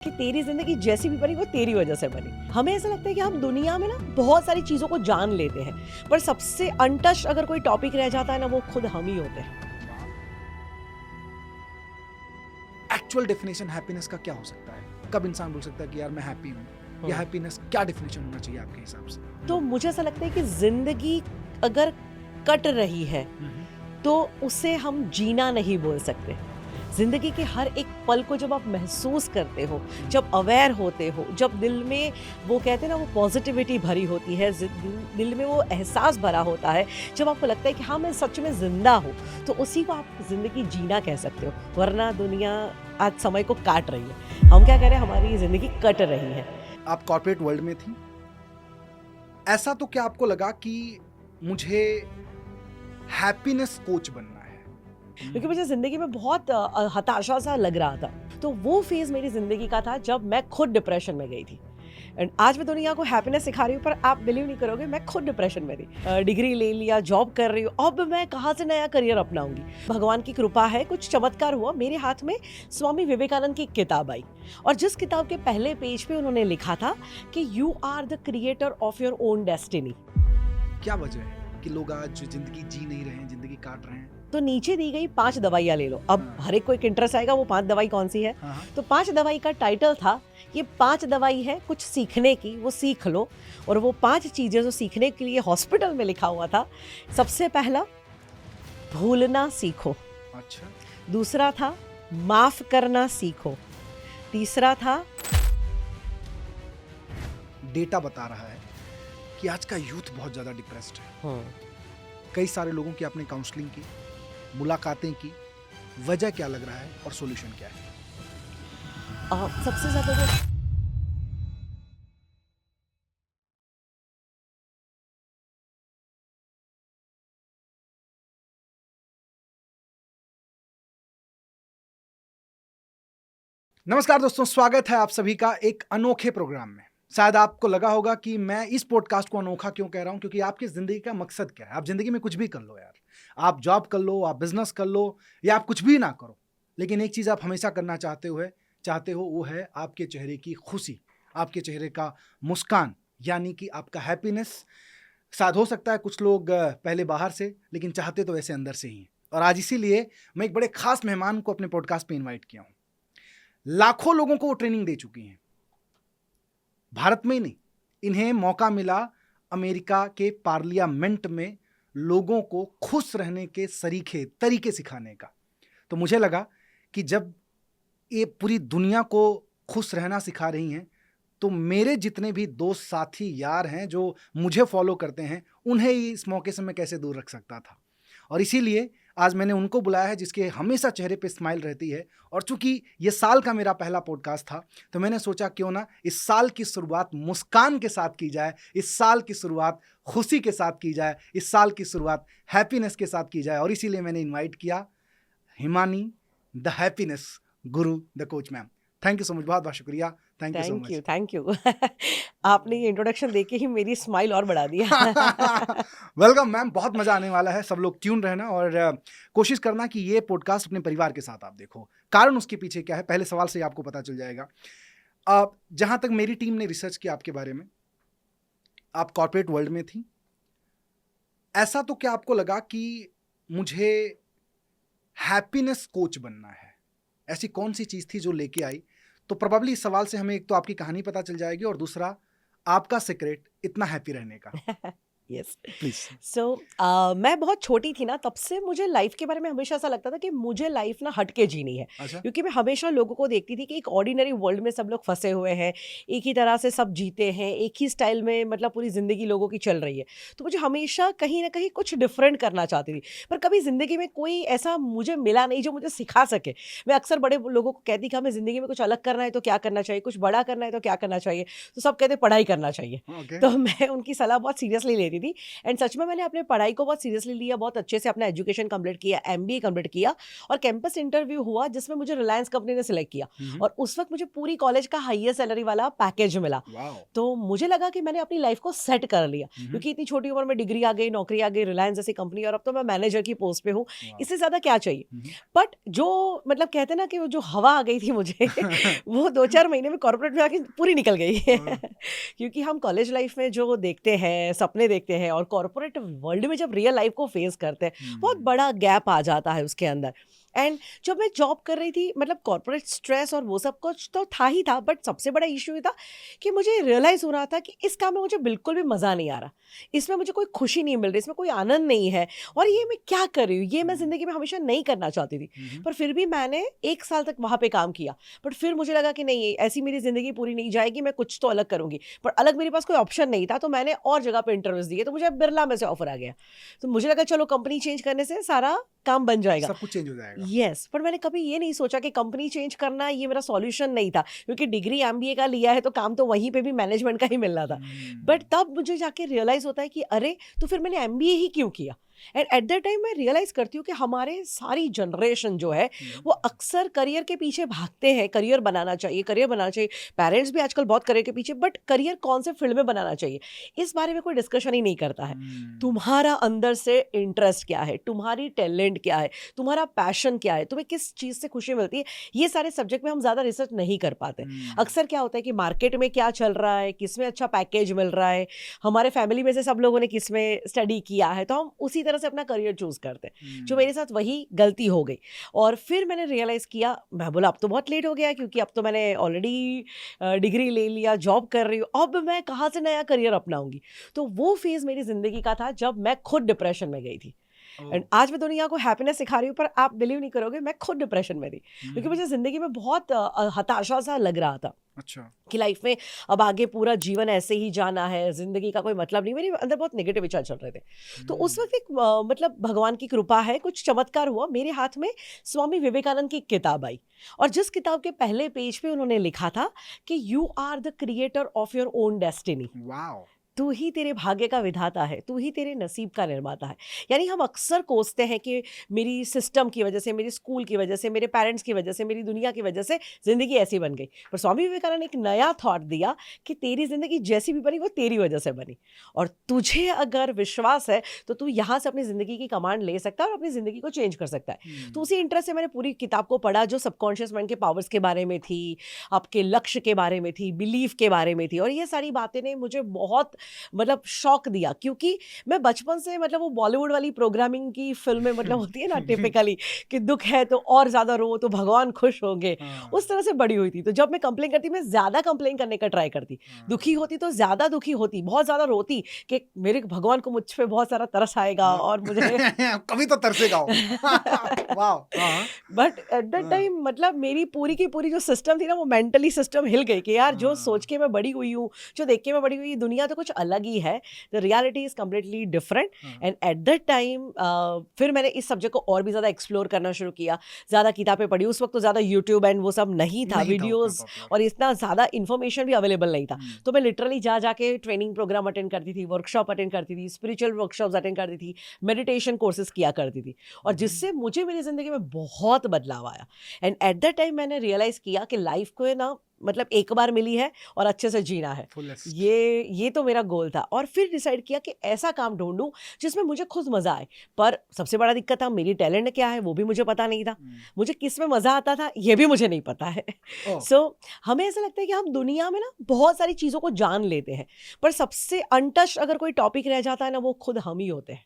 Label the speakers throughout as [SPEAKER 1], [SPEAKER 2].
[SPEAKER 1] कि तेरी जिंदगी जैसी भी बनी वो तेरी वजह से बनी। हमें ऐसा लगता है कि हम दुनिया में ना बहुत सारी चीजों को जान लेते हैं, पर सबसे अनटच्ड अगर कोई टॉपिक रह जाता है ना, वो खुद हम ही होते हैं।
[SPEAKER 2] एक्चुअल डेफिनेशन हैप्पीनेस का क्या हो सकता है? कब इंसान बोल सकता है कि यार मैं हैप्पी हूँ? या हैप्पीनेस क्या डेफिनेशन होना चाहिए आपके हिसाब से?
[SPEAKER 1] तो मुझे ऐसा लगता है कि जिंदगी अगर कट रही है तो उसे हम जीना नहीं बोल सकते। जिंदगी के हर एक पल को जब आप महसूस करते हो, जब अवेयर होते हो, जब दिल में वो कहते हैं ना वो पॉजिटिविटी भरी होती है, दिल में वो एहसास भरा होता है, जब आपको लगता है कि हाँ मैं सच में जिंदा हूँ, तो उसी को आप जिंदगी जीना कह सकते हो। वरना दुनिया आज समय को काट रही है, हम क्या कह रहे हैं, हमारी जिंदगी कट रही है।
[SPEAKER 2] आप कॉर्पोरेट वर्ल्ड में थी, ऐसा तो क्या आपको लगा कि मुझे हैप्पीनेस कोच बनना है?
[SPEAKER 1] क्योंकि मुझे ज़िंदगी में बहुत हताशा सा लग रहा था। तो वो फेज़ मेरी ज़िंदगी का था जब मैं खुद डिप्रेशन में गई थी। एंड आज मैं दुनिया को हैप्पीनेस सिखा रही हूँ, पर आप बिलीव नहीं करोगे, मैं खुद डिप्रेशन में थी। डिग्री ले लिया, जॉब कर रही हूँ, अब मैं कहाँ से नया करियर अपनाऊंगी। भगवान की कृपा है, कुछ चमत्कार हुआ, मेरे हाथ में स्वामी विवेकानंद की किताब आई, और जिस किताब के पहले पेज पे उन्होंने लिखा था कि you are the creator of your own destiny.
[SPEAKER 2] क्या वजह है कि लोग आज जिंदगी जी नहीं रहे हैं, जिंदगी काट रहे हैं?
[SPEAKER 1] तो नीचे दी गई 5 दवाइयाँ ले लो। अब हर एक को एक इंटरेस्ट आएगा वो 5 दवाई कौन सी है। तो 5 दवाई का टाइटल था, ये 5 दवाई है कुछ सीखने की, वो सीख लो। और वो 5 चीजें जो सीखने के लिए हॉस्पिटल में लिखा हुआ था, सबसे पहला भूलना सीखो।
[SPEAKER 2] अच्छा।
[SPEAKER 1] दूसरा था माफ करना सीखो। तीसरा था,
[SPEAKER 2] डेटा बता रहा है कि आज का यूथ बहुत ज्यादा डिप्रेस्ड है। कई सारे लोगों की आपने काउंसलिंग की, मुलाकातें की, वजह क्या लग रहा है और सॉल्यूशन क्या है?
[SPEAKER 1] सबसे ज्यादा जो
[SPEAKER 2] नमस्कार दोस्तों, स्वागत है आप सभी का एक अनोखे प्रोग्राम में। शायद आपको लगा होगा कि मैं इस पॉडकास्ट को अनोखा क्यों कह रहा हूं, क्योंकि आपकी जिंदगी का मकसद क्या है? आप जिंदगी में कुछ भी कर लो यार, आप जॉब कर लो, आप बिजनेस कर लो, या आप कुछ भी ना करो, लेकिन एक चीज आप हमेशा करना चाहते हो वो है आपके चेहरे की खुशी, आपके चेहरे का मुस्कान, यानी कि आपका हैप्पीनेस। शायद हो सकता है कुछ लोग पहले बाहर से, लेकिन चाहते तो वैसे अंदर से ही। और आज इसीलिए मैं एक बड़े खास मेहमान को अपने पॉडकास्ट पे इन्वाइट किया हूं। लाखों लोगों को वो ट्रेनिंग दे चुकी हैं, भारत में ही नहीं, इन्हें मौका मिला अमेरिका के पार्लियामेंट में लोगों को खुश रहने के सरीखे तरीके सिखाने का। तो मुझे लगा कि जब ये पूरी दुनिया को खुश रहना सिखा रही हैं, तो मेरे जितने भी दोस्त, साथी, यार हैं जो मुझे फॉलो करते हैं, उन्हें इस मौके से मैं कैसे दूर रख सकता था। और इसीलिए आज मैंने उनको बुलाया है जिसके हमेशा चेहरे पे स्माइल रहती है। और चूंकि ये साल का मेरा पहला पॉडकास्ट था, तो मैंने सोचा क्यों ना इस साल की शुरुआत मुस्कान के साथ की जाए, इस साल की शुरुआत खुशी के साथ की जाए, इस साल की शुरुआत हैप्पीनेस के साथ की जाए। और इसीलिए मैंने इन्वाइट किया Himani the happiness Guru, the coach ma'am. Thank you so much, बहुत बहुत शुक्रिया। Thank you so much.
[SPEAKER 1] Thank you आपने ये इंट्रोडक्शन देके ही मेरी स्माइल और बढ़ा दिया।
[SPEAKER 2] वेलकम मैम, बहुत मजा आने वाला है। सब लोग ट्यून रहना और कोशिश करना कि ये पॉडकास्ट अपने परिवार के साथ आप देखो। कारण उसके पीछे क्या है, पहले सवाल से ही आपको पता चल जाएगा। जहां तक मेरी टीम ने रिसर्च किया आपके बारे में, आप कॉर्पोरेट वर्ल्ड में थी, ऐसा तो क्या आपको लगा कि मुझे हैप्पीनेस कोच बनना है? ऐसी कौन सी चीज थी जो लेके आई? तो प्रोबेबली इस सवाल से हमें एक तो आपकी कहानी पता चल जाएगी, और दूसरा आपका सीक्रेट इतना हैप्पी रहने का।
[SPEAKER 1] यस।
[SPEAKER 2] प्लीज।
[SPEAKER 1] सो मैं बहुत छोटी थी ना, तब से मुझे लाइफ के बारे में हमेशा ऐसा लगता था कि मुझे लाइफ ना हट के जीनी है।
[SPEAKER 2] अच्छा।
[SPEAKER 1] क्योंकि मैं हमेशा लोगों को देखती थी कि एक ऑर्डिनरी वर्ल्ड में सब लोग फंसे हुए हैं, एक ही तरह से सब जीते हैं, एक ही स्टाइल में, मतलब पूरी ज़िंदगी लोगों की चल रही है। तो मुझे हमेशा कहीं ना कहीं कुछ डिफरेंट करना चाहती थी, पर कभी ज़िंदगी में कोई ऐसा मुझे मिला नहीं जो मुझे सिखा सके। मैं अक्सर बड़े लोगों को कहती कि हमें ज़िंदगी में कुछ अलग करना है तो क्या करना चाहिए, कुछ बड़ा करना है तो क्या करना चाहिए, तो सब कहते पढ़ाई करना चाहिए।
[SPEAKER 2] ओके।
[SPEAKER 1] तो मैं उनकी सलाह बहुत सीरियसली लेती चुकी थी। एंड सच में मैंने अपने पढ़ाई को बहुत सीरियसली लिया, बहुत अच्छे से अपना एजुकेशन कंप्लीट किया, MBA कंप्लीट किया, और कैंपस इंटरव्यू हुआ जिसमें मुझे रिलायंस कंपनी ने सिलेक्ट किया, और उस वक्त मुझे पूरी कॉलेज का हाईएस्ट सैलरी वाला पैकेज मिला। तो मुझे लगा कि मैंने अपनी लाइफ को सेट कर लिया, क्योंकि इतनी छोटी उम्र में डिग्री आ गई, नौकरी आ गई, रिलायंस जैसी कंपनी, और अब तो मैं मैनेजर की पोस्ट पे हूँ, इससे ज्यादा क्या चाहिए। बट जो मतलब कहते हैं ना कि वो जो हवा आ गई थी मुझे वो 2-4 महीने में कॉर्पोरेट में आके पूरी निकल गई क्योंकि हम कॉलेज लाइफ में जो देखते हैं, सपने देखते हैं, और कॉर्पोरेट वर्ल्ड में जब रियल लाइफ को फेस करते हैं, बहुत बड़ा गैप आ जाता है उसके अंदर। एंड जब मैं जॉब कर रही थी, मतलब कॉर्पोरेट स्ट्रेस और वो सब कुछ तो था ही था, बट सबसे बड़ा इशू ये था कि मुझे रियलाइज़ हो रहा था कि इस काम में मुझे बिल्कुल भी मज़ा नहीं आ रहा, इसमें मुझे कोई खुशी नहीं मिल रही, इसमें कोई आनंद नहीं है, और ये मैं क्या कर रही हूँ, ये मैं ज़िंदगी में हमेशा नहीं करना चाहती थी। पर फिर भी मैंने 1 साल तक वहाँ पे काम किया, बट फिर मुझे लगा कि नहीं, ऐसी मेरी ज़िंदगी पूरी नहीं जाएगी, मैं कुछ तो अलग करूँगी। पर अलग मेरे पास कोई ऑप्शन नहीं था, तो मैंने और जगह पे इंटरव्यूज़ दिए, तो मुझे बिरला में से ऑफर आ गया। तो मुझे लगा चलो कंपनी चेंज करने से सारा काम बन जाएगा,
[SPEAKER 2] सब कुछ चेंज हो जाएगा।
[SPEAKER 1] यस, पर मैंने कभी ये नहीं सोचा कि कंपनी चेंज करना ये मेरा सॉल्यूशन नहीं था, क्योंकि डिग्री MBA का लिया है तो काम तो वहीं पे भी मैनेजमेंट का ही मिलना था। बट तब मुझे जाके रियलाइज होता है कि अरे, तो फिर मैंने MBA ही क्यों किया। एंड एट दैट टाइम मैं रियलाइज करती हूँ कि हमारे सारी जनरेशन जो है वो अक्सर करियर के पीछे भागते हैं, करियर बनाना चाहिए, करियर बनाना चाहिए। पेरेंट्स भी आजकल बहुत करियर के पीछे, बट करियर कौन से फील्ड में बनाना चाहिए इस बारे में कोई डिस्कशन ही नहीं करता है। तुम्हारा अंदर से इंटरेस्ट क्या है, तुम्हारी टैलेंट क्या है, तुम्हारा पैशन क्या है, तुम्हें किस चीज़ से खुशी मिलती है, ये सारे सब्जेक्ट में हम ज़्यादा रिसर्च नहीं कर पाते। अक्सर क्या होता है कि मार्केट में क्या चल रहा है, किस में अच्छा पैकेज मिल रहा है, हमारे फैमिली में से सब लोगों ने किस में स्टडी किया है, तो हम उसी तरह से अपना करियर चूज करते हैं। जो मेरे साथ वही गलती हो गई, और फिर मैंने रियलाइज किया, मैं बोला अब तो बहुत लेट हो गया, क्योंकि अब तो मैंने ऑलरेडी डिग्री ले लिया, जॉब कर रही हूँ, अब मैं कहाँ से नया करियर अपनाऊंगी। तो वो फेज मेरी जिंदगी का था जब मैं खुद डिप्रेशन में गई थी। एंड आज मैं दुनिया को हैप्पीनेस सिखा रही हूँ, पर आप बिलीव नहीं करोगे, मैं खुद डिप्रेशन में थी, क्योंकि मुझे जिंदगी में बहुत हताशा सा लग रहा था।
[SPEAKER 2] अच्छा।
[SPEAKER 1] कि लाइफ में अब आगे पूरा जीवन ऐसे ही जाना है, जिंदगी का कोई मतलब नहीं, मेरे अंदर बहुत नेगेटिव विचार चल रहे थे। तो उस वक्त एक मतलब भगवान की कृपा है, कुछ चमत्कार हुआ, मेरे हाथ में स्वामी विवेकानंद की एक किताब आई, और जिस किताब के पहले पेज पे उन्होंने लिखा था कि you are the creator of your own destiny.
[SPEAKER 2] Wow.
[SPEAKER 1] तू ही तेरे भाग्य का विधाता है, तू ही तेरे नसीब का निर्माता है। यानी हम अक्सर कोसते हैं कि मेरी सिस्टम की वजह से, मेरी स्कूल की वजह से, मेरे पेरेंट्स की वजह से, मेरी दुनिया की वजह से ज़िंदगी ऐसी बन गई। पर स्वामी विवेकानंद ने एक नया थॉट दिया कि तेरी ज़िंदगी जैसी भी बनी वो तेरी वजह से बनी, और तुझे अगर विश्वास है तो तू यहाँ से अपनी ज़िंदगी की कमांड ले सकता है और अपनी ज़िंदगी को चेंज कर सकता है। तो उसी इंटरेस्ट से मैंने पूरी किताब को पढ़ा, जो सबकॉन्शियस माइंड के पावर्स के बारे में थी, आपके लक्ष्य के बारे में थी, बिलीफ के बारे में थी, और ये सारी बातें ने मुझे बहुत मतलब शॉक दिया, क्योंकि मैं बचपन से मतलब वो बॉलीवुड वाली प्रोग्रामिंग की फिल्में मतलब होती है ना टिपिकली कि दुख है तो और ज्यादा रो तो भगवान खुश होंगे, उस तरह से बड़ी हुई थी। तो जब मैं कंप्लेन करती, मैं ज्यादा कंप्लेन करने का ट्राई करती, दुखी होती तो ज्यादा दुखी होती, बहुत ज्यादा रोती कि मेरे भगवान को मुझ पे बहुत सारा तरस आएगा और मुझे
[SPEAKER 2] कभी तो तरसेगा।
[SPEAKER 1] बट एट दैट टाइम मतलब मेरी पूरी की पूरी जो सिस्टम थी ना, वो मेंटली सिस्टम हिल गई कि यार जो सोच के मैं बड़ी हुई हूँ, जो देख के मैं बड़ी हुई, दुनिया तो कुछ अलग ही है, the reality is completely different. And at that time फिर मैंने इस सब्जेक्ट को और भी ज़्यादा एक्सप्लोर करना शुरू किया, ज़्यादा किताबें पढ़ी। उस वक्त तो ज़्यादा यूट्यूब एंड वो सब नहीं था, वीडियोस और इतना ज़्यादा इन्फॉर्मेशन भी अवेलेबल नहीं था। तो मैं लिटरली जा जाके ट्रेनिंग प्रोग्राम अटेंड करती थी, वर्कशॉप अटेंड करती थी, स्पिरिचुअल वर्कशॉप्स अटेंड करती थी, मेडिटेशन कोर्सेज किया करती थी, और जिससे मुझे मेरी ज़िंदगी में बहुत बदलाव आया। एंड एट दैट टाइम मैंने रियलाइज़ किया कि लाइफ को ना मतलब एक बार मिली है और अच्छे से जीना है, ये तो मेरा गोल था। और फिर डिसाइड किया कि ऐसा काम ढूंढूं जिसमें मुझे खुद मजा आए। पर सबसे बड़ा दिक्कत था, मेरी टैलेंट क्या है वो भी मुझे पता नहीं था, मुझे किस में मजा आता था ये भी मुझे नहीं पता है। सो हमें ऐसा लगता है कि हम दुनिया में ना बहुत सारी चीजों को जान लेते हैं, पर सबसे अनटच अगर कोई टॉपिक रह जाता है ना, वो खुद हम ही होते हैं।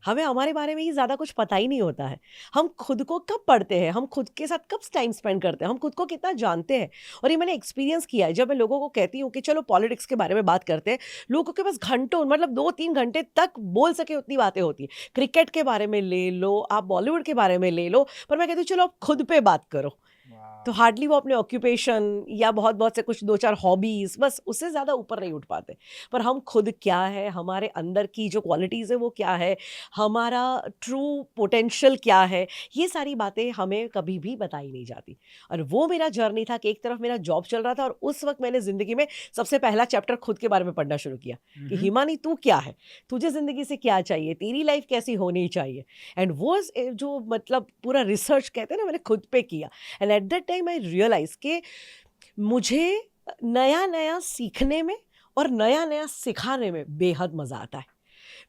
[SPEAKER 1] हमें हमारे बारे में ही ज़्यादा कुछ पता ही नहीं होता है। हम खुद को कब पढ़ते हैं, हम खुद के साथ कब टाइम स्पेंड करते हैं, हम खुद को कितना जानते हैं। और ये मैंने एक्सपीरियंस किया है, जब मैं लोगों को कहती हूँ कि चलो पॉलिटिक्स के बारे में बात करते हैं, लोगों के पास घंटों मतलब 2-3 घंटे तक बोल सके उतनी बातें होती है। क्रिकेट के बारे में ले लो, आप बॉलीवुड के बारे में ले लो, पर मैं कहती हूँ चलो आप खुद पे बात करो। तो हार्डली वो अपने ऑक्यूपेशन या बहुत बहुत से कुछ 2-4 हॉबीज, बस उससे ज़्यादा ऊपर नहीं उठ पाते। पर हम खुद क्या है, हमारे अंदर की जो क्वालिटीज़ है वो क्या है, हमारा ट्रू पोटेंशियल क्या है, ये सारी बातें हमें कभी भी बताई नहीं जाती। और वो मेरा जर्नी था कि एक तरफ मेरा जॉब चल रहा था और उस वक्त मैंने ज़िंदगी में सबसे पहला चैप्टर खुद के बारे में पढ़ना शुरू किया कि हिमानी तू क्या है, तुझे ज़िंदगी से क्या चाहिए, तेरी लाइफ कैसी होनी चाहिए। एंड वो जो मतलब पूरा रिसर्च कहते हैं ना, मैंने खुद पे किया। And at that time I realise कि मुझे नया नया सीखने में और नया नया सिखाने में बेहद मज़ा आता है।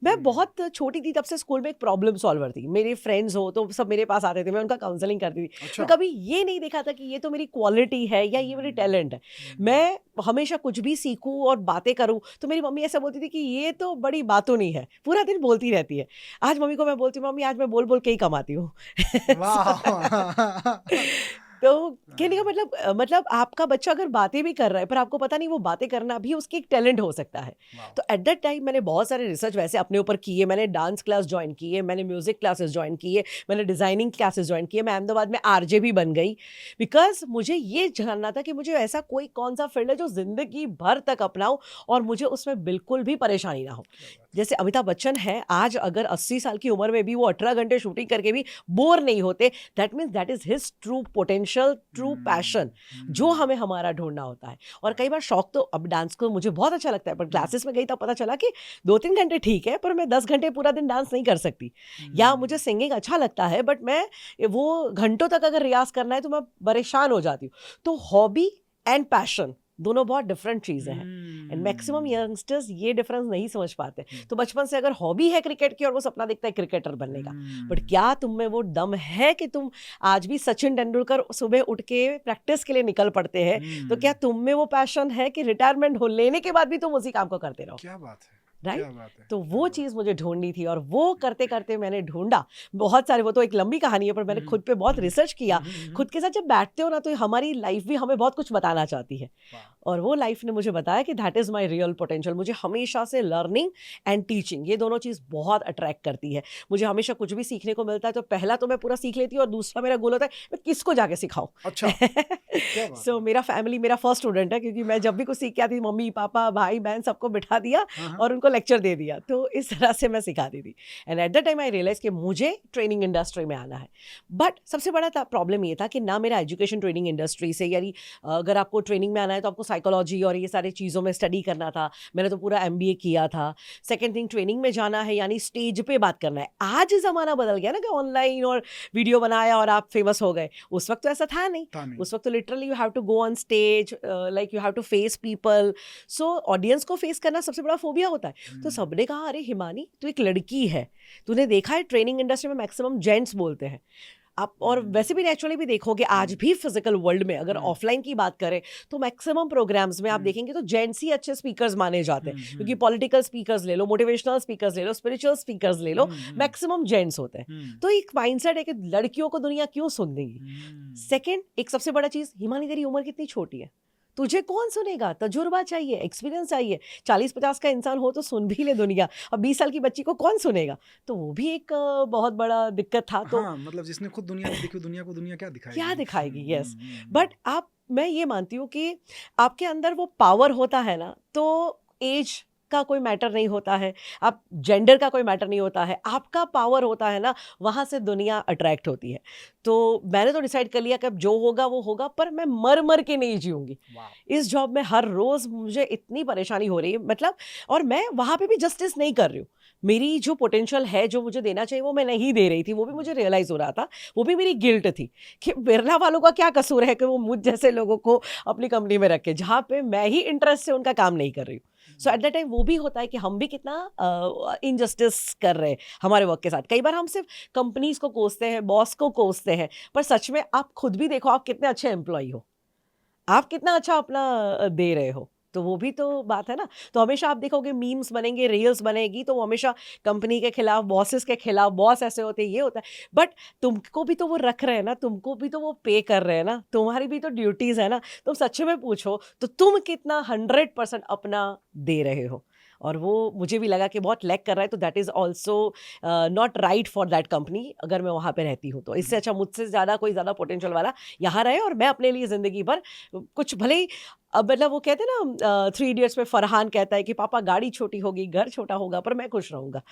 [SPEAKER 1] मैं बहुत छोटी थी तब से स्कूल में एक प्रॉब्लम सॉल्वर थी। मेरे फ्रेंड्स हो तो सब मेरे पास आते थे, मैं उनका काउंसलिंग करती थी।
[SPEAKER 2] अच्छा।
[SPEAKER 1] तो कभी ये नहीं देखा था कि ये तो मेरी क्वालिटी है या ये मेरी टैलेंट है। मैं हमेशा कुछ भी सीखूं और बातें करूं तो मेरी मम्मी ऐसा बोलती थी कि ये तो बड़ी बातों नहीं है, पूरा दिन बोलती रहती है। आज मम्मी को मैं बोलती हूँ, मम्मी आज मैं बोल बोल के ही कमाती हूँ।
[SPEAKER 2] वाह।
[SPEAKER 1] तो कहने का मतलब आपका बच्चा अगर बातें भी कर रहा है पर आपको पता नहीं वो बातें करना भी उसकी एक टैलेंट हो सकता है। तो एट दैट टाइम मैंने बहुत सारे रिसर्च वैसे अपने ऊपर किए। मैंने डांस क्लास ज्वाइन किए, मैंने म्यूजिक क्लासेस ज्वाइन किए, मैंने डिजाइनिंग क्लासेस ज्वाइन किए, मैं अहमदाबाद में आरजे भी बन गई। बिकॉज मुझे ये जानना था कि मुझे ऐसा कोई कौन सा फील्ड है जो जिंदगी भर तक अपनाऊं और मुझे उसमें बिल्कुल भी परेशानी ना हो। जैसे अमिताभ बच्चन है, आज अगर 80 साल की उम्र में भी वो 18 घंटे शूटिंग करके भी बोर नहीं होते, that means that is his true potential, true passion, जो हमें हमारा ढूंढना होता है। और कई बार शौक तो, अब डांस को मुझे बहुत अच्छा लगता है पर क्लासेस में गई तब पता चला कि 2-3 घंटे ठीक है पर मैं 10 घंटे पूरा दिन डांस नहीं कर सकती। या मुझे सिंगिंग अच्छा लगता है बट मैं वो घंटों तक अगर रियाज करना है तो मैं परेशान हो जाती हूँ। तो हॉबी एंड पैशन दोनों बहुत डिफरेंट चीज़ें हैं एंड मैक्सिमम यंगस्टर्स ये डिफरेंस नहीं समझ पाते। तो बचपन से अगर हॉबी है क्रिकेट की और वो सपना देखता है क्रिकेटर बनने का, बट क्या तुम में वो दम है कि तुम आज भी सचिन तेंदुलकर सुबह उठ के प्रैक्टिस के लिए निकल पड़ते हैं, तो क्या तुम में वो पैशन है कि रिटायरमेंट हो लेने के बाद भी तुम उसी काम को करते रहो?
[SPEAKER 2] क्या बात है,
[SPEAKER 1] राइट
[SPEAKER 2] क्या बात है,
[SPEAKER 1] तो
[SPEAKER 2] क्या
[SPEAKER 1] वो
[SPEAKER 2] बात
[SPEAKER 1] चीज़ मुझे ढूंढनी थी और वो करते करते मैंने ढूंढा बहुत सारे। वो तो एक लंबी कहानी है पर मैंने खुद पे बहुत रिसर्च किया। खुद के साथ जब बैठते हो ना तो हमारी लाइफ भी हमें बहुत कुछ बताना चाहती है और वो लाइफ ने मुझे बताया कि that is my real potential. मुझे हमेशा से लर्निंग एंड टीचिंग, ये दोनों चीज़ बहुत अट्रैक्ट करती है। मुझे हमेशा कुछ भी सीखने को मिलता है तो पहला तो मैं पूरा सीख लेती हूँ और दूसरा मेरा गोल होता है मैं किसको जाके सिखाऊं।
[SPEAKER 2] अच्छा, क्या बात
[SPEAKER 1] सो
[SPEAKER 2] है।
[SPEAKER 1] मेरा फैमिली मेरा फर्स्ट स्टूडेंट है, क्योंकि मैं जब भी कुछ सीख के आती थी मम्मी पापा भाई बहन सबको बिठा दिया और उनको लेक्चर दे दिया। तो इस तरह से मैं सिखाती थी and at the time I realise कि मुझे ट्रेनिंग इंडस्ट्री में आना है। बट सबसे बड़ा प्रॉब्लम ये था कि ना मेरा एजुकेशन ट्रेनिंग इंडस्ट्री से, यानी अगर आपको ट्रेनिंग में आना है तो आपको साइकोलॉजी और ये सारी चीज़ों में स्टडी करना था। मैंने तो पूरा MBA किया था। सेकेंड थिंग, ट्रेनिंग में जाना है यानी स्टेज पे बात करना है। आज ज़माना बदल गया ना कि ऑनलाइन और वीडियो बनाया और आप फेमस हो गए। उस वक्त तो ऐसा था नहीं। उस वक्त तो literally you have to go on stage, like you have to face people. So audience को फेस करना सबसे बड़ा फोबिया होता है। तो सबने कहा अरे हिमानी तू एक लड़की है, तूने देखा है ट्रेनिंग इंडस्ट्री में मैक्सिमम जेंट्स बोलते हैं आप, और वैसे भी नेचुरली भी देखोगे आज भी फिजिकल वर्ल्ड में अगर ऑफलाइन की बात करें तो मैक्सिमम प्रोग्राम्स में आप देखेंगे तो जेंट्स ही अच्छे स्पीकर्स माने जाते हैं। क्योंकि पॉलिटिकल स्पीकर्स ले लो, मोटिवेशनल स्पीकर्स ले लो, स्पिरिचुअल स्पीकर्स ले लो, मैक्सिमम जेंट्स होते हैं। तो एक माइंडसेट है कि लड़कियों को दुनिया क्यों सुन देगी। सेकेंड, एक सबसे बड़ा चीज, हिमानी तेरी उम्र कितनी छोटी है, तुझे कौन सुनेगा, तजुर्बा चाहिए, एक्सपीरियंस चाहिए। 40-50 का इंसान हो तो सुन भी ले दुनिया, अब 20 साल की बच्ची को कौन सुनेगा। तो वो भी एक बहुत बड़ा दिक्कत था। तो
[SPEAKER 2] हाँ, मतलब जिसने खुद दुनिया नहीं देखी दुनिया को दुनिया क्या दिखाएगी,
[SPEAKER 1] क्या दिखाएगी। यस, बट आप, मैं ये मानती हूँ कि आपके अंदर वो पावर होता है ना, तो एज का कोई मैटर नहीं होता है, आप जेंडर का कोई मैटर नहीं होता है, आपका पावर होता है ना, वहाँ से दुनिया अट्रैक्ट होती है। तो मैंने तो डिसाइड कर लिया कि अब जो होगा वो होगा, पर मैं मर मर के नहीं जीऊंगी। इस जॉब में हर रोज़ मुझे इतनी परेशानी हो रही है, मतलब, और मैं वहाँ पे भी जस्टिस नहीं कर रही हूँ। मेरी जो पोटेंशियल है, जो मुझे देना चाहिए वो मैं नहीं दे रही थी, वो भी मुझे रियलाइज़ हो रहा था। वो भी मेरी गिल्ट थी कि बिरला वालों का क्या कसूर है कि वो मुझ जैसे लोगों को अपनी कंपनी में रखे, जहाँ पे मैं ही इंटरेस्ट से उनका काम नहीं कर रही हूँ। सो एट द टाइम वो भी होता है कि हम भी कितना इनजस्टिस कर रहे हैं हमारे वर्क के साथ। कई बार हम सिर्फ कंपनीज को कोसते हैं, बॉस को कोसते हैं, पर सच में आप खुद भी देखो आप कितने अच्छे एम्प्लॉय हो, आप कितना अच्छा अपना दे रहे हो। तो वो भी तो बात है ना। तो हमेशा आप देखोगे मीम्स बनेंगे, रील्स बनेगी, तो वो हमेशा कंपनी के खिलाफ, बॉसेस के खिलाफ, बॉस ऐसे होते हैं, ये होता है। बट तुमको भी तो वो रख रहे हैं ना, तुमको भी तो वो पे कर रहे हैं ना, तुम्हारी भी तो ड्यूटीज़ है ना। तुम सच में पूछो तो तुम कितना 100% अपना दे रहे हो। और वो मुझे भी लगा कि बहुत लैक कर रहा है, तो that is also not right for that company अगर मैं वहाँ पे रहती हूँ तो। इससे अच्छा मुझसे ज़्यादा कोई ज़्यादा पोटेंशियल वाला यहाँ रहे और मैं अपने लिए ज़िंदगी भर कुछ भले ही, अब मतलब वो कहते हैं ना, 3 इडियट्स में फरहान कहता है कि पापा गाड़ी छोटी होगी, घर छोटा होगा, पर मैं खुश रहूँगा।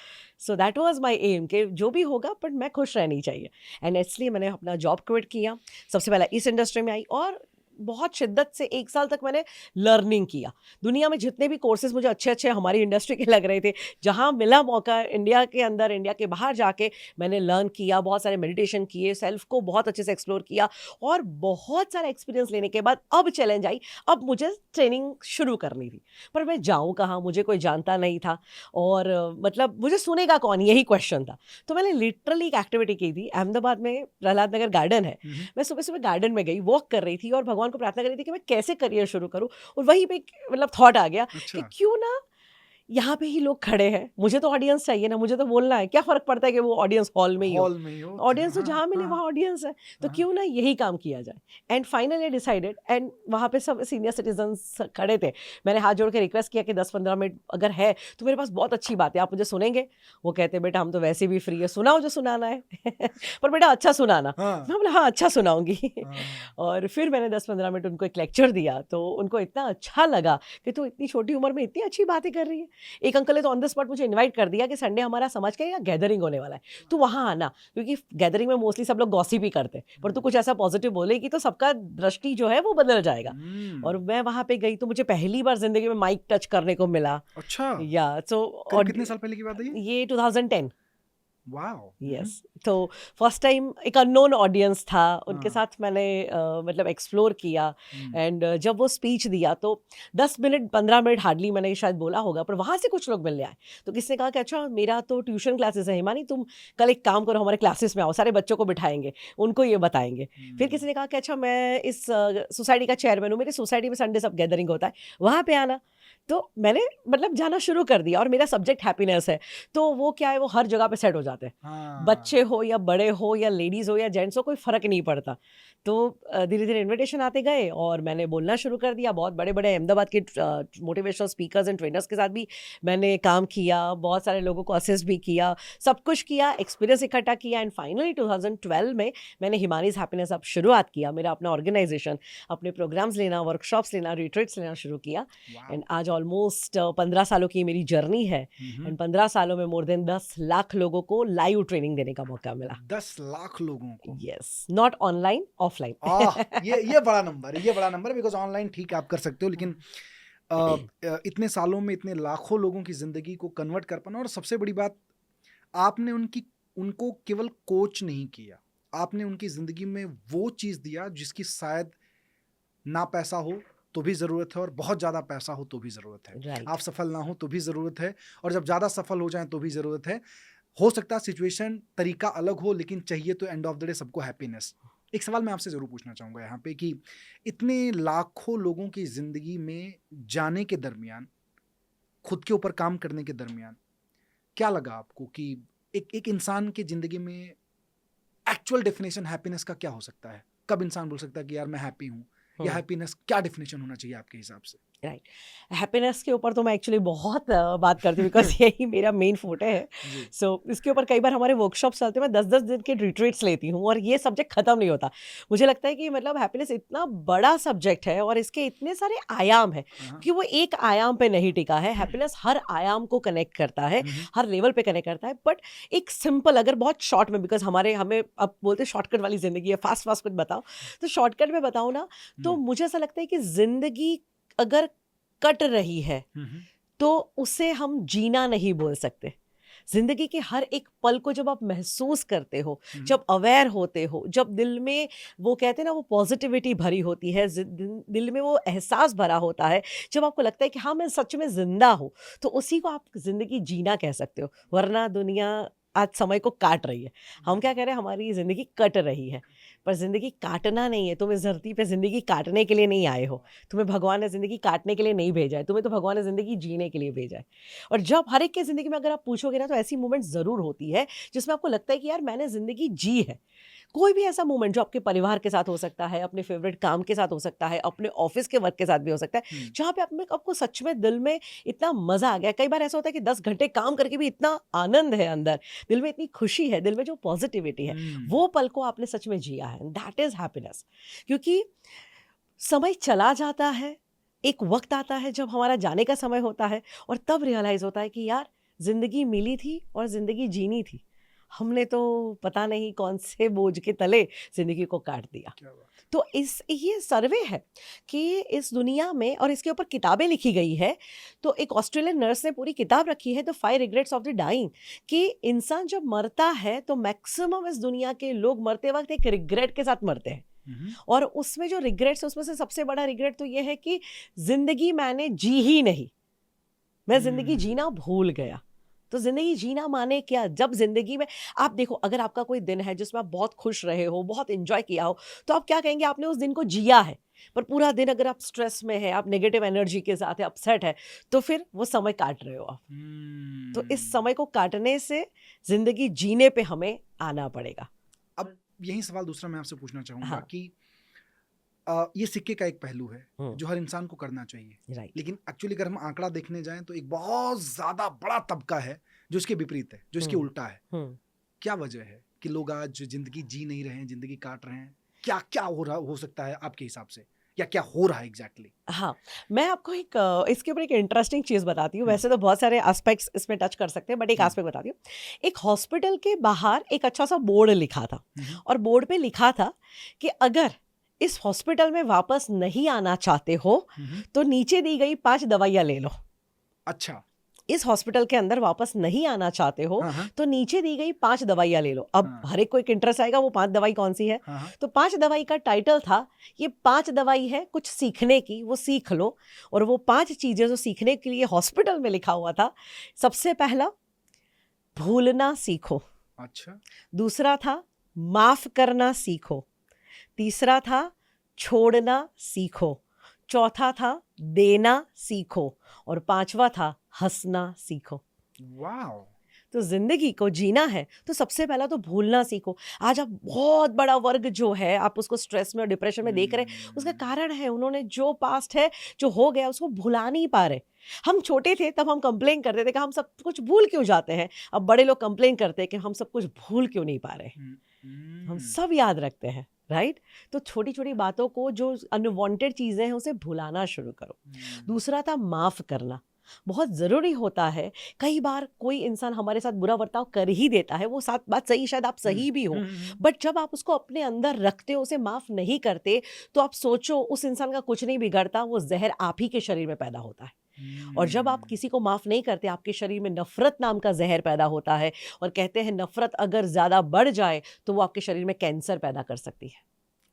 [SPEAKER 1] So that was my aim कि जो भी होगा पर मैं खुश रहनी चाहिए। एंड इसलिए मैंने अपना जॉब क्विट किया। सबसे पहले इस इंडस्ट्री में आई और बहुत शिद्दत से 1 साल तक मैंने लर्निंग किया। दुनिया में जितने भी कोर्सेज़ मुझे अच्छे-अच्छे हमारी इंडस्ट्री के लग रहे थे, जहाँ मिला मौका इंडिया के अंदर, इंडिया के बाहर जाके मैंने लर्न किया, बहुत सारे मेडिटेशन किए, सेल्फ को बहुत अच्छे से एक्सप्लोर किया और बहुत सारा एक्सपीरियंस लेने के बाद अब चैलेंज आई, अब मुझे ट्रेनिंग शुरू करनी थी। पर मैं जाऊँ कहाँ? मुझे कोई जानता नहीं था और मतलब मुझे सुनेगा कौन? यही क्वेश्चन था। तो मैंने लिटरली एक एक्टिविटी की थी, अहमदाबाद में प्रहलाद नगर गार्डन है। मैं सुबह-सुबह गार्डन में गई, वॉक कर रही थी और भगवान को प्रार्थना कर रही थी कि मैं कैसे करियर शुरू करूँ। और वहीं पे एक मतलब थॉट आ गया कि
[SPEAKER 2] अच्छा।
[SPEAKER 1] क्यों ना यहाँ पे ही लोग खड़े हैं, मुझे तो ऑडियंस चाहिए ना, मुझे तो बोलना है, क्या फ़र्क पड़ता है कि वो ऑडियंस हॉल में ही हो।
[SPEAKER 2] हॉल में ही हो
[SPEAKER 1] ऑडियंस तो
[SPEAKER 2] हाँ,
[SPEAKER 1] जहाँ मिले
[SPEAKER 2] हाँ,
[SPEAKER 1] वहाँ ऑडियंस है, तो
[SPEAKER 2] हाँ।
[SPEAKER 1] क्यों ना यही काम किया जाए। एंड फाइनली डिसाइडेड, एंड वहाँ पे सब सीनियर सिटीजन्स खड़े थे। मैंने हाथ जोड़ के रिक्वेस्ट किया कि 10-15 मिनट अगर है तो मेरे पास बहुत अच्छी बात है, आप मुझे सुनेंगे? वो कहते बेटा हम तो वैसे भी फ्री है, सुनाओ जो सुनाना है पर बेटा अच्छा सुनाना।
[SPEAKER 2] हाँ,
[SPEAKER 1] मैं बोला हाँ अच्छा सुनाऊंगी
[SPEAKER 2] हाँ।
[SPEAKER 1] और फिर मैंने 10-15 मिनट उनको एक लेक्चर दिया, तो उनको इतना अच्छा लगा कि तू इतनी छोटी उम्र में इतनी अच्छी बातें कर रही है। एक अंकल ने तो ऑन द स्पॉट मुझे इनवाइट कर दिया कि संडे हमारा समाज का यहाँ गैदरिंग होने वाला है, तू वहाँ आना, क्योंकि गैदरिंग में मोस्टली सब लोग गॉसिप ही करते हैं, पर तू कुछ ऐसा पॉजिटिव बोलेगी तो सबका दृष्टि जो है वो बदल जाएगा। और मैं वहाँ पे गई तो मुझे पहली बार जिंदगी में माइक टच करने को मिला।
[SPEAKER 2] अच्छा।
[SPEAKER 1] या सो
[SPEAKER 2] करीब कितने साल पहले की बात है ये?
[SPEAKER 1] ये 2010।
[SPEAKER 2] वाओ!
[SPEAKER 1] यस, तो फर्स्ट टाइम एक अननोन ऑडियंस था, उनके
[SPEAKER 2] हाँ।
[SPEAKER 1] साथ मैंने मतलब एक्सप्लोर किया। एंड जब वो स्पीच दिया तो 10 मिनट 15 मिनट हार्डली मैंने शायद बोला होगा, पर वहाँ से कुछ लोग मिलने आए। तो किसी ने कहा कि अच्छा मेरा तो ट्यूशन क्लासेस है हिमानी, तुम कल एक काम करो हमारे क्लासेस में आओ, सारे बच्चों को बिठाएंगे, उनको ये बताएंगे। फिर किसी ने कहा कि अच्छा मैं इस सोसाइटी का चेयरमैन हूँ, मेरी सोसाइटी में संडे सब गैदरिंग होता है, वहाँ पे आना। तो मैंने मतलब जाना शुरू कर दिया और मेरा सब्जेक्ट हैप्पीनेस है, तो वो क्या है, वो हर जगह पे सेट हो जाते हैं।
[SPEAKER 2] हाँ।
[SPEAKER 1] बच्चे हो या बड़े हो या लेडीज़ हो या जेंट्स हो, कोई फ़र्क नहीं पड़ता। तो धीरे-धीरे इन्विटेशन आते गए और मैंने बोलना शुरू कर दिया। बहुत बड़े-बड़े अहमदाबाद के मोटिवेशनल स्पीकर्स एंड ट्रेनर्स के साथ भी मैंने काम किया, बहुत सारे लोगों को असिस्ट भी किया, सब कुछ किया, एक्सपीरियंस इकट्ठा किया। एंड फाइनली 2012 में मैंने हिमानीज़ हैप्पीनेस अब शुरुआत किया, मेरा अपना ऑर्गेनाइजेशन, अपने प्रोग्राम्स लेना, वर्कशॉप्स लेना, रिट्रीट्स लेना शुरू किया।
[SPEAKER 2] वाओ!
[SPEAKER 1] एंड आज ऑलमोस्ट 15 सालों की मेरी जर्नी है। एंड 15 सालों में मोर देन 10 लाख लोगों को लाइव ट्रेनिंग देने का मौका मिला।
[SPEAKER 2] 10 लाख लोगों को।
[SPEAKER 1] Yes, not online, offline.
[SPEAKER 2] ये बड़ा नंबर है, ये बड़ा नंबर है बिकॉज़ ऑनलाइन ठीक है आप कर सकते हो, लेकिन इतने सालों में इतने लाखों लोगों की ज़िंदगी को कन्वर्ट कर पाना, और सबसे बड़ी बात, आपने उनको केवल कोच नहीं किया, आपने उनकी ज़िंदगी में वो चीज़ दिया जिसकी शायद ना पैसा हो तो भी ज़रूरत है और बहुत ज़्यादा पैसा हो तो भी ज़रूरत है।
[SPEAKER 1] राइट।
[SPEAKER 2] आप सफल ना हो तो भी ज़रूरत है और जब ज़्यादा सफल हो जाएँ तो भी ज़रूरत है। हो सकता है सिचुएशन तरीका अलग हो, लेकिन चाहिए तो एंड ऑफ द डे सबको हैप्पीनेस। एक सवाल मैं आपसे ज़रूर पूछना चाहूँगा यहाँ पे कि इतने लाखों लोगों की ज़िंदगी में जाने के दरमियान, खुद के ऊपर काम करने के दरमियान, क्या लगा आपको कि एक इंसान की ज़िंदगी में एक्चुअल डेफिनेशन हैप्पीनेस का क्या हो सकता है? कब इंसान बोल सकता है कि यार मैं हैप्पी हूँ, या हैप्पीनेस क्या डेफिनेशन होना चाहिए आपके हिसाब से?
[SPEAKER 1] राइट। हैप्पीनेस के ऊपर तो मैं एक्चुअली बहुत बात करती हूँ, बिकॉज यही मेरा मेन फोटे है।
[SPEAKER 2] जी।
[SPEAKER 1] सो इसके ऊपर कई बार हमारे वर्कशॉप्स चलते हैं, मैं 10-10 दिन के रिट्रीट्स लेती हूँ और ये सब्जेक्ट ख़त्म नहीं होता। मुझे लगता है कि मतलब हैप्पीनेस इतना बड़ा सब्जेक्ट है और इसके इतने सारे आयाम हैं
[SPEAKER 2] हाँ।
[SPEAKER 1] कि वो एक आयाम पे नहीं टिका है। हैप्पीनेस हर आयाम को कनेक्ट करता है, हर लेवल पे कनेक्ट करता है। बट एक सिंपल, अगर बहुत शॉर्ट में, बिकॉज हमें अब बोलते शॉर्टकट वाली ज़िंदगी है, फास्ट फास्ट कुछ बताओ, तो शॉर्टकट में बताऊँ ना, तो मुझे ऐसा लगता है कि ज़िंदगी अगर कट रही है तो उसे हम जीना नहीं बोल सकते। जिंदगी के हर एक पल को जब आप महसूस करते हो, जब अवेयर होते हो, जब दिल में वो कहते हैं ना वो पॉजिटिविटी भरी होती है, दिल में वो एहसास भरा होता है, जब आपको लगता है कि हाँ मैं सच में जिंदा हूँ, तो उसी को आप जिंदगी जीना कह सकते हो। वरना दुनिया आज समय को काट रही है, हम क्या कह रहे हैं, हमारी ज़िंदगी कट रही है। पर ज़िंदगी काटना नहीं है, तुम इस धरती पे ज़िंदगी काटने के लिए नहीं आए हो, तुम्हें भगवान ने ज़िंदगी काटने के लिए नहीं भेजा है, तुम्हें तो भगवान ने ज़िंदगी जीने के लिए भेजा है। और जब हर एक की ज़िंदगी में अगर आप पूछोगे ना, तो ऐसी मोमेंट ज़रूर होती है जिसमें आपको लगता है कि यार मैंने ज़िंदगी जी है। कोई भी ऐसा मोमेंट जो आपके परिवार के साथ हो सकता है, अपने फेवरेट काम के साथ हो सकता है, अपने ऑफिस के वर्क के साथ भी हो सकता है, जहाँ पे आपको सच में दिल में इतना मजा आ गया। कई बार ऐसा होता है कि 10 घंटे काम करके भी इतना आनंद है अंदर, दिल में इतनी खुशी है, दिल में जो पॉजिटिविटी है, वो पल को आपने सच में जिया है, दैट इज हैप्पीनेस। क्योंकि समय चला जाता है, एक वक्त आता है जब हमारा जाने का समय होता है, और तब रियलाइज होता है कि यार जिंदगी मिली थी और जिंदगी जीनी थी, हमने तो पता नहीं कौन से बोझ के तले जिंदगी को काट दिया। तो ये सर्वे है कि इस दुनिया में, और इसके ऊपर किताबें लिखी गई है, तो एक ऑस्ट्रेलियन नर्स ने पूरी किताब रखी है, the 5 regrets of the dying, कि इंसान जब मरता है तो मैक्सिमम इस दुनिया के लोग मरते वक्त एक रिग्रेट के साथ मरते हैं। और उसमें जो रिग्रेट्स, उसमें से सबसे बड़ा रिग्रेट तो ये है कि जिंदगी मैंने जी ही नहीं, मैं जिंदगी जीना भूल गया। तो जिंदगी जीना माने क्या? जब जिंदगी में आप देखो, अगर आपका कोई दिन है जिसमें आप बहुत खुश रहे हो, बहुत एंजॉय किया हो, तो आप क्या कहेंगे? आपने उस दिन को जिया है। पर पूरा दिन अगर आप स्ट्रेस में है, आप नेगेटिव एनर्जी के साथ है, अपसेट है, तो फिर वो समय काट रहे हो आप। तो इस समय को काटने से जिंदगी जीने पे हमें आना पड़ेगा।
[SPEAKER 2] अब यही सवाल दूसरा मैं आपसे पूछना चाहूंगा।
[SPEAKER 1] हाँ।
[SPEAKER 2] कि ये सिक्के का एक पहलू है जो हर इंसान को करना चाहिए,
[SPEAKER 1] राइट।
[SPEAKER 2] लेकिन एक्चुअली अगर हम आंकड़ा देखने जाएं तो एक बहुत ज्यादा बड़ा तबका है जो इसके विपरीत है, जो इसके उल्टा है। क्या वजह है कि लोग आज जिंदगी जी नहीं रहे हैं, जिंदगी काट रहे हैं? क्या क्या हो सकता है आपके हिसाब से, या क्या हो रहा है एग्जैक्टली?
[SPEAKER 1] हाँ, मैं आपको इसके ऊपर एक इंटरेस्टिंग चीज़ बताती हूँ। वैसे तो बहुत सारे एस्पेक्ट्स इसमें टच कर सकते हैं, बट एक एस्पेक्ट बताती हूँ। एक हॉस्पिटल के बाहर एक अच्छा सा बोर्ड लिखा था, और बोर्ड पे लिखा था कि अगर इस हॉस्पिटल में वापस नहीं आना चाहते हो तो नीचे दी गई 5 दवाइयाँ ले लो।
[SPEAKER 2] अच्छा,
[SPEAKER 1] इस हॉस्पिटल के अंदर वापस नहीं आना चाहते हो तो नीचे दी गई 5 दवाइयाँ ले लो। अब हर एक को एक इंटरेस्ट आएगा, वो 5 दवाई कौन सी है? तो 5 दवाई का टाइटल था, ये 5 दवाई है कुछ सीखने की, वो सीख लो। और वो 5 चीजें जो सीखने के लिए हॉस्पिटल में लिखा हुआ था, सबसे पहला, भूलना सीखो।
[SPEAKER 2] अच्छा।
[SPEAKER 1] दूसरा था, माफ करना सीखो। तीसरा था, छोड़ना सीखो। चौथा था, देना सीखो। और 5वां था, हंसना सीखो।
[SPEAKER 2] वाओ।
[SPEAKER 1] तो जिंदगी को जीना है तो सबसे पहला तो भूलना सीखो। आज आप बहुत बड़ा वर्ग जो है, आप उसको स्ट्रेस में और डिप्रेशन में देख रहे हैं, उसका कारण है उन्होंने जो पास्ट है, जो हो गया, उसको भुला नहीं पा रहे। हम छोटे थे तब हम कंप्लेन करते थे कि हम सब कुछ भूल क्यों जाते हैं। अब बड़े लोग कंप्लेन करते हैं कि हम सब कुछ भूल क्यों नहीं पा रहे। हम सब याद रखते हैं, राइट? तो छोटी छोटी बातों को, जो अनवांटेड चीजें हैं, उसे भुलाना शुरू करो। दूसरा था, माफ करना। बहुत ज़रूरी होता है। कई बार कोई इंसान हमारे साथ बुरा बर्ताव कर ही देता है, वो साथ बात सही, शायद आप सही भी हो, बट जब आप उसको अपने अंदर रखते हो, उसे माफ़ नहीं करते, तो आप सोचो उस इंसान का कुछ नहीं बिगड़ता, वो जहर आप ही के शरीर में पैदा होता है। और जब आप किसी को माफ़ नहीं करते, आपके शरीर में नफ़रत नाम का जहर पैदा होता है। और कहते हैं नफ़रत अगर ज़्यादा बढ़ जाए तो वो आपके शरीर में कैंसर पैदा कर सकती है।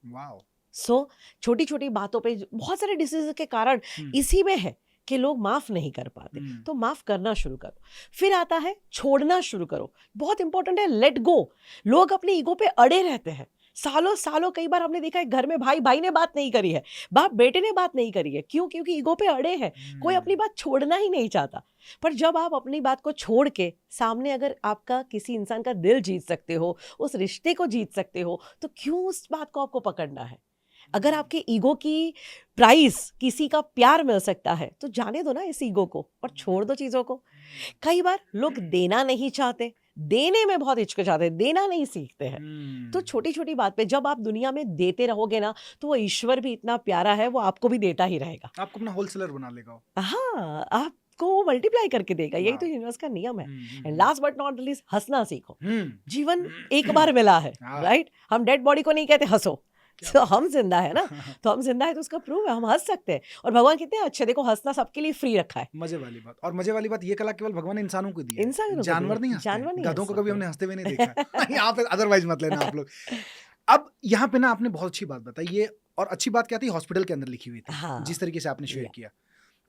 [SPEAKER 2] वाओ।
[SPEAKER 1] सो छोटी छोटी बातों पे बहुत सारे डिसीज के कारण इसी में है कि लोग माफ नहीं कर पाते। तो माफ करना शुरू करो। फिर आता है, छोड़ना शुरू करो। बहुत इंपॉर्टेंट है, लेट गो। लोग अपने ईगो पे अड़े रहते हैं सालों सालों। कई बार हमने देखा है घर में भाई ने बात नहीं करी है, बाप बेटे ने बात नहीं करी है। क्यों? क्योंकि ईगो पे अड़े हैं, कोई अपनी बात छोड़ना ही नहीं चाहता। पर जब आप अपनी बात को छोड़ के सामने अगर आपका किसी इंसान का दिल जीत सकते हो, उस रिश्ते को जीत सकते हो, तो क्यों उस बात को आपको पकड़ना है? अगर आपके ईगो की प्राइस किसी का प्यार मिल सकता है तो जाने दो ना इस ईगो को और छोड़ दो चीजों को। कई बार लोग देना नहीं चाहते, देने में बहुत हिचकिचाते, देना नहीं सीखते हैं। तो छोटी छोटी बात पे जब आप दुनिया में देते रहोगे ना, तो वो ईश्वर भी इतना प्यारा है, वो आपको भी देता ही रहेगा।
[SPEAKER 2] आपको अपना होलसेलर बना लेगा।
[SPEAKER 1] हाँ, आप को मल्टीप्लाई करके देगा। यही तो यूनिवर्स का नियम है। And last but not least, हंसना सीखो। जीवन एक बार मिला है, राइट? हम डेड बॉडी को नहीं कहते हंसो। तो हम जिंदा है ना, तो हम जिंदा है तो उसका प्रूफ है, हम हंस सकते हैं। और भगवान कितने अच्छे, देखो हंसना सबके लिए फ्री रखा है।
[SPEAKER 2] मजे वाली बात। और मजे वाली बात ये कला केवल भगवान ने इंसानों को दी है,
[SPEAKER 1] इंसानों
[SPEAKER 2] जानवर नहीं हंसते।
[SPEAKER 1] जानवर नहीं,
[SPEAKER 2] गधों को कभी हमने हंसते हुए नहीं देखा। यहाँ पे अदरवाइज मत लेना आप लोग। अब यहाँ पे ना आपने बहुत अच्छी बात बताई ये, और अच्छी बात क्या थी, हॉस्पिटल के अंदर लिखी हुई थी। जिस तरीके से आपने शेयर किया,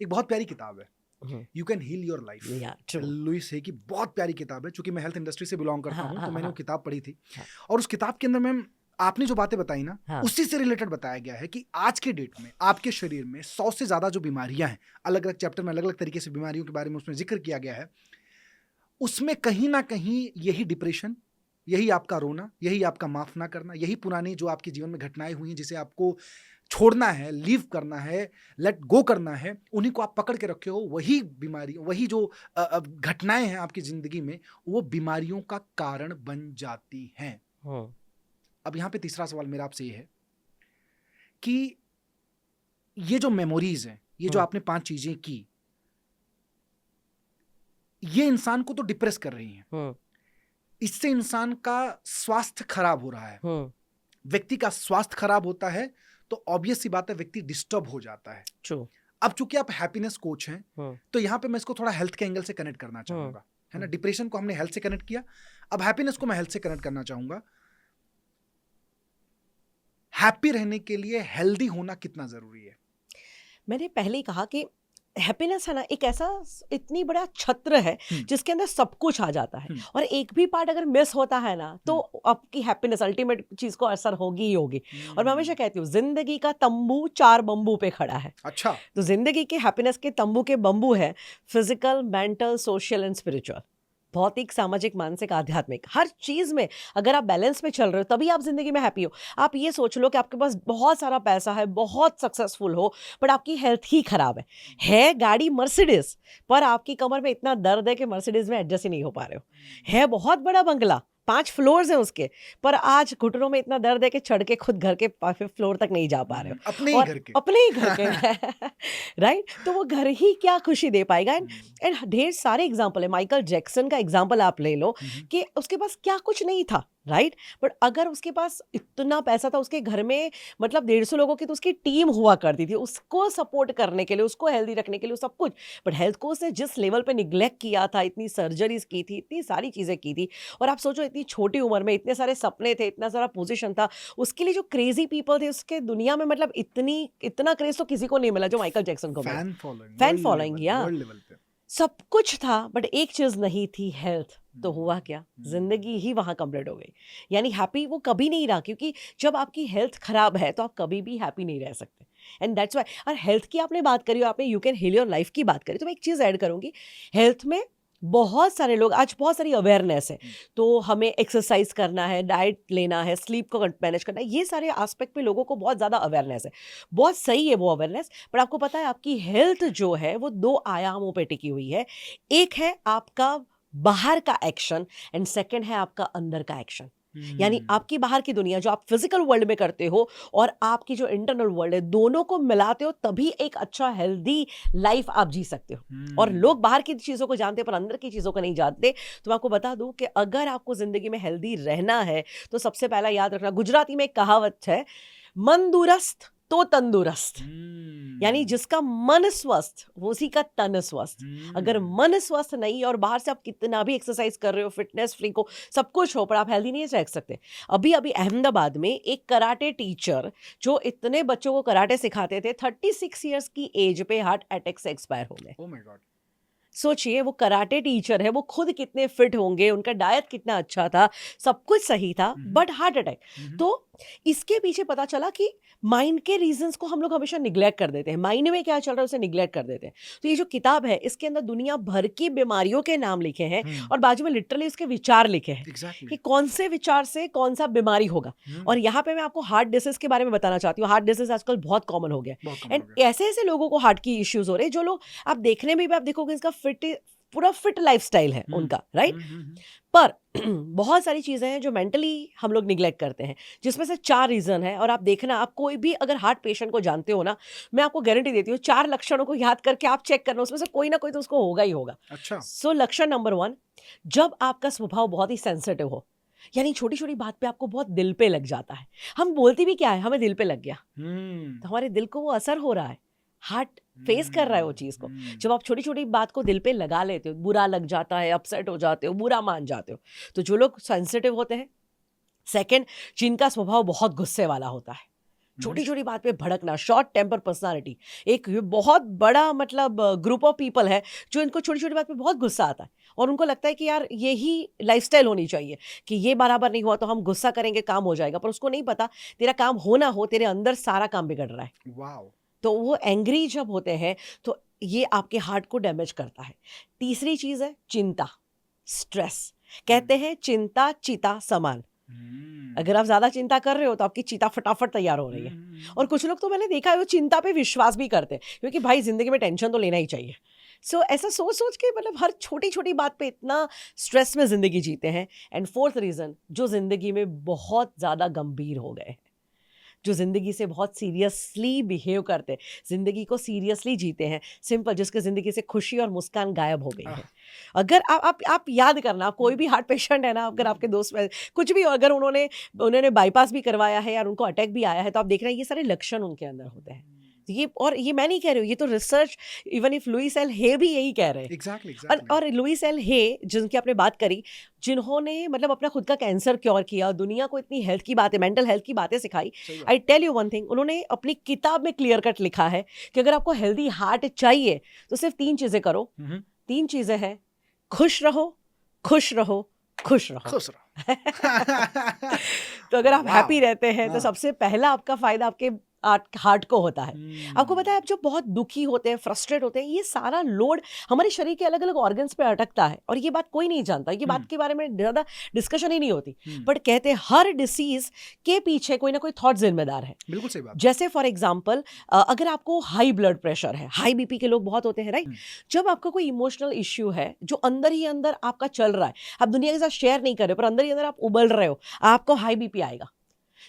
[SPEAKER 2] एक बहुत प्यारी किताब है, you can heal your life, Louise है की बहुत प्यारी किताब है। चूंकि मैं हेल्थ इंडस्ट्री से बिलोंग करता हूँ, तो मैंने वो किताब पढ़ी थी। और उस किताब के अंदर मैम आपने जो बातें बताई ना, उसी से रिलेटेड बताया गया है कि आज के डेट में आपके शरीर में 100 से ज्यादा जो बीमारियां हैं, अलग अलग चैप्टर में अलग अलग तरीके से बीमारियों के बारे में उसमें जिक्र किया गया है। उसमें कहीं ना कहीं यही डिप्रेशन, यही आपका रोना, यही आपका माफ ना करना, यही पुरानी जो आपके जीवन में घटनाएं हुई हैं जिसे आपको छोड़ना है, लीव करना है, लेट गो करना है, उन्हीं को आप पकड़ के रखे हो। वही बीमारी, वही जो घटनाएं हैं आपकी जिंदगी में, वो बीमारियों का कारण बन जाती हैं। अब यहाँ पे तीसरा सवाल मेरा आपसे ये है कि ये जो मेमोरीज हैं, ये जो आपने 5 चीजें की, ये इंसान को तो डिप्रेस कर रही हैं। इससे इंसान का स्वास्थ्य खराब हो रहा है। व्यक्ति का स्वास्थ्य खराब होता है तो ऑब्वियस सी बात है, व्यक्ति डिस्टर्ब हो जाता है।
[SPEAKER 1] True.
[SPEAKER 2] अब चूंकि आप हैप्पीनेस कोच हैं, तो यहाँ पे मैं इसको थोड़ा हेल्थ के एंगल से कनेक्ट करना चाहूंगा, है ना। डिप्रेशन को हमने हेल्थ से कनेक्ट किया, अब हैप्पीनेस को मैं हेल्थ से कनेक्ट करना चाहूंगा। हैप्पी रहने के लिए हेल्दी होना कितना जरूरी है?
[SPEAKER 1] मैंने पहले ही कहा कि हैप्पीनेस है ना, एक ऐसा इतनी बड़ा छत्र है जिसके अंदर सब कुछ आ जाता है, और एक भी पार्ट अगर मिस होता है ना तो आपकी हैप्पीनेस अल्टीमेट चीज को असर होगी ही होगी। और मैं हमेशा कहती हूँ, जिंदगी का तंबू 4 बम्बू पे खड़ा है।
[SPEAKER 2] अच्छा,
[SPEAKER 1] तो जिंदगी के हैप्पीनेस के तंबू के बम्बू है physical, mental, social and spiritual. भौतिक, सामाजिक, मानसिक, आध्यात्मिक, हर चीज में अगर आप बैलेंस में चल रहे हो तभी आप जिंदगी में हैप्पी हो। आप ये सोच लो कि आपके पास बहुत सारा पैसा है, बहुत सक्सेसफुल हो, बट आपकी हेल्थ ही खराब है गाड़ी मर्सिडीज, पर आपकी कमर में इतना दर्द है कि मर्सिडीज में एडजस्ट ही नहीं हो पा रहे हो। है बहुत बड़ा बंगला, 5 फ्लोर्स हैं उसके, पर आज घुटनों में इतना दर्द है कि चढ़ के खुद घर के 5th फ्लोर तक नहीं जा पा रहे हो।
[SPEAKER 2] अपने ही घर के
[SPEAKER 1] राइट। तो वो घर ही क्या खुशी दे पाएगा। एंड ढेर सारे एग्जाम्पल है। माइकल जैक्सन का एग्जाम्पल आप ले लो कि उसके पास क्या कुछ नहीं था, राइट, बट अगर उसके पास इतना पैसा था, उसके घर में मतलब 150 लोगों की तो उसकी टीम हुआ करती थी उसको सपोर्ट करने के लिए, उसको हेल्दी रखने के लिए, सब कुछ। बट हेल्थ को उसने जिस लेवल पे निग्लेक्ट किया था, इतनी सर्जरीज की थी, इतनी सारी चीजें की थी, और आप सोचो इतनी छोटी उम्र में इतने सारे सपने थे, इतना सारा पोजीशन था उसके लिए। जो क्रेजी पीपल थे उसके दुनिया में, मतलब इतना क्रेज तो किसी को नहीं मिला जो माइकल जैक्सन को मिला। फैन फॉलोइंग, या सब कुछ था, बट एक चीज नहीं थी, हेल्थ। तो हुआ क्या, जिंदगी ही वहां कंप्लीट हो गई। यानी हैप्पी वो कभी नहीं रहा, क्योंकि जब आपकी हेल्थ खराब है तो आप कभी भी हैप्पी नहीं रह सकते। And that's why. और हेल्थ की आपने बात करी, आपने you can heal your life की बात करी, तो मैं एक चीज ऐड करूंगी। हेल्थ में बहुत सारे लोग, आज बहुत सारी अवेयरनेस है, तो हमें एक्सरसाइज करना है, डाइट लेना है, स्लीप को मैनेज करना है, ये सारे एस्पेक्ट पे लोगों को बहुत ज़्यादा अवेयरनेस है। बहुत सही है वो अवेयरनेस, पर आपको पता है आपकी हेल्थ जो है वो 2 आयामों पे टिकी हुई है। एक है आपका बाहर का एक्शन, एंड सेकंड है आपका अंदर का एक्शन। यानी आपकी बाहर की दुनिया जो आप फिजिकल वर्ल्ड में करते हो और आपकी जो इंटरनल वर्ल्ड है, दोनों को मिलाते हो तभी एक अच्छा हेल्दी लाइफ आप जी सकते हो। और लोग बाहर की चीज़ों को जानते हैं पर अंदर की चीज़ों को नहीं जानते। तो मैं आपको बता दूं कि अगर आपको जिंदगी में हेल्दी रहना है तो सबसे पहला याद रखना, गुजराती में एक कहावत है, मन दुरुस्त तो तंदुरुस्त। यानी जिसका मन स्वस्थ वो उसी का तन स्वस्थ। अगर मन स्वस्थ नहीं और बाहर से आप कितना भी एक्सरसाइज कर रहे हो, फिटनेस फ्रीक हो, सब कुछ हो, पर आप हेल्दी नहीं रह सकते। अभी अहमदाबाद में एक कराटे टीचर जो इतने बच्चों को कराटे सिखाते थे, 36 ईयर्स की एज पे हार्ट अटैक से एक्सपायर हो गए।
[SPEAKER 2] Oh my God.
[SPEAKER 1] सोचिए, वो कराटे टीचर है, वो खुद कितने फिट होंगे, उनका डाइट कितना अच्छा था, सब कुछ सही था, बट हार्ट अटैक। तो इसके पीछे पता चला कि माइंड के रीजंस को हम लोग हमेशा निग्लेक्ट कर देते हैं। माइंड में क्या चल रहा है उसे निग्लेक्ट कर देते हैं। तो ये जो किताब है इसके अंदर दुनिया भर की बीमारियों के नाम लिखे हैं और बाजू में लिटरली उसके विचार लिखे हैं कि कौन से विचार से कौन सा बीमारी होगा। और यहाँ पे मैं आपको हार्ट डिसीज के बारे में बताना चाहती हूँ। हार्ट डिसीज आजकल बहुत कॉमन हो गया, एंड ऐसे ऐसे लोगों को हार्ट की इश्यूज हो रहे हैं जो लोग आप देखने में भी आप देखोगे इसका पूरा फिट लाइफस्टाइल है उनका, राइट। पर बहुत सारी चीजें हैं जो मेंटली हम लोग निग्लेक्ट करते हैं, जिसमें से 4 रीजन है। और आप देखना, आप कोई भी अगर हार्ट पेशेंट को जानते हो ना, मैं आपको गारंटी देती हूँ 4 लक्षणों को याद करके आप चेक करना, उसमें से कोई ना कोई तो उसको होगा ही होगा।
[SPEAKER 2] अच्छा।
[SPEAKER 1] सो लक्षण नंबर 1, जब आपका स्वभाव बहुत ही सेंसिटिव हो, यानी छोटी छोटी बात पे आपको बहुत दिल पे लग जाता है। हम बोलती भी क्या है, हमें दिल पे लग गया, तो हमारे दिल को वो असर हो रहा है, हार्ट फेस कर रहा है वो चीज को। जब आप छोटी छोटी बात को दिल पे लगा लेते हो, बुरा लग जाता है, अपसेट हो जाते हो, बुरा मान जाते हो, तो जो लोग सेंसिटिव होते हैं। सेकंड, जिनका स्वभाव बहुत गुस्से वाला होता है, छोटी छोटी बात पे भड़कना, शॉर्ट टेम्पर पर्सनालिटी। एक बहुत बड़ा मतलब ग्रुप ऑफ पीपल है जो इनको छोटी छोटी बात पे बहुत गुस्सा आता है और उनको लगता है कि यार यही लाइफस्टाइल होनी चाहिए कि ये बराबर नहीं हुआ तो हम गुस्सा करेंगे, काम हो जाएगा। पर उसको नहीं पता तेरा काम हो ना हो, तेरे अंदर सारा काम बिगड़ रहा है।
[SPEAKER 2] वाओ।
[SPEAKER 1] तो वो एंग्री जब होते हैं तो ये आपके हार्ट को डैमेज करता है। तीसरी चीज है चिंता, स्ट्रेस। कहते हैं चिंता चिता समान। अगर आप ज्यादा चिंता कर रहे हो तो आपकी चिता फटाफट तैयार हो रही है। और कुछ लोग तो मैंने देखा है वो चिंता पे विश्वास भी करते हैं, क्योंकि भाई जिंदगी में टेंशन तो लेना ही चाहिए। सो ऐसा सोच सोच के मतलब हर छोटी छोटी बात पे इतना स्ट्रेस में जिंदगी जीते हैं। एंड फोर्थ रीजन, जो जिंदगी में बहुत ज्यादा गंभीर हो गए हैं, जो जिंदगी से बहुत सीरियसली बिहेव करते हैं, जिंदगी को सीरियसली जीते हैं। सिंपल, जिसके जिंदगी से खुशी और मुस्कान गायब हो गई है। अगर आप याद करना, कोई भी हार्ट पेशेंट है ना, अगर आपके दोस्त में कुछ भी, अगर उन्होंने बाईपास भी करवाया है या उनको अटैक भी आया है, तो आप देख रहे हैं ये सारे लक्षण उनके अंदर होते हैं। ये मैं नहीं कह रही हूँ, ये तो research, even if Louise L Hay भी यही कह रहे हैं।
[SPEAKER 2] एग्जैक्टली
[SPEAKER 1] और लुइस एल हे, जिनकी आपने बात करी, जिन्होंने मतलब अपना खुद का कैंसर क्योर किया, दुनिया को इतनी हेल्थ की बातें, मेंटल हेल्थ की बातें सिखाई। I tell you one thing, उन्होंने अपनी किताब में क्लियर कट लिखा है कि अगर आपको हेल्दी हार्ट चाहिए तो सिर्फ 3 चीजें करो। 3 चीजें हैं, खुश रहो, खुश रहो, खुश रहो।
[SPEAKER 2] खुश रहो।
[SPEAKER 1] तो अगर आप
[SPEAKER 2] Wow.
[SPEAKER 1] हैप्पी रहते हैं तो
[SPEAKER 2] हाँ।
[SPEAKER 1] सबसे पहला आपका फायदा आपके हार्ट को होता है। आपको पता है, आप जो बहुत दुखी होते हैं, फ्रस्ट्रेट होते हैं, ये सारा लोड हमारे शरीर के अलग अलग ऑर्गन्स पे अटकता है, और ये बात कोई नहीं जानता, ये बात के बारे में ज़्यादा डिस्कशन ही नहीं होती। बट कहते हैं हर डिसीज के पीछे कोई ना कोई थॉट जिम्मेदार है।
[SPEAKER 2] बिल्कुल सही बात।
[SPEAKER 1] जैसे फॉर एग्जाम्पल, अगर आपको हाई ब्लड प्रेशर है, हाई बीपी के लोग बहुत होते हैं, राइट? जब आपका कोई इमोशनल इश्यू है जो अंदर ही अंदर आपका चल रहा है, आप दुनिया के साथ शेयर नहीं कर रहे हो, पर अंदर ही अंदर आप उबल रहे हो, आपको हाई बीपी आएगा।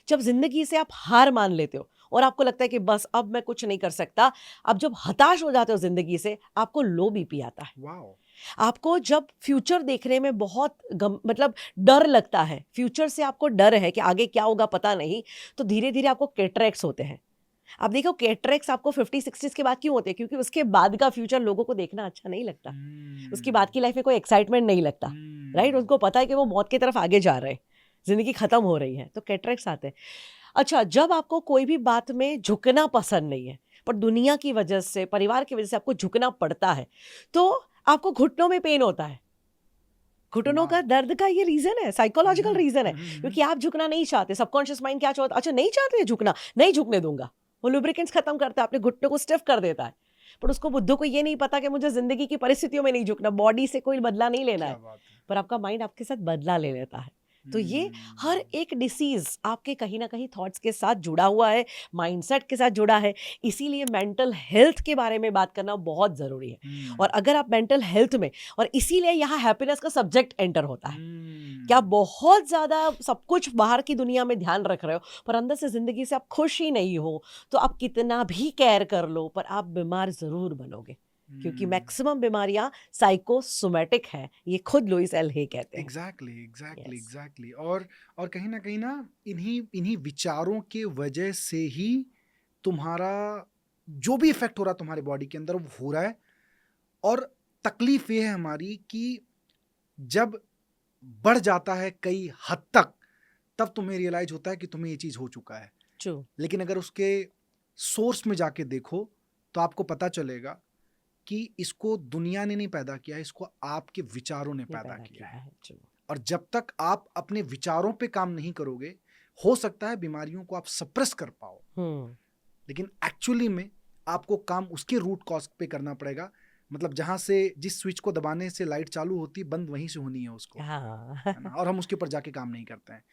[SPEAKER 1] जब जिंदगी से आप हार मान लेते हो और आपको लगता है कि बस अब मैं कुछ नहीं कर सकता, आप जब हताश हो जाते हो जिंदगी से, आपको लो बीपी आता है।
[SPEAKER 2] वाओ।
[SPEAKER 1] आपको जब फ्यूचर देखने में बहुत मतलब डर लगता है, फ्यूचर से आपको डर है कि आगे क्या होगा पता नहीं, तो धीरे धीरे आपको कैटरेक्ट्स होते हैं। आप देखो, कैटरेक्ट्स आपको 50-60 के बाद क्यों होते हैं? क्योंकि उसके बाद का फ्यूचर लोगों को देखना अच्छा नहीं लगता, उसकी बाद की लाइफ में कोई एक्साइटमेंट नहीं लगता, राइट? उनको पता है कि वो मौत की तरफ आगे जा रहे हैं, जिंदगी खत्म हो रही है, तो कैटरेक्ट्स आते हैं। अच्छा, जब आपको कोई भी बात में झुकना पसंद नहीं है, पर दुनिया की वजह से, परिवार की वजह से आपको झुकना पड़ता है, तो आपको घुटनों में पेन होता है। घुटनों का दर्द का ये रीजन है, साइकोलॉजिकल रीजन है, क्योंकि आप झुकना नहीं चाहते। सबकॉन्शियस माइंड क्या चाहता है? अच्छा, नहीं चाहते झुकना, नहीं झुकने दूंगा। वो लुब्रिकेंट्स खत्म करता है, अपने घुटनों को स्टिफ कर देता है। पर उसको, बुद्धू को ये नहीं पता कि मुझे जिंदगी की परिस्थितियों में नहीं झुकना, बॉडी से कोई बदला नहीं लेना है, पर आपका माइंड आपके साथ बदला ले लेता है। तो ये हर एक डिसीज आपके कहीं ना कहीं थॉट्स के साथ जुड़ा हुआ है, माइंडसेट के साथ जुड़ा है। इसीलिए मेंटल हेल्थ के बारे में बात करना बहुत ज़रूरी है। और अगर आप मेंटल हेल्थ में, और इसीलिए यहाँ हैप्पीनेस का सब्जेक्ट एंटर होता है कि आप बहुत ज़्यादा सब कुछ बाहर की दुनिया में ध्यान रख रहे हो, पर अंदर से ज़िंदगी से आप खुश ही नहीं हो, तो आप कितना भी केयर कर लो, पर आप बीमार ज़रूर बनोगे, क्योंकि मैक्सिमम बीमारियां साइकोसोमैटिक है, ये खुद लुइस एल हे कहते हैं।
[SPEAKER 2] एग्जैक्टली। और कहीं ना इन्हीं विचारों के वजह से ही तुम्हारा जो भी इफेक्ट हो रहा है तुम्हारे बॉडी के अंदर, वो हो रहा है। और तकलीफ ये है हमारी कि जब बढ़ जाता है कई हद तक, तब तुम्हें रियलाइज होता है कि तुम्हें ये चीज हो चुका है।
[SPEAKER 1] True.
[SPEAKER 2] लेकिन अगर उसके सोर्स में जाके देखो तो आपको पता चलेगा कि इसको दुनिया ने नहीं पैदा किया है, इसको आपके विचारों ने पैदा किया है। और जब तक आप अपने विचारों पे काम नहीं करोगे, हो सकता है बीमारियों को आप सप्रेस कर पाओ, लेकिन एक्चुअली में आपको काम उसके रूट कॉज पे करना पड़ेगा। मतलब जहां से, जिस स्विच को दबाने से लाइट चालू होती, बंद वहीं से होनी है उसको, है ना? और हम उसके ऊपर जाके काम नहीं करते हैं।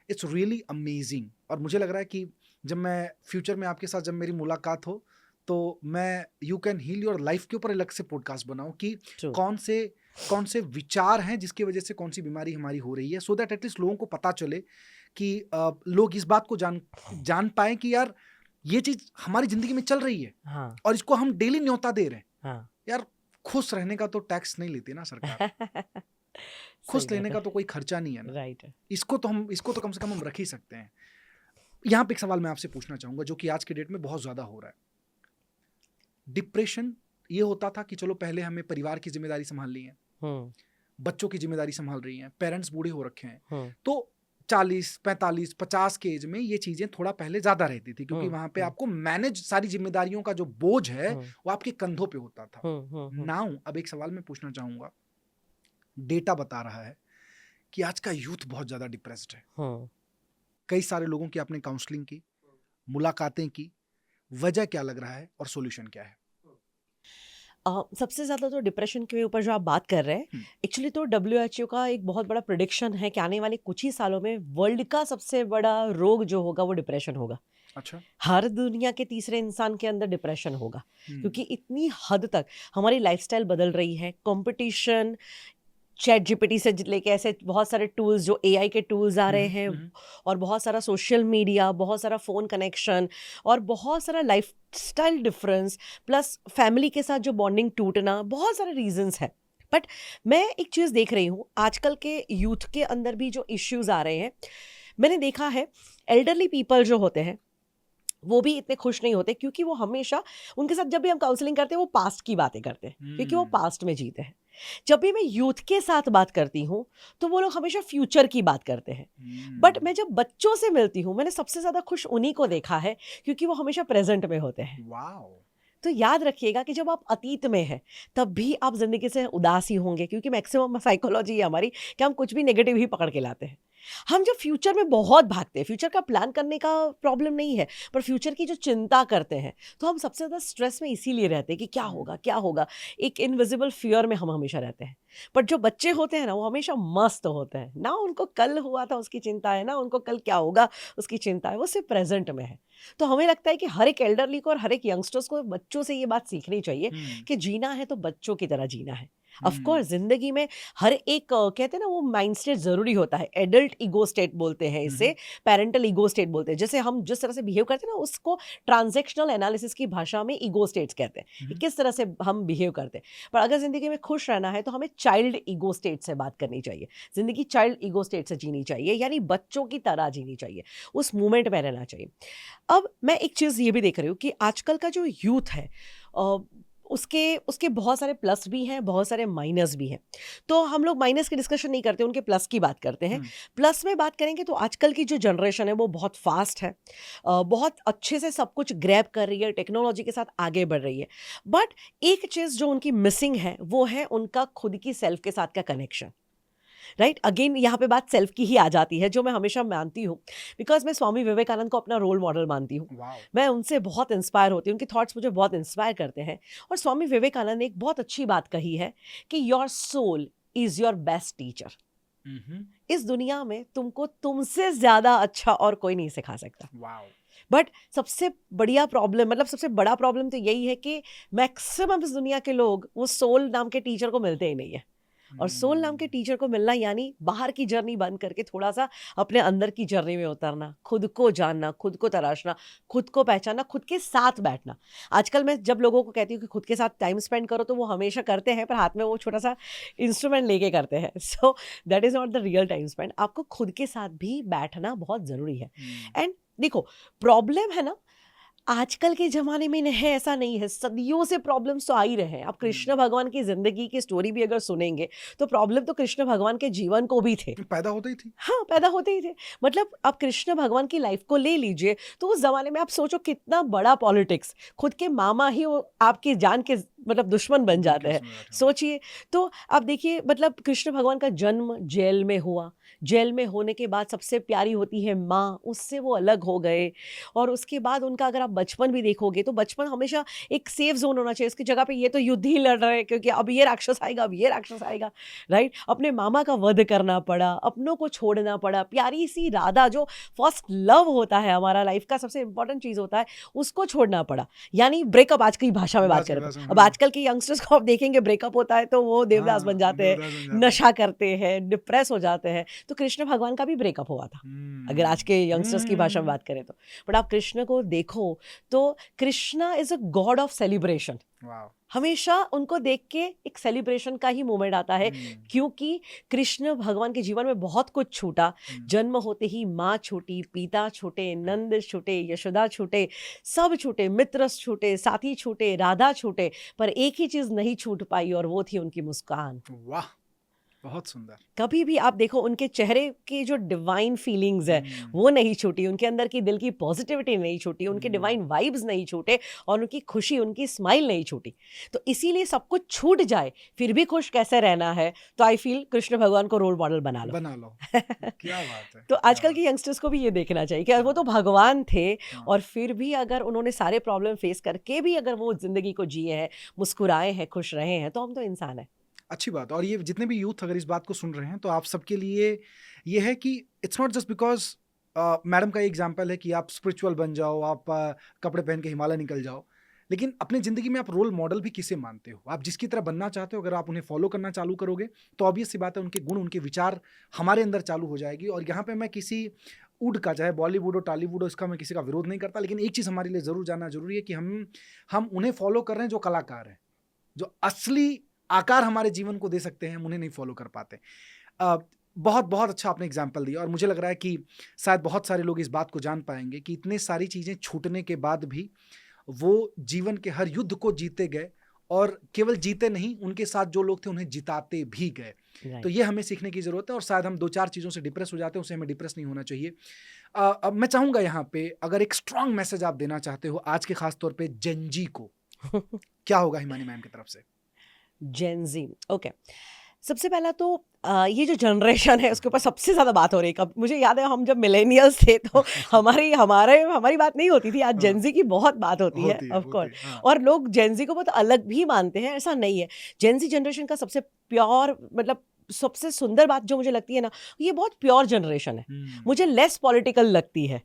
[SPEAKER 2] It's really amazing. और मुझे लग रहा है कि जब मैं फ्यूचर में आपके साथ, जब मेरी मुलाकात हो, तो मैं you can heal your life के ऊपर अलग से पॉडकास्ट बनाऊं कि कौन से विचार हैं जिसकी वजह से कौन सी बीमारी हमारी हो रही है, सो दैट एटलीस्ट लोगों को पता चले कि लोग इस बात को जान पाए कि यार ये चीज हमारी जिंदगी में चल रही है।
[SPEAKER 1] हाँ।
[SPEAKER 2] और इसको हम डेली न्योता दे रहे हैं।
[SPEAKER 1] हाँ।
[SPEAKER 2] यार खुश रहने का तो टैक्स नहीं लेती ना सरकार। खुश रहने का तो कोई खर्चा नहीं है ना।
[SPEAKER 1] राइट।
[SPEAKER 2] इसको तो कम से कम हम रख ही सकते हैं। यहाँ पे एक सवाल मैं आपसे पूछना चाहूंगा, जो कि आज के डेट में बहुत ज्यादा हो रहा है। डिप्रेशन ये होता था कि चलो पहले हमें परिवार की जिम्मेदारी संभालनी है, बच्चों की जिम्मेदारी संभाल रही हैं, पेरेंट्स बूढ़े हो रखे हैं, तो 40, 45, 50 के एज में ये चीजें थोड़ा पहले ज्यादा रहती थी, क्योंकि वहां पे आपको मैनेज सारी जिम्मेदारियों का जो बोझ है वो आपके कंधों पे होता था। नाउ अब एक सवाल मैं पूछना चाहूंगा, डेटा बता रहा है कि आज का यूथ बहुत ज्यादा डिप्रेस्ड है। कई सारे लोगों की आपने काउंसलिंग की, मुलाकातें की, वजह क्या लग रहा है और सॉल्यूशन क्या है?
[SPEAKER 1] सबसे ज़्यादा तो डिप्रेशन के ऊपर जो आप बात कर रहे हैं, एक्चुअली तो WHO का एक बहुत बड़ा प्रिडिक्शन है कि आने वाले कुछ ही सालों में वर्ल्ड का सबसे बड़ा रोग जो होगा वो डिप्रेशन होगा।
[SPEAKER 2] अच्छा।
[SPEAKER 1] हर दुनिया के तीसरे इंसान के अंदर डिप्रेशन होगा, क्योंकि इतनी हद तक हमारी लाइफस्टाइल बदल रही है। कंपटीशन, चैट जीपीटी से लेके ऐसे बहुत सारे टूल्स जो एआई के टूल्स आ रहे हैं, और बहुत सारा सोशल मीडिया, बहुत सारा फ़ोन कनेक्शन, और बहुत सारा लाइफस्टाइल डिफरेंस, प्लस फैमिली के साथ जो बॉन्डिंग टूटना, बहुत सारे रीजंस हैं। बट मैं एक चीज़ देख रही हूँ आजकल के यूथ के अंदर भी जो इश्यूज आ रहे हैं, मैंने देखा है एल्डरली पीपल जो होते हैं वो भी इतने खुश नहीं होते, क्योंकि वो हमेशा, उनके साथ जब भी हम काउंसलिंग करते हैं वो पास्ट की बातें करते हैं, क्योंकि वो पास्ट में जीते हैं। जब भी मैं यूथ के साथ बात करती हूँ तो वो लोग हमेशा फ्यूचर की बात करते हैं। बट मैं जब बच्चों से मिलती हूँ, मैंने सबसे ज़्यादा खुश उन्हीं को देखा है, क्योंकि वो हमेशा प्रेजेंट में होते हैं।
[SPEAKER 2] वाओ।
[SPEAKER 1] तो याद रखिएगा कि जब आप अतीत में हैं तब भी आप जिंदगी से उदास ही होंगे, क्योंकि मैक्सिमम साइकोलॉजी है हमारी कि हम कुछ भी नेगेटिव ही पकड़ के लाते हैं। हम जब फ्यूचर में बहुत भागते हैं, फ्यूचर का प्लान करने का प्रॉब्लम नहीं है, पर फ्यूचर की जो चिंता करते हैं, तो हम सबसे ज़्यादा स्ट्रेस में इसीलिए रहते हैं कि क्या होगा क्या होगा, एक इनविजिबल फियर में हम हमेशा रहते हैं। बट जो बच्चे होते हैं ना, वो हमेशा मस्त होते हैं ना, उनको कल हुआ था उसकी चिंता है ना, उनको कल क्या होगा उसकी चिंता है, वो सिर्फ प्रेजेंट में है। तो हमें लगता है कि हर एक एल्डरली को और हर एक यंगस्टर्स को बच्चों से ये बात सीखनी चाहिए कि जीना है तो बच्चों की तरह जीना है। ऑफ कोर्स जिंदगी में हर एक कहते हैं ना, वो माइंड स्टेट जरूरी होता है। एडल्ट ईगो स्टेट बोलते हैं इसे, पेरेंटल ईगो स्टेट बोलते हैं। जैसे हम जिस तरह से बिहेव करते हैं ना, उसको ट्रांजैक्शनल एनालिसिस की भाषा में ईगो स्टेट्स कहते हैं, कि किस तरह से हम बिहेव करते हैं। पर अगर जिंदगी में खुश रहना है तो हमें चाइल्ड ईगो स्टेट से बात करनी चाहिए, जिंदगी चाइल्ड ईगो स्टेट से जीनी चाहिए, यानी बच्चों की तरह जीनी चाहिए, उस मोमेंट में रहना चाहिए। अब मैं एक चीज़ ये भी देख रही हूँ कि आजकल का जो यूथ है, उसके उसके बहुत सारे प्लस भी हैं, बहुत सारे माइनस भी हैं। तो हम लोग माइनस की डिस्कशन नहीं करते, उनके प्लस की बात करते हैं। प्लस में बात करेंगे तो आजकल की जो जनरेशन है वो बहुत फास्ट है, बहुत अच्छे से सब कुछ ग्रैब कर रही है, टेक्नोलॉजी के साथ आगे बढ़ रही है। बट एक चीज़ जो उनकी मिसिंग है वो है उनका खुद की सेल्फ के साथ का कनेक्शन। राइट, अगेन यहाँ पे बात सेल्फ की ही आ जाती है, जो मैं हमेशा मानती हूँ, बिकॉज मैं स्वामी विवेकानंद को अपना रोल मॉडल मानती हूँ। मैं उनसे बहुत इंस्पायर होती हूँ, उनके थॉट्स मुझे बहुत इंस्पायर करते हैं। और स्वामी विवेकानंद ने एक बहुत अच्छी बात कही है कि your soul is your best teacher. इस दुनिया में तुमको तुमसे ज्यादा अच्छा और कोई नहीं सिखा सकता। बट सबसे बढ़िया प्रॉब्लम, मतलब सबसे बड़ा प्रॉब्लम तो यही है कि मैक्सिमम इस दुनिया के लोग वो सोल नाम के टीचर को मिलते ही नहीं है। और सोल नाम के टीचर को मिलना यानी बाहर की जर्नी बंद करके थोड़ा सा अपने अंदर की जर्नी में उतरना, खुद को जानना, खुद को तराशना, खुद को पहचानना, खुद के साथ बैठना। आजकल मैं जब लोगों को कहती हूँ कि खुद के साथ टाइम स्पेंड करो, तो वो हमेशा करते हैं, पर हाथ में वो छोटा सा इंस्ट्रूमेंट लेके करते हैं। So that is not the real time spend. आपको खुद के साथ भी बैठना बहुत ज़रूरी है। एंड देखो, प्रॉब्लम है ना, आजकल के ज़माने में है ऐसा नहीं है, सदियों से प्रॉब्लम्स तो आ ही रहे हैं। आप कृष्ण भगवान की ज़िंदगी की स्टोरी भी अगर सुनेंगे तो प्रॉब्लम तो कृष्ण भगवान के जीवन को भी थे,
[SPEAKER 2] पैदा होते ही थी।
[SPEAKER 1] हाँ, पैदा होते ही थे। मतलब आप कृष्ण भगवान की लाइफ को ले लीजिए, तो उस ज़माने में आप सोचो कितना बड़ा पॉलिटिक्स, खुद के मामा ही आपकी जान के मतलब दुश्मन बन जाते हैं, सोचिए। तो आप देखिए, मतलब कृष्ण भगवान का जन्म जेल में हुआ, जेल में होने के बाद सबसे प्यारी होती है माँ, उससे वो अलग हो गए। और उसके बाद उनका अगर आप बचपन भी देखोगे तो बचपन हमेशा एक सेफ जोन होना चाहिए, उसकी जगह पे ये तो युद्ध ही लड़ रहे हैं, क्योंकि अब ये राक्षस आएगा, अब ये राक्षस आएगा, राइट। अपने मामा का वध करना पड़ा, अपनों को छोड़ना पड़ा, प्यारी सी राधा जो फर्स्ट लव होता है हमारा, लाइफ का सबसे इंपॉर्टेंट चीज़ होता है, उसको छोड़ना पड़ा। यानी ब्रेकअप, आज की भाषा में बात करें तो अब आजकल के यंगस्टर्स को आप देखेंगे, ब्रेकअप होता है तो वो देवदास बन जाते हैं, नशा करते हैं, डिप्रेस हो जाते हैं। तो कृष्ण भगवान का भी ब्रेकअप हुआ था, अगर आज के यंगस्टर्स की भाषा में बात करें तो। बट आप कृष्ण को देखो तो Krishna is a God of celebration. हमेशा उनको देख के एक सेलिब्रेशन का ही मोमेंट आता है, क्योंकि कृष्ण भगवान के जीवन में बहुत कुछ छूटा। जन्म होते ही माँ छूटी, पिता छूटे, नंद छूटे, यशोदा छूटे, सब छूटे, मित्र छूटे, साथी छूटे, राधा छूटे, पर एक ही चीज नहीं छूट पाई और वो थी उनकी मुस्कान।
[SPEAKER 2] वाह, बहुत सुंदर।
[SPEAKER 1] कभी भी आप देखो उनके चेहरे की जो डिवाइन फीलिंग्स है वो नहीं छूटी, उनके अंदर की दिल की पॉजिटिविटी नहीं छूटी, उनके डिवाइन वाइब्स नहीं छूटे और उनकी खुशी, उनकी स्माइल नहीं छूटी। तो इसीलिए सब कुछ छूट जाए फिर भी खुश कैसे रहना है, तो आई फील कृष्ण भगवान को रोल मॉडल बना लो।
[SPEAKER 2] क्या बात है।
[SPEAKER 1] तो आजकल के यंगस्टर्स को भी ये देखना चाहिए कि वो तो भगवान थे और फिर भी अगर उन्होंने सारे प्रॉब्लम फेस करके भी अगर वो जिंदगी को जिए हैं, मुस्कुराए हैं, खुश रहे हैं, तो हम तो इंसान हैं।
[SPEAKER 2] अच्छी बात। और ये जितने भी यूथ अगर इस बात को सुन रहे हैं तो आप सबके लिए ये है कि it's not just because madam का एग्जाम्पल है कि आप स्पिरिचुअल बन जाओ, आप कपड़े पहन के हिमालय निकल जाओ, लेकिन अपनी ज़िंदगी में आप रोल मॉडल भी किसे मानते हो, आप जिसकी तरह बनना चाहते हो, अगर आप उन्हें फॉलो करना चालू करोगे तो ऑब्वियस सी बात है उनके गुण, उनके विचार हमारे अंदर चालू हो जाएगी। और यहाँ पे मैं किसी उड का, चाहे बॉलीवुड हो टॉलीवुड हो, इसका मैं किसी का विरोध नहीं करता, लेकिन एक चीज़ हमारे लिए ज़रूर जानना जरूरी है कि हम उन्हें फॉलो कर रहे हैं जो कलाकार हैं, जो असली आकार हमारे जीवन को दे सकते हैं, हम उन्हें नहीं फॉलो कर पाते। बहुत बहुत अच्छा आपने एग्जाम्पल दिया और मुझे लग रहा है कि शायद बहुत सारे लोग इस बात को जान पाएंगे कि इतने सारी चीज़ें छूटने के बाद भी वो जीवन के हर युद्ध को जीते गए और केवल जीते नहीं, उनके साथ जो लोग थे उन्हें जिताते भी गए। तो ये हमें सीखने की ज़रूरत है। और शायद हम 2-4 चीज़ों से डिप्रेस हो जाते हैं, उसे हमें डिप्रेस नहीं होना चाहिए। अब मैं चाहूँगा यहाँ पे अगर एक स्ट्रांग मैसेज आप देना चाहते हो आज के खास तौर पे जेनजी को, क्या होगा हिमानी मैम की तरफ से?
[SPEAKER 1] Gen Z, okay. सबसे पहला तो ये जो जनरेशन है उसके ऊपर सबसे ज़्यादा बात हो रही है। मुझे याद है हम जब मिलेनियल्स थे तो हमारी बात नहीं होती थी। आज जेनजी की बहुत बात होती है ऑफ कोर्स। और लोग जेनजी को बहुत अलग भी मानते हैं, ऐसा नहीं है। जेनजी जनरेशन का सबसे प्योर, मतलब सबसे सुंदर बात जो मुझे लगती है ना, ये बहुत प्योर जनरेशन है। मुझे लेस पॉलिटिकल लगती है।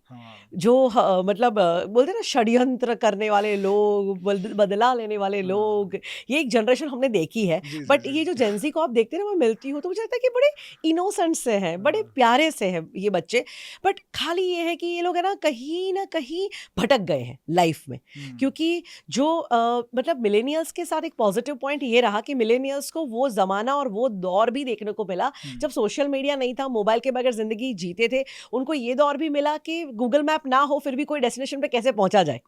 [SPEAKER 1] जो मतलब बोलते हैं ना, षड्यंत्र करने वाले लोग, बदला लेने वाले लोग, ये एक जनरेशन हमने देखी है। बट ये जो जेनजी को आप देखते हैं ना, मैं मिलती हूँ तो मुझे लगता है कि बड़े इनोसेंट से हैं, बड़े प्यारे से हैं ये बच्चे। बट खाली ये है कि ये लोग है ना कहीं भटक गए हैं लाइफ में। क्योंकि जो मतलब मिलेनियल्स के साथ एक पॉजिटिव पॉइंट ये रहा कि मिलेनियल्स को वो ज़माना और वो दौर भी देखने को मिला जब सोशल मीडिया नहीं था, मोबाइल के बगैर जिंदगी जीते थे। उनको ये दौर भी मिला कि गूगल मैप ना हो फिर भी कोई डेस्टिनेशन पे कैसे पहुंचा जाए,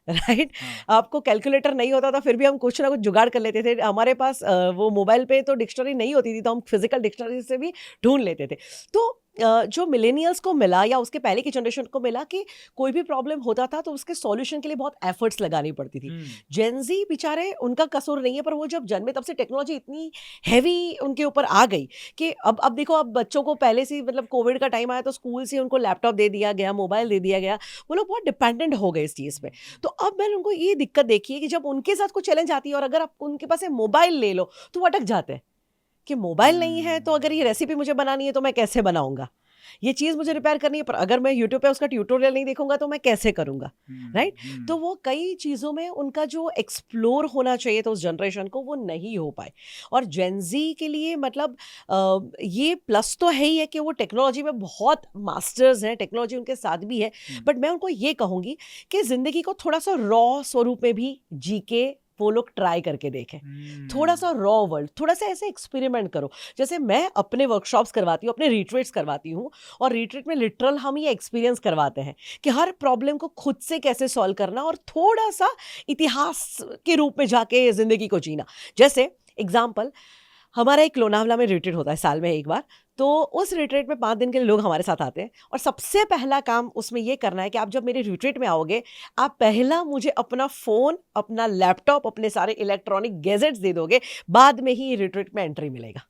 [SPEAKER 1] राइट? आपको कैलकुलेटर नहीं होता था फिर भी हम कुछ ना कुछ जुगाड़ कर लेते थे। हमारे पास वो मोबाइल पे तो डिक्शनरी नहीं होती थी, तो हम फिजिकल डिक्शनरी से भी ढूंढ लेते थे। तो जो मिलेनियल्स को मिला या उसके पहले की जनरेशन को मिला कि कोई भी प्रॉब्लम होता था तो उसके सॉल्यूशन के लिए बहुत एफर्ट्स लगानी पड़ती थी। जेनजी बेचारे, उनको कसूर नहीं है, पर वो जब जन्मे तब से टेक्नोलॉजी इतनी हैवी उनके ऊपर आ गई कि अब देखो, अब बच्चों को पहले से, मतलब कोविड का टाइम आया तो स्कूल से उनको लैपटॉप दे दिया गया, मोबाइल दे दिया गया, वो लोग बहुत डिपेंडेंट हो गए इस चीज़ पे। तो अब मैंने उनको ये दिक्कत देखी है कि जब उनके साथ कोई चैलेंज आती है और अगर आप उनके पास मोबाइल ले लो तो वो अटक जाते हैं कि मोबाइल नहीं है तो अगर ये रेसिपी मुझे बनानी है तो मैं कैसे बनाऊंगा, ये चीज़ मुझे रिपेयर करनी है, पर अगर मैं यूट्यूब पे उसका ट्यूटोरियल नहीं देखूंगा तो मैं कैसे करूंगा, राइट? तो वो कई चीज़ों में उनका जो एक्सप्लोर होना चाहिए था उस जनरेशन को, वो नहीं हो पाए। और जेनजी के लिए मतलब ये प्लस तो है ही है कि वो टेक्नोलॉजी में बहुत मास्टर्स हैं, टेक्नोलॉजी उनके साथ भी है। बट मैं उनको ये कहूँगी कि ज़िंदगी को थोड़ा सा रॉ स्वरूप में भी जी के वो लोग ट्राई करके देखें। थोड़ा सा रॉ वर्ल्ड, थोड़ा सा ऐसे एक्सपेरिमेंट करो। जैसे मैं अपने वर्कशॉप्स करवाती हूँ, अपने रिट्रीट्स करवाती हूँ, और रिट्रीट में लिटरल हम ये एक्सपीरियंस करवाते हैं कि हर प्रॉब्लम को खुद से कैसे सॉल्व करना और थोड़ा सा इतिहास के रूप में जाके ज़िंदगी को जीना। जैसे एग्जाम्पल, हमारा एक लोनावला में रिट्रीट होता है साल में एक बार। तो उस रिट्रीट में 5 दिन के लिए लोग हमारे साथ आते हैं और सबसे पहला काम उसमें ये करना है कि आप जब मेरे रिट्रीट में आओगे, आप पहला मुझे अपना फ़ोन, अपना लैपटॉप, अपने सारे इलेक्ट्रॉनिक गैजेट्स दे दोगे, बाद में ही रिट्रीट में एंट्री मिलेगा।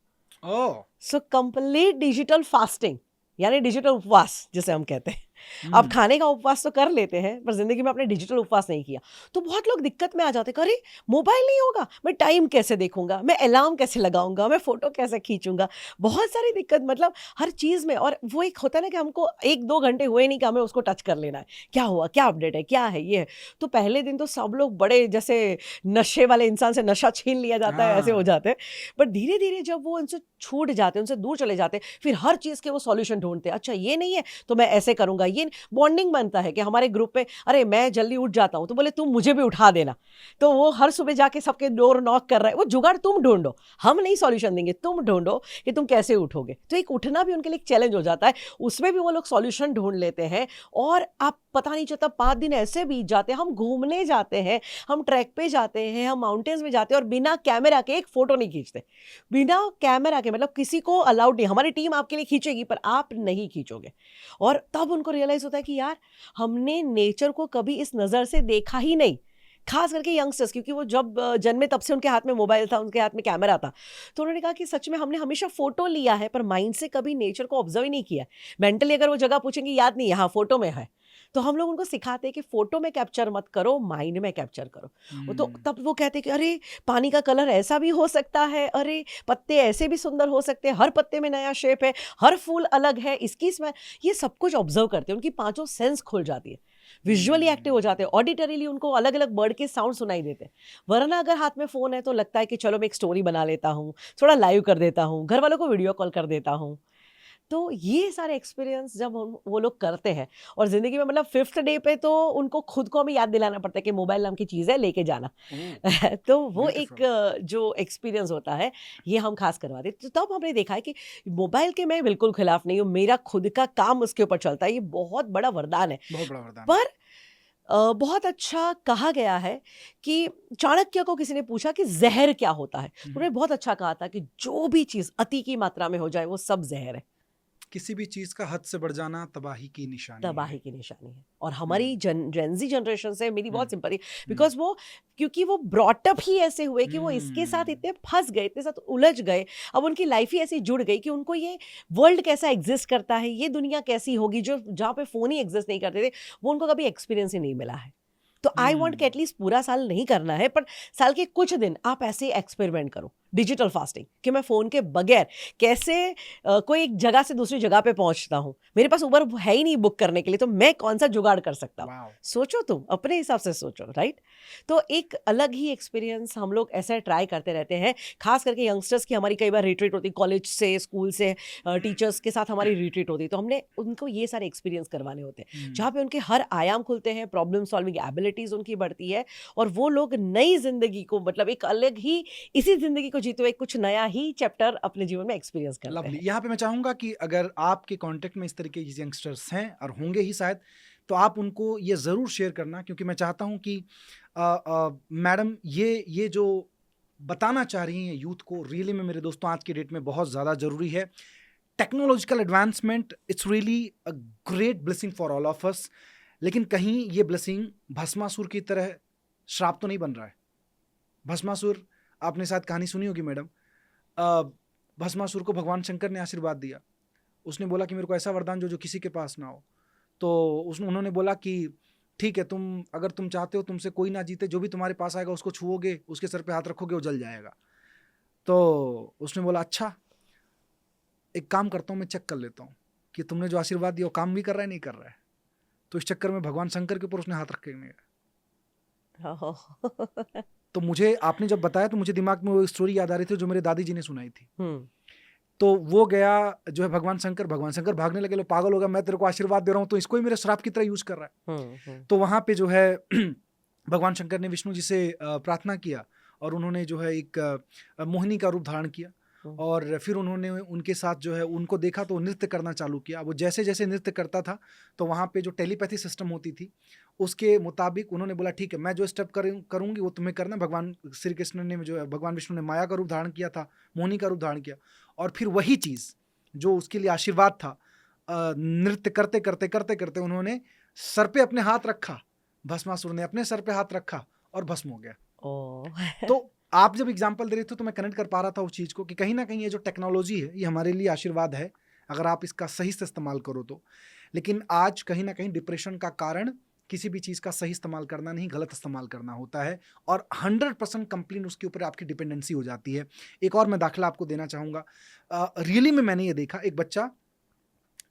[SPEAKER 1] सो कंप्लीट डिजिटल फास्टिंग, यानी डिजिटल उपवास जिसे हम कहते हैं। आप खाने का उपवास तो कर लेते हैं पर जिंदगी में आपने डिजिटल उपवास नहीं किया। तो बहुत लोग दिक्कत में आ जाते हैं, अरे मोबाइल नहीं होगा, मैं टाइम कैसे देखूंगा, मैं अलार्म कैसे लगाऊंगा, मैं फोटो कैसे खींचूंगा, बहुत सारी दिक्कत, मतलब हर चीज़ में। और वो एक होता है ना कि हमको 1-2 घंटे हुए नहीं कि हमें उसको टच कर लेना है, क्या हुआ, क्या अपडेट है, क्या है, ये है। तो पहले दिन तो सब लोग बड़े जैसे नशे वाले इंसान से नशा छीन लिया जाता है, ऐसे हो जाते हैं। बट धीरे धीरे जब वो उनसे छूट जाते हैं, उनसे दूर चले जाते हैं, फिर हर चीज़ के वो सॉल्यूशन ढूंढते हैं। अच्छा ये नहीं है तो मैं ऐसे करूंगा। ये बॉन्डिंग बनता है कि हमारे ग्रुप में, अरे मैं जल्दी उठ जाता हूँ तो बोले तुम मुझे भी उठा देना। तो वो हर सुबह जाके सबके डोर नॉक कर रहा है। वो जुगाड़ तुम ढूंढो, हम नहीं सॉल्यूशन देंगे, तुम ढूंढो कि तुम कैसे उठोगे। तो एक उठना भी उनके लिए एक चैलेंज हो जाता है, उसमें भी वो लोग सॉल्यूशन ढूंढ लेते हैं। और आप पता नहीं चलता, 5 दिन ऐसे बीत जाते हैं। हम घूमने जाते हैं, हम ट्रैक पे जाते हैं, हम माउंटेन्स में जाते हैं और बिना कैमरा के एक फोटो नहीं खींचते। बिना कैमरा के, मतलब किसी को अलाउड नहीं। हमारी टीम आपके लिए खींचेगी पर आप नहीं खींचोगे। और तब उनको रियलाइज होता है कि यार हमने नेचर को कभी इस नज़र से देखा ही नहीं। खास करके यंगस्टर्स, क्योंकि वो जब जन्मे तब से उनके हाथ में मोबाइल था, उनके हाथ में कैमरा था। तो उन्होंने कहा कि सच में हमने हमेशा फोटो लिया है पर माइंड से कभी नेचर को ऑब्जर्व ही नहीं किया। मेंटली अगर वो जगह पूछेंगे, याद नहीं, यहाँ फोटो में है। तो हम लोग उनको सिखाते हैं कि फोटो में कैप्चर मत करो, माइंड में कैप्चर करो। तो तब वो कहते हैं कि अरे पानी का कलर ऐसा भी हो सकता है, अरे पत्ते ऐसे भी सुंदर हो सकते हैं, हर पत्ते में नया शेप है, हर फूल अलग है, इसकी स्मेल, ये सब कुछ ऑब्जर्व करते हैं। उनकी 5 सेंस खुल जाती है, विजुअली एक्टिव हो जाते हैं, ऑडिटरीली उनको अलग अलग बर्ड के साउंड सुनाई देते हैं। वरना अगर हाथ में फ़ोन है तो लगता है कि चलो मैं एक स्टोरी बना लेता हूँ, थोड़ा लाइव कर देता हूँ, घर वालों को वीडियो कॉल कर देता हूँ। तो ये सारे एक्सपीरियंस जब वो लोग करते हैं और ज़िंदगी में, मतलब 5th डे पे तो उनको खुद को हमें याद दिलाना पड़ता है कि मोबाइल नाम की चीज़ है, लेके जाना। तो वो एक जो एक्सपीरियंस होता है, ये हम खास करवाते हैं। तो तब हमने देखा है कि मोबाइल के मैं बिल्कुल खिलाफ नहीं हूँ, मेरा खुद का काम उसके ऊपर चलता है, ये बहुत बड़ा वरदान है।
[SPEAKER 2] बहुत बड़ा वरदान है।
[SPEAKER 1] पर बहुत अच्छा कहा गया है कि चाणक्य को किसी ने पूछा कि ज़हर क्या होता है? उन्होंने बहुत अच्छा कहा था कि जो भी चीज़ अति की मात्रा में हो जाए वो सब ज़हर है।
[SPEAKER 2] किसी भी चीज का हद से बढ़ जाना तबाही की निशानी
[SPEAKER 1] तबाही
[SPEAKER 2] है।
[SPEAKER 1] की निशानी है। और हमारी जेनजी जनरेशन से मेरी बहुत
[SPEAKER 2] हम्म,
[SPEAKER 1] सिंपैथी, बिकॉज वो, क्योंकि वो ब्रॉट अप ही ऐसे हुए कि वो इसके साथ इतने फंस गए, इतने साथ उलझ गए, अब उनकी लाइफ ही ऐसी जुड़ गई कि उनको ये वर्ल्ड कैसा एग्जिस्ट करता है, ये दुनिया कैसी होगी, जो जहाँ पे फ़ोन ही एग्जिस्ट नहीं करते थे, वो उनको कभी एक्सपीरियंस ही नहीं मिला है। तो आई वॉन्ट कि एटलीस्ट पूरा साल नहीं करना है, पर साल के कुछ दिन आप ऐसे एक्सपेरिमेंट करो, डिजिटल फास्टिंग, कि मैं फ़ोन के बगैर कैसे कोई एक जगह से दूसरी जगह पे पहुंचता हूँ। मेरे पास उबर है ही नहीं बुक करने के लिए, तो मैं कौन सा जुगाड़ कर सकता हूँ?
[SPEAKER 2] वाओ।
[SPEAKER 1] सोचो, तुम अपने हिसाब से सोचो, राइट? तो एक अलग ही एक्सपीरियंस हम लोग ऐसा ट्राई करते रहते हैं, खास करके यंगस्टर्स की हमारी कई बार रिट्रीट होती, कॉलेज से, स्कूल से, टीचर्स के साथ हमारी रिट्रीट होती, तो हमने उनको ये सारे एक्सपीरियंस करवाने होते हैं, जहाँ पे उनके हर आयाम खुलते हैं, प्रॉब्लम सॉल्विंग एबिलिटीज उनकी बढ़ती है, और वो लोग नई जिंदगी को, मतलब एक अलग ही, इसी जिंदगी को जीते हुए कुछ नया ही चैप्टर अपने जीवन में एक्सपीरियंस करते
[SPEAKER 2] लवली।
[SPEAKER 1] हैं।
[SPEAKER 2] यहाँ पे मैं चाहूंगा कि अगर आपके कांटेक्ट में इस तरीके के यंगस्टर्स हैं और होंगे ही शायद, तो आप उनको ये ज़रूर शेयर करना, क्योंकि मैं चाहता हूँ कि मैडम ये जो बताना चाह रही हैं यूथ को, रियली में मेरे दोस्तों आज की डेट में बहुत ज़्यादा ज़रूरी है। Technological advancement, it's really a great blessing for all of us, लेकिन कहीं ये ब्लेसिंग भस्मासुर की तरह श्राप तो नहीं बन रहा है? भस्मासुर, आपने शायद कहानी सुनी होगी मैडम। भस्मासुर को भगवान शंकर ने आशीर्वाद दिया। उसने बोला कि मेरे को ऐसा वरदान जो किसी के पास ना हो। तो उन्होंने बोला कि ठीक है, अगर तुम चाहते हो तुमसे कोई ना जीते, जो भी तुम्हारे पास आएगा उसको छुओगे, उसके सर पे हाथ रखोगे, वो जल जाएगा। तो उसने बोला अच्छा, एक काम करता हूँ, मैं चेक कर लेता हूँ कि तुमने जो आशीर्वाद दिया वो काम भी कर रहा है नहीं कर रहा है। तो इस चक्कर में भगवान शंकर के ऊपर उसने हाथ रख के तो मुझे आपने जब बताया तो मुझे दिमाग में वो स्टोरी याद आ रही थी जो मेरे दादी जी ने सुनाई थी। तो वो गया जो है भगवान शंकर भागने लगे, लो पागल होगा, मैं तेरे को आशीर्वाद दे रहा हूँ तो इसको ही मेरे श्राप की तरह यूज कर रहा है। तो वहां पे जो है भगवान शंकर ने विष्णु जी से प्रार्थना किया और उन्होंने जो है एक मोहिनी का रूप धारण किया, और फिर उन्होंने उनके साथ जो है उनको देखा तो नृत्य करना चालू किया। वो जैसे जैसे नृत्य करता था तो वहाँ पे जो टेलीपैथी सिस्टम होती थी उसके मुताबिक उन्होंने बोला ठीक है, मैं जो स्टेप करूँगी वो तुम्हें करना। भगवान श्री कृष्ण ने जो है, भगवान विष्णु ने माया का रूप धारण किया था, मोहिनी का रूप धारण किया, और फिर वही चीज़ जो उसके लिए आशीर्वाद था, नृत्य करते करते करते करते उन्होंने सर पे अपने हाथ रखा, भस्मासुर ने अपने सर पे हाथ रखा और भस्म हो गया। तो आप जब एग्जाम्पल दे रहे थे तो मैं कनेक्ट कर पा रहा था उस चीज़ को कि कहीं ना कहीं ये जो टेक्नोलॉजी है ये हमारे लिए आशीर्वाद है अगर आप इसका सही से इस्तेमाल करो तो। लेकिन आज कहीं ना कहीं डिप्रेशन का कारण किसी भी चीज़ का सही इस्तेमाल करना नहीं, गलत इस्तेमाल करना होता है, और 100% कंप्लेन उसके ऊपर आपकी डिपेंडेंसी हो जाती है। एक और मैं दाखिला आपको देना चाहूँगा। रियली में मैंने ये देखा, एक बच्चा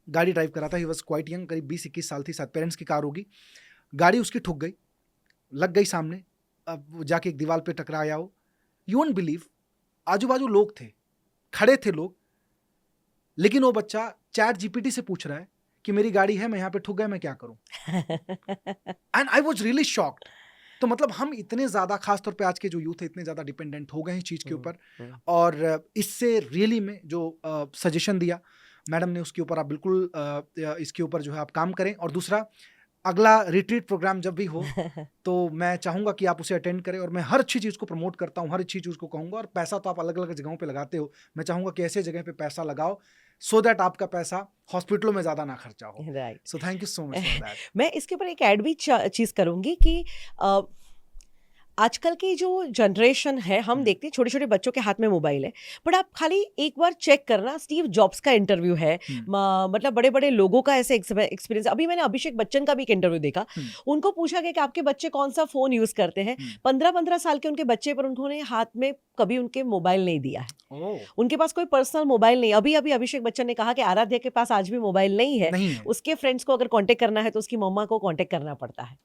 [SPEAKER 2] गाड़ी ड्राइव कर रहा था, ही वॉज क्वाइट यंग, करीब 20-21 साल थी, शायद पेरेंट्स की कार होगी। गाड़ी उसकी ठुक गई, लग गई सामने, अब जाके एक दीवार पे टकराया। वो, यू वोंट बिलीव, आजू बाजू लोग थे, खड़े थे लोग, लेकिन वो बच्चा चैट जीपीटी से पूछ रहा है कि मेरी गाड़ी है, मैं यहाँ पे ठुक गया, मैं क्या करूं? And I was really shocked. तो मतलब हम इतने ज़्यादा, खासतौर पे आज के जो यूथ है, इतने ज़्यादा डिपेंडेंट हो गए हैं इस चीज़ के ऊपर। और इससे रियली में जो सजेशन दिया मैडम ने उसके ऊपर आप बिल्कुल इसके ऊपर जो है आप काम करें। और दूसरा, अगला रिट्रीट प्रोग्राम जब भी हो तो मैं चाहूंगा कि आप उसे अटेंड करें, और मैं हर अच्छी चीज़ को प्रमोट करता हूँ, हर अच्छी चीज़ को कहूँगा। और पैसा तो आप अलग अलग जगहों पे लगाते हो, मैं चाहूंगा कि ऐसे जगह पे पैसा लगाओ सो दैट आपका पैसा हॉस्पिटलों में ज़्यादा ना खर्चा हो।
[SPEAKER 1] Right.
[SPEAKER 2] So thank you so much for that.
[SPEAKER 1] मैं इसके ऊपर एक ऐड भी चीज़ करूंगी कि आजकल की जो जनरेशन है, हम देखते हैं छोटे छोटे बच्चों के हाथ में मोबाइल है, बट आप खाली एक बार चेक करना, स्टीव जॉब्स का इंटरव्यू है, मतलब बड़े बड़े लोगों का ऐसे एक्सपीरियंस। अभी मैंने अभिषेक बच्चन का भी एक इंटरव्यू देखा, उनको पूछा गया कि आपके बच्चे कौन सा फोन यूज करते हैं। 15-15 साल के उनके बच्चे पर उन्होंने हाथ में कभी उनके मोबाइल नहीं दिया है, उनके पास कोई पर्सनल मोबाइल नहीं। अभी अभी अभिषेक बच्चन ने कहा कि आराध्या के पास आज भी मोबाइल नहीं है, उसके फ्रेंड्स को अगर कांटेक्ट करना है तो उसकी मम्मा को कांटेक्ट करना पड़ता है,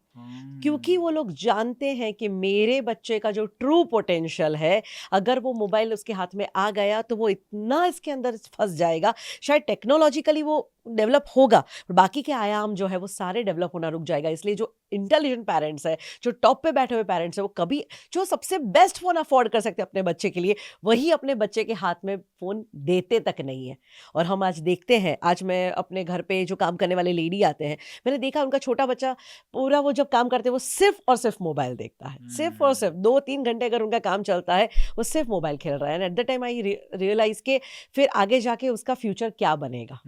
[SPEAKER 1] क्योंकि वो लोग जानते हैं कि मेरे बच्चे का जो ट्रू पोटेंशियल है, अगर वो मोबाइल उसके हाथ में आ गया तो वो इतना इसके अंदर फंस जाएगा, शायद टेक्नोलॉजिकली वो डेवलप होगा, बाकी के आयाम जो है वो सारे डेवलप होना रुक जाएगा। इसलिए जो इंटेलिजेंट पेरेंट्स है, जो टॉप पे बैठे हुए पेरेंट्स है, वो कभी जो सबसे बेस्ट फोन अफोर्ड कर सकते हैं अपने बच्चे के लिए, वही अपने बच्चे के हाथ में फोन देते तक नहीं है। और हम आज देखते हैं, आज मैं अपने घर पे जो काम करने वाले लेडी आते हैं, मैंने देखा उनका छोटा बच्चा पूरा वो जब काम करते हैं वो सिर्फ और सिर्फ मोबाइल देखता है, सिर्फ और सिर्फ 2-3 घंटे अगर उनका काम चलता है वो सिर्फ मोबाइल खेल रहा है। And at the time I realise के फिर आगे जाके उसका फ्यूचर क्या बनेगा।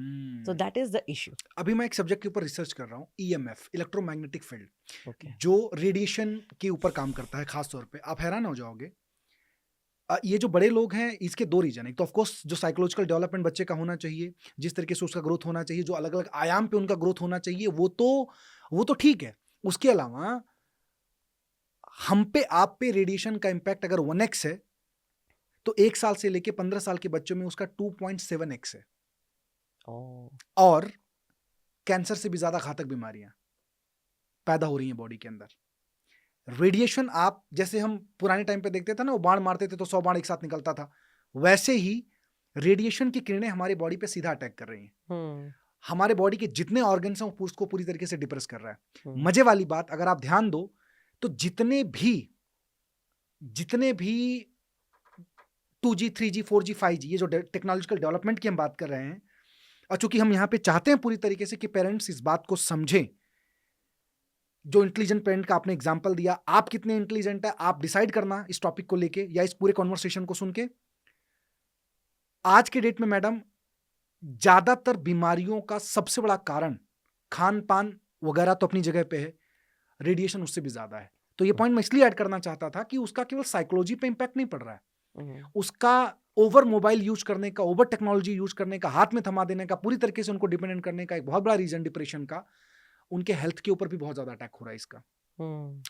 [SPEAKER 1] So that is the issue.
[SPEAKER 2] अभी मैं एक सब्जेक्ट के ऊपर रिसर्च कर रहा हूँ, EMF, इलेक्ट्रोमैग्नेटिक फील्ड,
[SPEAKER 1] Okay.
[SPEAKER 2] जो रेडिएशन के ऊपर काम करता है खास तौर पे। आप हैरान हो जाओगे, ये जो बड़े लोग हैं इसके दो रीजन है। एक तो ऑफकोर्स जो साइकोलॉजिकल डेवलपमेंट बच्चे का होना चाहिए, जिस तरीके से उसका ग्रोथ होना चाहिए, जो अलग अलग आयाम पे उनका ग्रोथ होना चाहिए, वो तो ठीक है। उसके अलावा हम पे आप पे रेडिएशन का इम्पैक्ट अगर 1x है तो 1 साल से लेके 15 साल के बच्चों में उसका 2.7x है। और कैंसर से भी ज्यादा घातक बीमारियां पैदा हो रही हैं बॉडी के अंदर। रेडिएशन, आप जैसे हम पुराने टाइम पे देखते थे ना, वो बाण मारते थे तो 100 बाण एक साथ निकलता था, वैसे ही रेडिएशन की किरणें हमारी बॉडी पे सीधा अटैक कर रही हैं। हमारे बॉडी के जितने ऑर्गन्स हैं उसको पूरी तरीके से डिप्रेस कर रहा है। मजे वाली बात, अगर आप ध्यान दो तो जितने भी 2G, 3G, 4G, 5G, ये जो टेक्नोलॉजिकल डेवलपमेंट की हम बात कर रहे हैं, और चूंकि हम यहाँ पे चाहते हैं पूरी तरीके से कि पेरेंट्स इस बात को समझें, जो इंटेलिजेंट पेरेंट का आपने एग्जांपल दिया, आप कितने इंटेलिजेंट है आप डिसाइड करना इस टॉपिक को लेके या इस पूरे कॉन्वर्सेशन को सुन के। आज के डेट में मैडम, ज्यादातर बीमारियों का सबसे बड़ा कारण खान पान वगैरह तो अपनी जगह पे है, रेडिएशन उससे भी ज्यादा है। तो ये पॉइंट मैं इसलिए ऐड करना चाहता था कि उसका केवल साइकोलॉजी पे इंपैक्ट नहीं पड़ रहा है, उसका ओवर मोबाइल यूज करने का, ओवर टेक्नोलॉजी यूज करने का, हाथ में थमा देने का, पूरी तरीके से उनको डिपेंडेंट करने का एक बहुत बड़ा रीजन डिप्रेशन का, उनके हेल्थ के ऊपर भी बहुत ज्यादा अटैक हो रहा है इसका।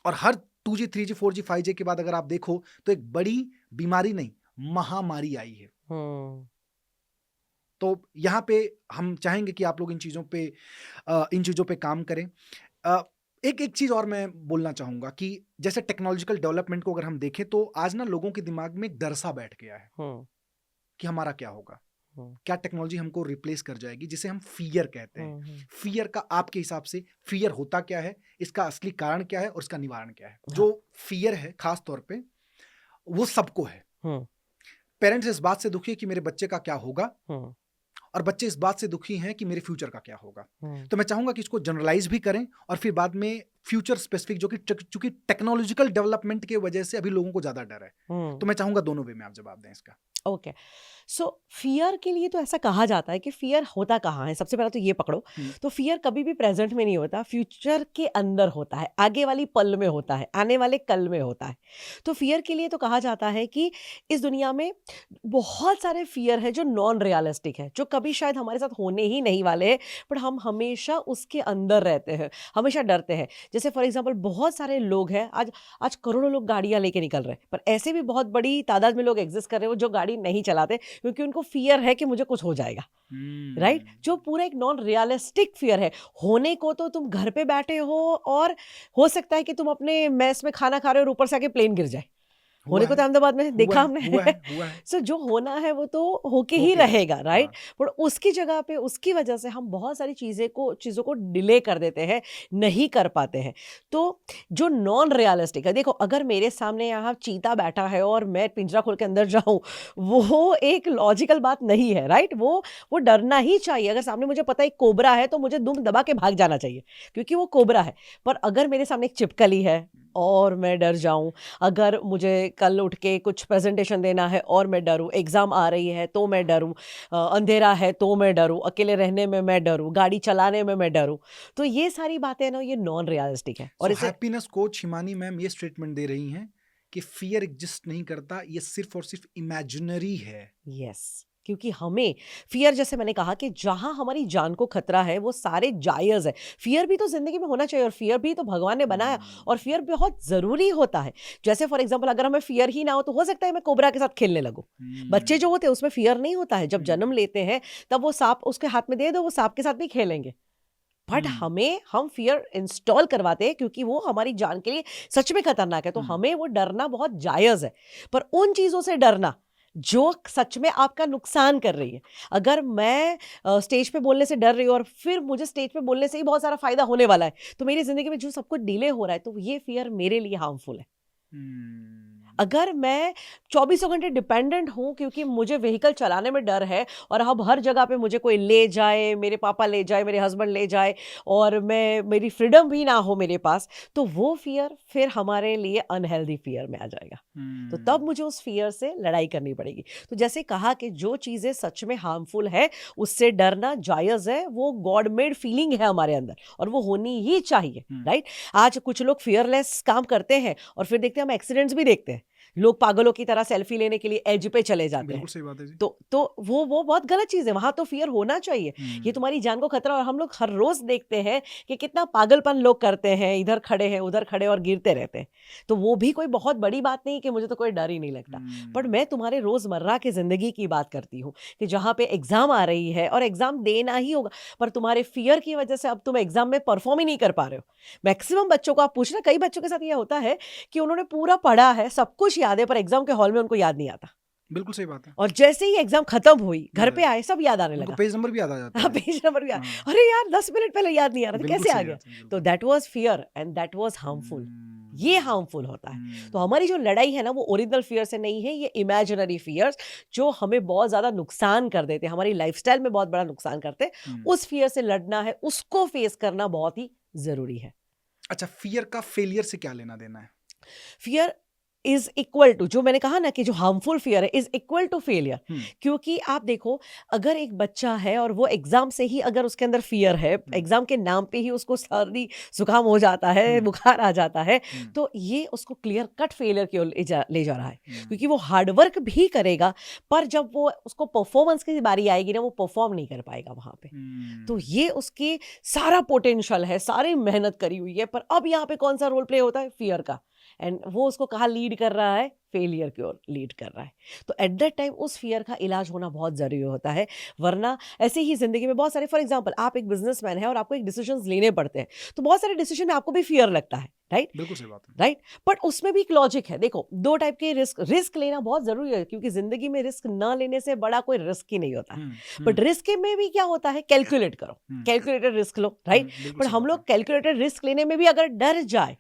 [SPEAKER 2] और हर 2G, 3G, 4G, 5G के बाद अगर आप देखो तो एक बड़ी बीमारी नहीं, महामारी आई है। तो यहाँ पे हम चाहेंगे कि आप लोग इन चीजों पे काम करें। एक चीज और मैं बोलना चाहूंगा कि जैसे टेक्नोलॉजिकल डेवलपमेंट को अगर हम देखें तो आज ना लोगों के दिमाग में एक डर सा बैठ गया है कि हमारा क्या होगा, क्या टेक्नोलॉजी हमको रिप्लेस कर जाएगी, जिसे हम फियर कहते हैं। फियर का आपके हिसाब से फियर होता क्या है, इसका असली कारण क्या है और इसका निवारण क्या है? जो फियर है खास तौर पे वो सबको है। पेरेंट्स इस बात से दुखी है कि मेरे बच्चे का क्या होगा, और बच्चे इस बात से दुखी हैं कि मेरे फ्यूचर का क्या होगा। तो मैं चाहूंगा कि इसको जनरलाइज भी करें और फिर बाद में फ्यूचर स्पेसिफिक, जो कि चूंकि टेक्नोलॉजिकल डेवलपमेंट की वजह से अभी लोगों को ज्यादा डर है, तो मैं चाहूंगा दोनों वे में आप जवाब दें इसका।
[SPEAKER 1] ओके, सो फियर के लिए तो ऐसा कहा जाता है कि फियर होता कहाँ है। सबसे पहले तो ये पकड़ो, तो फियर कभी भी प्रेजेंट में नहीं होता, फ्यूचर के अंदर होता है, आगे वाली पल में होता है, आने वाले कल में होता है। तो फियर के लिए तो कहा जाता है कि इस दुनिया में बहुत सारे फियर है जो नॉन रियलिस्टिक है, जो कभी शायद हमारे साथ होने ही नहीं वाले हैं, बट हम हमेशा उसके अंदर रहते हैं, हमेशा डरते हैं। जैसे फॉर एग्जाम्पल बहुत सारे लोग हैं, आज करोड़ों लोग गाड़ियां लेके निकल रहे हैं, पर ऐसे भी बहुत बड़ी तादाद में लोग एग्जिस्ट कर रहे हो जो गाड़ी नहीं चलाते क्योंकि उनको फियर है कि मुझे कुछ हो जाएगा। राइट? जो पूरा एक नॉन रियलिस्टिक फियर है। होने को तो तुम घर पे बैठे हो और हो सकता है कि तुम अपने मेस में खाना खा रहे हो और ऊपर से आके प्लेन गिर जाए, होने को तो अहमदाबाद में देखा हमने
[SPEAKER 2] हुआ है
[SPEAKER 1] सो जो होना है वो तो होके ही
[SPEAKER 2] होके
[SPEAKER 1] रहेगा, राइट?
[SPEAKER 2] हाँ।
[SPEAKER 1] पर उसकी जगह पे उसकी वजह से हम बहुत सारी चीज़ों को डिले कर देते हैं, नहीं कर पाते हैं। तो जो नॉन रियलिस्टिक है, देखो अगर मेरे सामने यहाँ चीता बैठा है और मैं पिंजरा खोल के अंदर जाऊँ, वो एक लॉजिकल बात नहीं है, राइट? वो डरना ही चाहिए। अगर सामने मुझे पता है एक कोबरा है तो मुझे दुम दबा के भाग जाना चाहिए क्योंकि वो कोबरा है। पर अगर मेरे सामने एक छिपकली है और मैं डर जाऊं, अगर मुझे कल उठ के कुछ प्रेजेंटेशन देना है और मैं डरूं, एग्जाम आ रही है तो मैं डरूं, अंधेरा है तो मैं डरूं, अकेले रहने में मैं डरूं, गाड़ी चलाने में मैं डरूं, तो ये सारी बातें ना ये नॉन रियलिस्टिक है। और इसे
[SPEAKER 2] हैप्पीनेस कोच हिमानी मैम ये स्टेटमेंट दे रही हैं कि फियर एग्जिस्ट नहीं करता, ये सिर्फ और सिर्फ इमेजिनरी है।
[SPEAKER 1] यस, क्योंकि हमें फियर, जैसे मैंने कहा कि जहां हमारी जान को खतरा है वो सारे जायज़ है। फियर भी तो जिंदगी में होना चाहिए और फियर भी तो भगवान ने बनाया और फियर बहुत ज़रूरी होता है। जैसे फॉर एग्जांपल अगर हमें फियर ही ना हो तो हो सकता है मैं कोबरा के साथ खेलने लगूं। बच्चे जो होते हैं उसमें फियर नहीं होता है, जब जन्म लेते हैं तब वो सांप उसके हाथ में दे दो, वो सांप के साथ भी खेलेंगे। बट हम फियर इंस्टॉल करवाते हैं क्योंकि वो हमारी जान के लिए सच में खतरनाक है, तो हमें वो डरना बहुत जायज़ है। पर उन चीज़ों से डरना जो सच में आपका नुकसान कर रही है, अगर मैं स्टेज पे बोलने से डर रही हूँ और फिर मुझे स्टेज पे बोलने से ही बहुत सारा फायदा होने वाला है, तो मेरी जिंदगी में जो सब कुछ डिले हो रहा है, तो ये फियर मेरे लिए हार्मफुल है। अगर मैं 24 घंटे डिपेंडेंट हूँ क्योंकि मुझे व्हीकल चलाने में डर है और अब हर जगह पे मुझे कोई ले जाए, मेरे पापा ले जाए, मेरे हस्बैंड ले जाए और मेरी फ्रीडम भी ना हो मेरे पास, तो वो फियर फिर हमारे लिए अनहेल्दी फियर में आ जाएगा। तो तब मुझे उस फियर से लड़ाई करनी पड़ेगी। तो जैसे कहा कि जो चीज़ें सच में हार्मफुल है उससे डरना जायज़ है, वो गॉड मेड फीलिंग है हमारे अंदर और वो होनी ही चाहिए, राइट? आज कुछ लोग फियरलेस काम करते हैं और फिर देखते हैं, हम एक्सीडेंट्स भी देखते हैं, लोग पागलों की तरह सेल्फी लेने के लिए एज पे चले जाते हैं।
[SPEAKER 2] बिल्कुल सही बात है जी।
[SPEAKER 1] तो वो बहुत गलत चीज़ है, वहाँ तो फियर होना चाहिए। ये तुम्हारी जान को खतरा, और हम लोग हर रोज देखते हैं कि कितना पागलपन लोग करते हैं, इधर खड़े हैं उधर खड़े और गिरते रहते हैं। तो वो भी कोई बहुत बड़ी बात नहीं कि मुझे तो कोई डर ही नहीं लगता। पर मैं तुम्हारे रोजमर्रा की जिंदगी की बात करती हूँ कि जहाँ पे एग्जाम आ रही है और एग्जाम देना ही होगा, पर तुम्हारे फियर की वजह से अब तुम एग्जाम में परफॉर्म ही नहीं कर पा रहे हो। मैक्सिमम बच्चों को आप पूछना, कई बच्चों के साथ यह होता है कि उन्होंने पूरा पढ़ा है, सब कुछ याद है, पर एग्जाम के हॉल में उनको याद नहीं आता।
[SPEAKER 2] बिल्कुल सही बात है।
[SPEAKER 1] और जैसे ही एग्जाम खत्म हुई, घर पे आए, सब याद आने लगा,
[SPEAKER 2] पेज नंबर भी याद आ जाता
[SPEAKER 1] है। पेज नंबर भी याद, अरे यार 10 मिनट पहले याद नहीं आ रहा था, कैसे आ गया? तो that was fear and that was harmful. ये हार्मफुल होता है। तो हमारी जो लड़ाई है ना वो ओरिजिनल फियर से नहीं है, ये इमेजिनरी फियर्स जो हमें बहुत ज्यादा नुकसान कर देते हैं, हमारी लाइफस्टाइल में बहुत बड़ा नुकसान करते हैं। उस फियर से लड़ना है, उसको फेस करना बहुत ही जरूरी है।
[SPEAKER 2] अच्छा, फियर का फेलियर से क्या लेना देना है?
[SPEAKER 1] फियर इज इक्वल टू, जो मैंने कहा ना कि जो हार्मफुल फियर है इज इक्वल टू फेलियर। क्योंकि आप देखो, अगर एक बच्चा है और वो एग्जाम से ही अगर उसके अंदर फियर है, एग्जाम के नाम पे ही उसको सर्दी जुकाम हो जाता है, बुखार आ जाता है, तो ये उसको क्लियर कट फेलियर की ओर ले जा रहा है। क्योंकि वो हार्डवर्क भी करेगा, पर जब वो उसको परफॉर्मेंस की बारी आएगी ना, वो परफॉर्म नहीं कर पाएगा वहां पे। तो ये उसकी सारा पोटेंशियल है, सारी मेहनत करी हुई है, पर अब यहाँ पे कौन सा रोल प्ले होता है? फियर का। एंड वो उसको कहाँ लीड कर रहा है? फेलियर की ओर लीड कर रहा है। तो एट दैट टाइम उस फियर का इलाज होना बहुत जरूरी होता है, वरना ऐसे ही जिंदगी में बहुत सारे, फॉर एग्जांपल आप एक बिजनेसमैन है और आपको एक डिसीजंस लेने पड़ते हैं, तो बहुत सारे डिसीजन में आपको भी फियर लगता है, राइट?
[SPEAKER 2] बिल्कुल सही बात है,
[SPEAKER 1] राइट? बट उसमें भी एक लॉजिक है। देखो, दो टाइप के रिस्क लेना बहुत जरूरी है, क्योंकि जिंदगी में रिस्क ना लेने से बड़ा कोई रिस्क ही नहीं होता है। बट रिस्क में भी क्या होता है? कैलकुलेट करो, calculated risk low, right? But हम लोग कैलकुलेटेड रिस्क लेने में भी अगर डर जाए,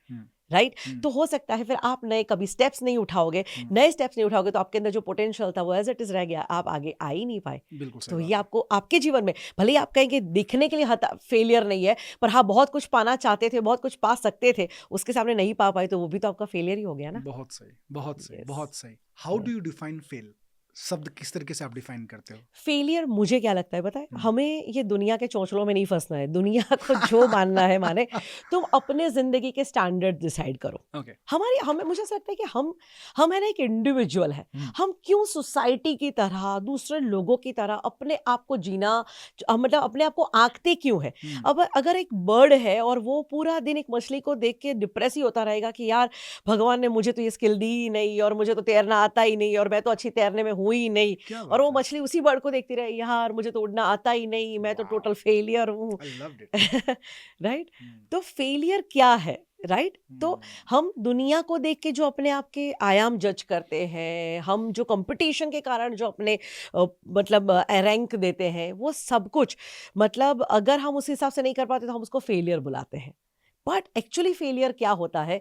[SPEAKER 1] राइट, तो हो सकता है फिर आप नए कभी स्टेप्स नहीं उठाओगे, नए स्टेप्स नहीं उठाओगे तो आपके अंदर जो पोटेंशियल था वो एज इट इज रह गया, आप आगे आ ही नहीं पाए। तो ये आपको आपके जीवन में, भले ही आप कहें कि दिखने के लिए फेलियर नहीं है, पर हाँ बहुत कुछ पाना चाहते थे, बहुत कुछ पा सकते थे, उसके सामने नहीं पा पाए, तो वो भी तो आपका फेलियर ही हो गया ना।
[SPEAKER 2] बहुत सही, बहुत सही, बहुत सही। How do you define fail? शब्द किस तरीके से आप डिफाइन करते हो?
[SPEAKER 1] फेलियर मुझे क्या लगता है पता है, हमें ये दुनिया के चोंचलों में नहीं फंसना है, दुनिया को जो मानना है माने, तुम अपने जिंदगी के स्टैंडर्ड डिसाइड करो। हमें मुझे ऐसा लगता है कि हम है ना एक इंडिविजुअल है, हम क्यों सोसाइटी की तरह, दूसरे लोगों की तरह अपने आप को जीना, मतलब अपने आप को आंकते क्यों है? अब अगर एक बर्ड है और वो पूरा दिन एक मछली को देख के डिप्रेस ही होता रहेगा कि यार भगवान ने मुझे तो ये स्किल दी ही नहीं और मुझे तो तैरना आता ही नहीं और मैं तो अच्छी तैरने में हूँ ही नहीं,
[SPEAKER 2] क्या
[SPEAKER 1] और
[SPEAKER 2] बात
[SPEAKER 1] वो
[SPEAKER 2] है?
[SPEAKER 1] मछली उसी बर्ड को देखती रहे, यार मुझे तो उड़ना आता ही नहीं, मैं तो
[SPEAKER 2] Wow.
[SPEAKER 1] टोटल फेलियर हूँ।
[SPEAKER 2] I loved it.
[SPEAKER 1] Right?
[SPEAKER 2] Hmm.
[SPEAKER 1] तो फेलियर क्या है? राइट? तो
[SPEAKER 2] Hmm.
[SPEAKER 1] हम दुनिया को देख के जो अपने आप के आयाम जज करते हैं, हम जो कंपटीशन के कारण जो अपने मतलब रैंक देते हैं, वो सब कुछ मतलब अगर हम उस हिसाब से नहीं कर पाते तो हम उसको फेलियर बुलाते हैं। बट एक्चुअली फेलियर क्या होता है?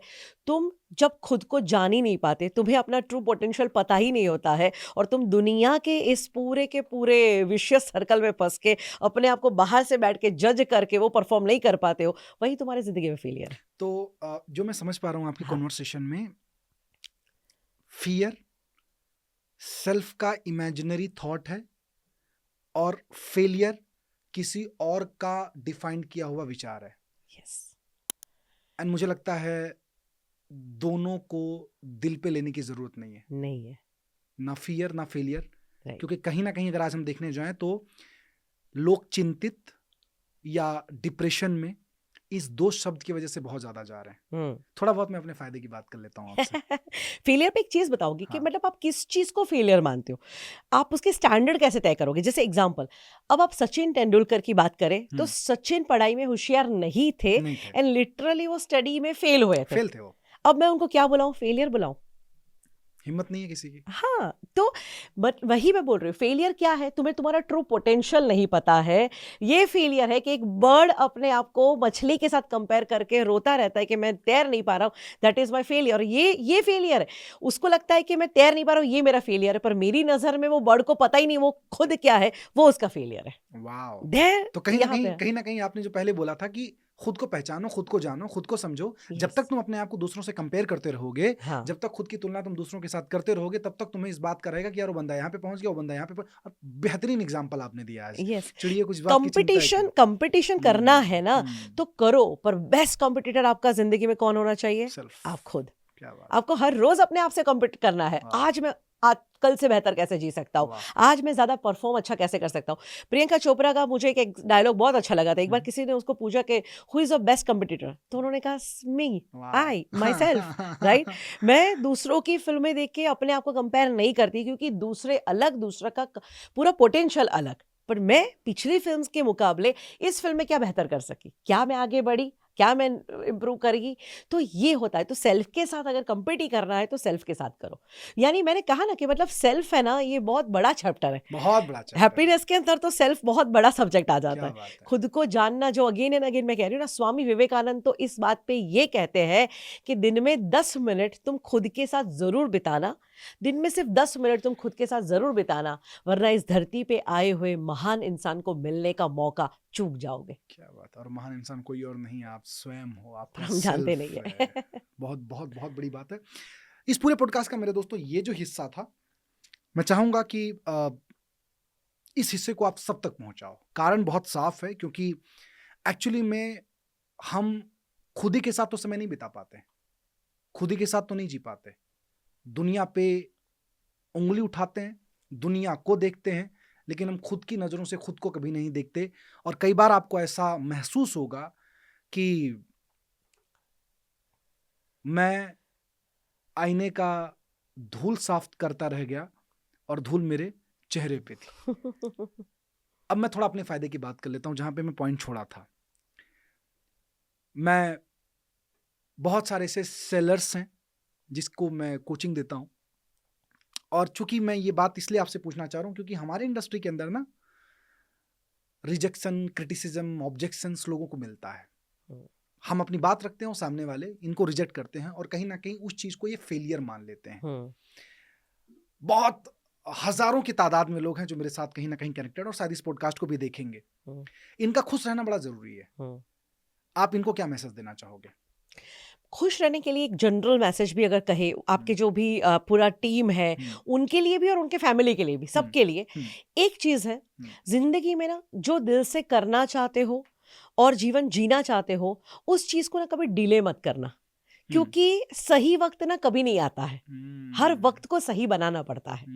[SPEAKER 1] तुम जब खुद को जान ही नहीं पाते, तुम्हें अपना ट्रू पोटेंशियल पता ही नहीं होता है, और तुम दुनिया के इस पूरे के पूरे विशियस सर्कल में फंस के अपने आप को बाहर से बैठ के जज करके वो परफॉर्म नहीं कर पाते हो, वही तुम्हारी जिंदगी में फेलियर है।
[SPEAKER 2] तो जो मैं समझ पा रहा हूँ आपकी
[SPEAKER 1] हाँ।
[SPEAKER 2] कॉन्वर्सेशन में, फियर सेल्फ का इमेजिनरी थॉट है और फेलियर किसी और का डिफाइंड किया हुआ विचार है।
[SPEAKER 1] यस।
[SPEAKER 2] एंड मुझे लगता है दोनों को दिल पे लेने की जरूरत नहीं है,
[SPEAKER 1] नहीं है।
[SPEAKER 2] ना फियर ना फेलियर।
[SPEAKER 1] राइट।
[SPEAKER 2] क्योंकि कहीं ना कहीं अगर आज हम देखने जाएं तो लोग चिंतित या डिप्रेशन में इस दो शब्द की वजह से बहुत ज्यादा जा रहे हैं। थोड़ा बहुत मैं अपने फायदे की बात कर लेता हूँ आपसे।
[SPEAKER 1] फेलियर पे एक चीज बताओगी कि
[SPEAKER 2] हाँ।
[SPEAKER 1] मतलब आप किस चीज को फेलियर मानते हो? आप उसके स्टैंडर्ड कैसे तय करोगे? जैसे एग्जांपल, अब आप सचिन तेंदुलकर की बात करें तो सचिन पढ़ाई में होशियार नहीं थे,
[SPEAKER 2] नहीं थे,
[SPEAKER 1] एंड लिटरली वो स्टडी में फेल हुए थे।
[SPEAKER 2] फेल थे वो,
[SPEAKER 1] अब मैं उनको क्या बुलाऊं? फेलियर बुलाऊं?
[SPEAKER 2] हिम्मत नहीं है किसी की।
[SPEAKER 1] हाँ, तो बट वही मैं बोल रही हूँ, फेलियर क्या है? तुम्हें तुम्हारा ट्रू पोटेंशियल नहीं पता है। ये फेलियर है कि एक बर्ड अपने आप को मछली के साथ कंपेयर करके रोता रहता है कि मैं तैर नहीं पा रहा हूँ, दैट इज माय फेलियर। ये फेलियर है। उसको लगता है कि मैं तैर नहीं पा रहा हूँ, ये मेरा फेलियर है, पर मेरी नजर में वो बर्ड को पता ही नहीं वो खुद क्या है, वो उसका फेलियर है।
[SPEAKER 2] वाओ।
[SPEAKER 1] देयर
[SPEAKER 2] तो कहीं
[SPEAKER 1] यहाँ पे
[SPEAKER 2] ना कहीं आपने जो पहले बोला था कि खुद को पहचानो, खुद को जानो, खुद को समझो। जब
[SPEAKER 1] Yes.
[SPEAKER 2] तक तुम अपने आप को दूसरों से कंपेयर करते रहोगे,
[SPEAKER 1] हाँ।
[SPEAKER 2] जब तक खुद की तुलना तुम दूसरों के साथ करते रहोगे, तब तक तुम्हें इस बात का रहेगा कि यार वो बंदा यहाँ पे पहुंच गया, वो बंदा यहाँ पे और बेहतरीन एग्जांपल आपने दिया आज।
[SPEAKER 1] यस।
[SPEAKER 2] चिड़िए कुछ बात की चिंता है क्या?
[SPEAKER 1] कंपटीशन करना है ना,
[SPEAKER 2] हम्म,
[SPEAKER 1] तो करो, पर बेस्ट कॉम्पिटिटर आपका जिंदगी में कौन होना चाहिए?
[SPEAKER 2] सेल्फ।
[SPEAKER 1] आप खुद।
[SPEAKER 2] क्या बात।
[SPEAKER 1] आपको हर रोज अपने आप से कम्पीट करना है।
[SPEAKER 2] वाह।
[SPEAKER 1] आज मैं कल से बेहतर कैसे जी सकता हूँ,
[SPEAKER 2] वाह।
[SPEAKER 1] आज मैं ज्यादा परफॉर्म अच्छा कैसे कर सकता हूँ। प्रियंका चोपड़ा का मुझे एक डायलॉग बहुत अच्छा लगा था। एक बार किसी ने उसको पूछा कि who is the best competitor, तो उन्होंने कहा मी, आई माई सेल्फ। राइट? मैं दूसरों की फिल्में देख के अपने आप को कंपेयर नहीं करती, क्योंकि दूसरे अलग, दूसरा का पूरा पोटेंशियल अलग, पर मैं पिछली फिल्म्स के मुकाबले इस फिल्म में क्या बेहतर कर सकी, क्या मैं आगे बढ़ी, क्या मैं इम्प्रूव करेगी। तो ये होता है। तो सेल्फ के साथ अगर कंपीट ही करना है तो सेल्फ के साथ करो। यानी मैंने कहा ना कि मतलब सेल्फ है ना, ये बहुत बड़ा चैप्टर है।
[SPEAKER 2] बहुत बड़ा चैप्टर है।
[SPEAKER 1] हैप्पीनेस के अंदर तो सेल्फ बहुत बड़ा सब्जेक्ट आ जाता
[SPEAKER 2] क्या
[SPEAKER 1] है।
[SPEAKER 2] बात है।
[SPEAKER 1] खुद को जानना, जो अगेन एंड अगेन मैं कह रही हूँ ना, स्वामी विवेकानंद तो इस बात पे ये कहते हैं कि दिन में 10 मिनट तुम खुद के साथ जरूर बिताना, दिन में सिर्फ 10 मिनट तुम खुद के साथ जरूर बिताना, वरना इस धरती पे आए हुए महान इंसान को मिलने का मौका चूक जाओगे।
[SPEAKER 2] क्या बात। और महान इंसान कोई और नहीं, आप स्वयं हो, आप
[SPEAKER 1] हम जानते नहीं है।
[SPEAKER 2] बहुत बहुत बहुत बड़ी बात है। इस पूरे पॉडकास्ट का मेरे दोस्तों ये जो हिस्सा था, मैं चाहूंगा कि इस हिस्से को आप सब तक पहुंचाओ। कारण बहुत साफ है, क्योंकि एक्चुअली में हम खुद ही के साथ तो समय नहीं बिता पाते, खुद ही के साथ तो नहीं जी पाते। दुनिया पे उंगली उठाते हैं, दुनिया को देखते हैं, लेकिन हम खुद की नजरों से खुद को कभी नहीं देखते। और कई बार आपको ऐसा महसूस होगा कि मैं आईने का धूल साफ करता रह गया और धूल मेरे चेहरे पे थी। अब मैं थोड़ा अपने फायदे की बात कर लेता हूं, जहां पे मैं पॉइंट छोड़ा था। मैं बहुत सारे ऐसे सेलर्स हैं जिसको मैं कोचिंग देता हूं, और चूंकि मैं ये बात इसलिए आपसे पूछना चाह रहा हूं क्योंकि हमारे इंडस्ट्री के अंदर ना रिजेक्शन, क्रिटिसिज्म, ऑब्जेक्शंस लोगों को मिलता है। हम अपनी बात रखते हैं, सामने वाले इनको रिजेक्ट करते हैं, और कहीं ना कहीं उस चीज को ये फेलियर मान लेते हैं। बहुत हजारों की तादाद में लोग हैं जो मेरे साथ कहीं ना कहीं कनेक्टेड, और शायद इस पॉडकास्ट को भी देखेंगे। इनका खुश रहना बड़ा जरूरी है। आप इनको क्या मैसेज देना चाहोगे?
[SPEAKER 1] खुश रहने के लिए एक जनरल मैसेज भी अगर कहे, आपके जो भी पूरा टीम है उनके लिए भी और उनके फैमिली के लिए भी, सबके लिए एक चीज है, जिंदगी में ना जो दिल से करना चाहते हो और जीवन जीना चाहते हो, उस चीज को ना कभी डिले मत करना, क्योंकि सही वक्त ना कभी नहीं आता है। हर वक्त को सही बनाना पड़ता है।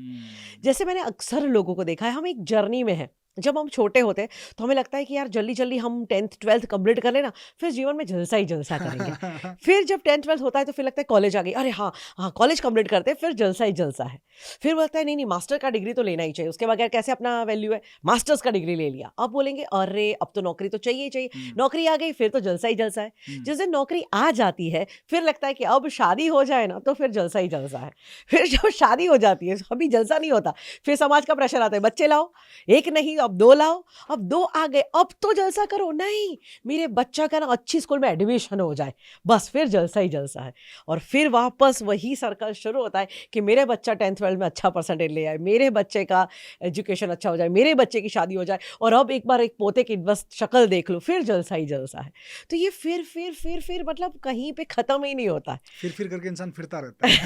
[SPEAKER 1] जैसे मैंने अक्सर लोगों को देखा है, हम एक जर्नी में हैं, जब हम छोटे होते हैं तो हमें लगता है कि यार जल्दी जल्दी हम 10th 12th कंप्लीट कर लेना, फिर जीवन में जलसा ही जलसा करेंगे। फिर जब 10th 12th होता है तो फिर लगता है कॉलेज आ गई, अरे हाँ हाँ कॉलेज कंप्लीट करते हैं, फिर जलसा ही जलसा है। फिर लगता है नहीं नहीं मास्टर का डिग्री तो लेना ही चाहिए, उसके बगैर कैसे अपना वैल्यू है, मास्टर्स का डिग्री ले लिया, अब बोलेंगे अरे अब तो नौकरी तो चाहिए ही चाहिए, नौकरी आ गई फिर तो जलसा ही जलसा है। जिस दिन नौकरी आ जाती है फिर लगता है कि अब शादी हो जाए ना तो फिर जलसा ही जलसा है। फिर जब शादी हो जाती है अभी जलसा नहीं होता, फिर समाज का प्रेशर आता है, बच्चे लाओ, एक नहीं अब 2 लाओ, अब 2 आ गए अब तो जलसा करो, नहीं मेरे बच्चा का ना अच्छी स्कूल में एडमिशन हो जाए, बस फिर जलसा ही जलसा है। और फिर वापस वही सर्कल शुरू होता है कि मेरे बच्चा 10th 12th में अच्छा परसेंटेज ले आए, मेरे बच्चे का एजुकेशन अच्छा हो जाए, मेरे बच्चे की शादी हो जाए, और अब एक बार एक पोते की बस शक्ल देख लो, फिर जलसा ही जलसा है। तो ये फिर मतलब कहीं पे खत्म ही नहीं होता है।
[SPEAKER 2] फिर करके इंसान फिरता रहता है।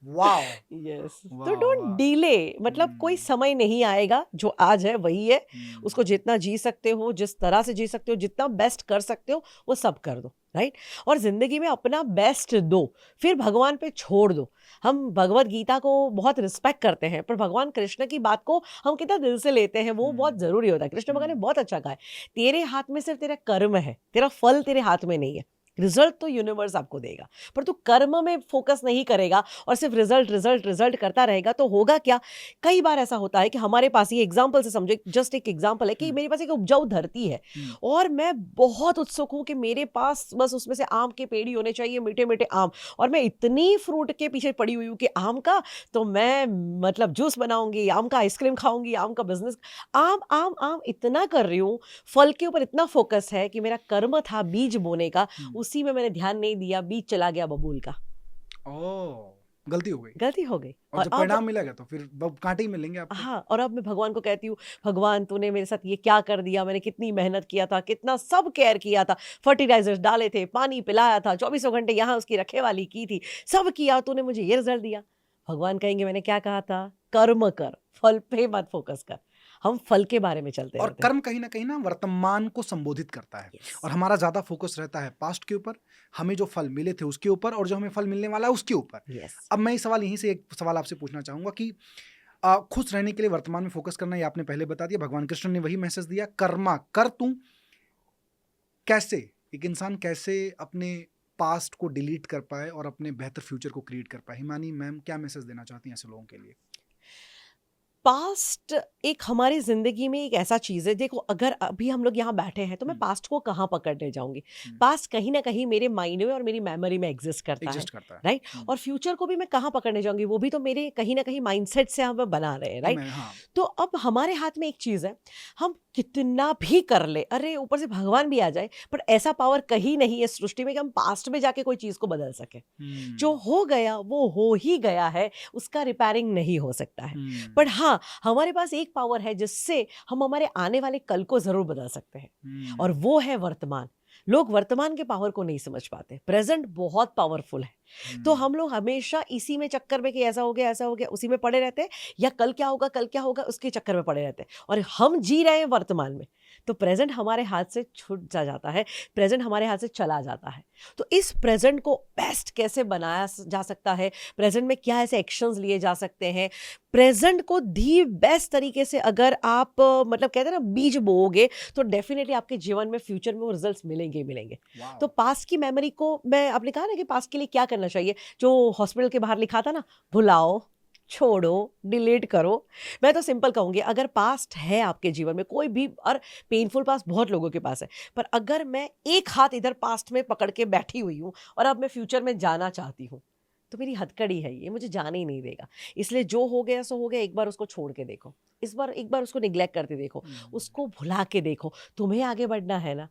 [SPEAKER 2] वाओ।
[SPEAKER 1] यस, तो
[SPEAKER 2] वाह,
[SPEAKER 1] डोंट
[SPEAKER 2] वाह।
[SPEAKER 1] डिले, मतलब कोई समय नहीं आएगा, जो आज है वही है, उसको जितना जी सकते हो, जिस तरह से जी सकते हो, जितना बेस्ट कर सकते हो वो सब कर दो, राइट। और जिंदगी में अपना बेस्ट दो, फिर भगवान पे छोड़ दो। हम भगवत गीता को बहुत रिस्पेक्ट करते हैं, पर भगवान कृष्ण की बात को हम कितना दिल से लेते हैं वो बहुत जरूरी होता है। कृष्ण भगवान ने बहुत अच्छा कहा है, तेरे हाथ में सिर्फ तेरा कर्म है, तेरा फल तेरे हाथ में नहीं है। रिजल्ट तो यूनिवर्स आपको देगा, पर तू कर्म में फोकस नहीं करेगा और सिर्फ रिजल्ट रिजल्ट रिजल्ट करता रहेगा तो होगा क्या। कई बार ऐसा होता है कि हमारे पास, ये एग्जांपल से समझो, जस्ट एक एग्जांपल है कि मेरे पास एक उपजाऊ धरती है और मैं बहुत उत्सुक हूं कि मेरे पास बस उसमें से आम के पेड़ ही होने चाहिए, मीठे मीठे आम, और मैं इतनी फ्रूट के पीछे पड़ी हुई हूँ कि आम का तो मैं मतलब जूस बनाऊंगी, आम का आइसक्रीम खाऊंगी, आम का बिजनेस, आम आम आम इतना कर रही हूँ, फल के ऊपर इतना फोकस है कि मेरा कर्म था बीज बोने का, उसी में मैंने ध्यान नहीं दिया, बीज चला गया बबूल का।
[SPEAKER 2] ओह, गलती हो गई।
[SPEAKER 1] गलती हो गई।
[SPEAKER 2] और जब परिणाम मिलेगा तो फिर कांटे ही मिलेंगे आपको।
[SPEAKER 1] हाँ, और अब मैं भगवान को कहती हूँ, भगवान तूने मेरे साथ ये क्या कर दिया, मैंने कितनी मेहनत किया था, कितना सब केयर किया था, फर्टिलाइजर्स डाले थे, पानी पिलाया था, 24 घंटे यहाँ उसकी रखेवाली की थी, सब किया, तूने मुझे ये रिजल्ट दिया। भगवान कहेंगे मैंने क्या कहा था, कर्म कर, फल पे मत फोकस कर। हम फल के बारे में चलते
[SPEAKER 2] और
[SPEAKER 1] रहते हैं।
[SPEAKER 2] कर्म कहीं ना वर्तमान को संबोधित करता है।
[SPEAKER 1] Yes.
[SPEAKER 2] और हमारा ज्यादा फोकस रहता है पास्ट के ऊपर, हमें जो फल मिले थे उसके ऊपर, और जो हमें फल मिलने वाला है उसके ऊपर।
[SPEAKER 1] Yes.
[SPEAKER 2] अब मैं इस सवाल यहीं से एक सवाल आपसे पूछना चाहूंगा कि खुश रहने के लिए वर्तमान में फोकस करना, ये आपने पहले बता दिया, भगवान कृष्ण ने वही मैसेज दिया, कर्मा कर तू। कैसे एक इंसान कैसे अपने पास्ट को डिलीट कर पाए और अपने बेहतर फ्यूचर को क्रिएट कर पाए? हिमानी मैम क्या मैसेज देना चाहती हैं ऐसे लोगों के लिए?
[SPEAKER 1] पास्ट एक हमारी जिंदगी में एक ऐसा चीज है, देखो अगर अभी हम लोग यहाँ बैठे हैं तो मैं पास्ट को कहाँ पकड़ने जाऊंगी। पास्ट कहीं ना कहीं मेरे माइंड में और मेरी मेमोरी में एग्जिस्ट करता है, राइट। और फ्यूचर को भी मैं कहाँ पकड़ने जाऊंगी, वो भी तो मेरे कहीं ना कहीं माइंडसेट से हम बना रहे हैं, राइट।
[SPEAKER 2] हाँ।
[SPEAKER 1] तो अब हमारे हाथ में एक चीज है, हम कितना भी कर ले, अरे ऊपर से भगवान भी आ जाए, पर ऐसा पावर कहीं नहीं है सृष्टि में कि हम पास्ट में जाके कोई चीज को बदल सके। जो हो गया वो हो ही गया है, उसका रिपेयरिंग नहीं हो सकता है। पर हाँ, हमारे पास एक पावर है जिससे हम हमारे आने वाले कल को जरूर बदल सकते हैं, और वो है वर्तमान। लोग वर्तमान के पावर को नहीं समझ पाते, प्रेजेंट बहुत पावरफुल है। तो हम लोग हमेशा इसी में चक्कर में कि ऐसा हो गया उसी में पड़े रहते हैं, या कल क्या होगा उसके चक्कर में पड़े रहते हैं, और हम जी रहे हैं वर्तमान में। तो प्रेजेंट हमारे हाथ से छूट जाता है, प्रेजेंट हमारे हाथ से चला जाता है। तो इस प्रेजेंट को बेस्ट कैसे बनाया जा सकता है, प्रेजेंट में क्या ऐसे एक्शंस लिए जा सकते हैं, प्रेजेंट को दी बेस्ट तरीके से अगर आप मतलब कहते हैं ना बीज बोओगे, तो डेफिनेटली आपके जीवन में फ्यूचर में वो रिजल्ट्स मिलेंगे। तो पास्ट की मेमोरी को, मैं आपने कहा ना कि पास्ट के लिए क्या करना चाहिए, जो हॉस्पिटल के बाहर लिखा था ना, भुलाओ, छोड़ो, डिलीट करो। मैं तो सिंपल कहूंगी, अगर पास्ट है आपके जीवन में कोई भी, और पेनफुल पास्ट बहुत लोगों के पास है, पर अगर मैं एक हाथ इधर पास्ट में पकड़ के बैठी हुई हूँ और अब मैं फ्यूचर में जाना चाहती हूँ, तो मेरी हथकड़ी है, ये मुझे जाने ही नहीं देगा। इसलिए जो हो गया सो हो गया, एक बार उसको छोड़ के देखो, एक बार उसको निग्लेक्ट करते देखो, उसको भुला के देखो, तुम्हें आगे बढ़ना है ना।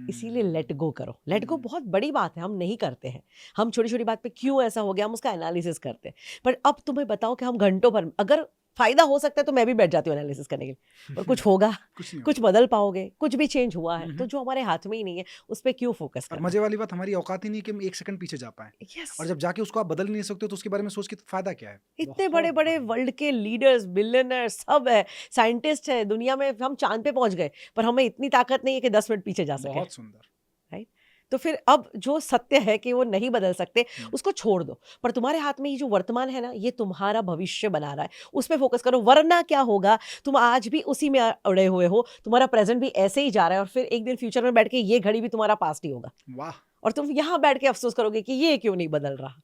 [SPEAKER 1] इसीलिए लेट गो करो। लेट गो बहुत बड़ी बात है, हम नहीं करते हैं। हम छोटी छोटी बात पे क्यों ऐसा हो गया हम उसका एनालिसिस करते हैं। पर अब तुम्हें बताओ कि हम घंटों पर, अगर फायदा हो सकता है तो मैं भी बैठ जाती हूँ एनालिसिस करने के लिए, और कुछ होगा, कुछ बदल पाओगे, कुछ भी चेंज हुआ है, तो जो हमारे हाथ में ही नहीं है उस पर क्यों फोकस करना।
[SPEAKER 2] मजे वाली बात, हमारी औकात ही नहीं कि हम एक सेकंड पीछे जा पाए। और जब जाके उसको आप बदल नहीं सकते तो उसके बारे में सोच के फायदा क्या है।
[SPEAKER 1] इतने बड़े बड़े वर्ल्ड के लीडर्स, बिलियनर सब है, साइंटिस्ट है दुनिया में, हम चांद पे पहुंच गए, पर हमें इतनी ताकत नहीं है कि 10 मिनट पीछे जा सके।
[SPEAKER 2] बहुत सुंदर,
[SPEAKER 1] राइट। तो फिर अब जो सत्य है कि वो नहीं बदल सकते, उसको छोड़ दो। पर तुम्हारे हाथ में ये जो वर्तमान है ना, ये तुम्हारा भविष्य बना रहा है, उस पर फोकस करो। वरना क्या होगा, तुम आज भी उसी में अड़े हुए हो, तुम्हारा प्रेजेंट भी ऐसे ही जा रहा है, और फिर एक दिन फ्यूचर में बैठ के ये घड़ी भी तुम्हारा पास्ट ही होगा।
[SPEAKER 2] वाह।
[SPEAKER 1] और तुम यहाँ बैठ के अफसोस करोगे कि ये क्यों नहीं बदल रहा।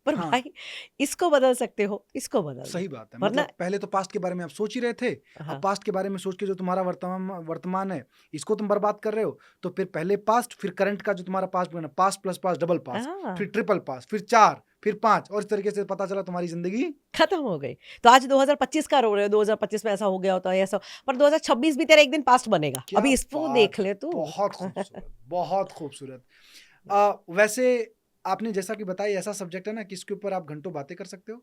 [SPEAKER 1] पर
[SPEAKER 2] हाँ।
[SPEAKER 1] भाई, इसको बदल सकते हो, इसको बदल दो।
[SPEAKER 2] सही बात है।
[SPEAKER 1] वरना
[SPEAKER 2] मतलब पहले तो पास्ट के बारे में आप सोच ही रहे थे,
[SPEAKER 1] हाँ।
[SPEAKER 2] अब पास्ट के बारे में सोच के जो तुम्हारा वर्तमान है, इसको तुम बर्बाद कर रहे हो। तो फिर पहले पास्ट, फिर करंट का जो तुम्हारा पास्ट बना, past plus past double past,
[SPEAKER 1] हाँ,
[SPEAKER 2] फिर ट्रिपल पास्ट, फिर 4, फिर 5, और इस तरीके से पता चला तुम्हारी जिंदगी
[SPEAKER 1] खत्म हो गई। तो आज 2025 का रो रहे हो, 2025 में ऐसा हो गया होता है ऐसा, पर 2026 भी तेरा एक दिन पास्ट बनेगा।
[SPEAKER 2] क्या
[SPEAKER 1] अभी इसको
[SPEAKER 2] बात
[SPEAKER 1] देख
[SPEAKER 2] है।
[SPEAKER 1] ले तू।
[SPEAKER 2] बहुत खूबसूरत, बहुत खूबसूरत। वैसे आपने जैसा कि बताया, ऐसा सब्जेक्ट है ना कि इसके ऊपर आप घंटों बातें कर सकते हो,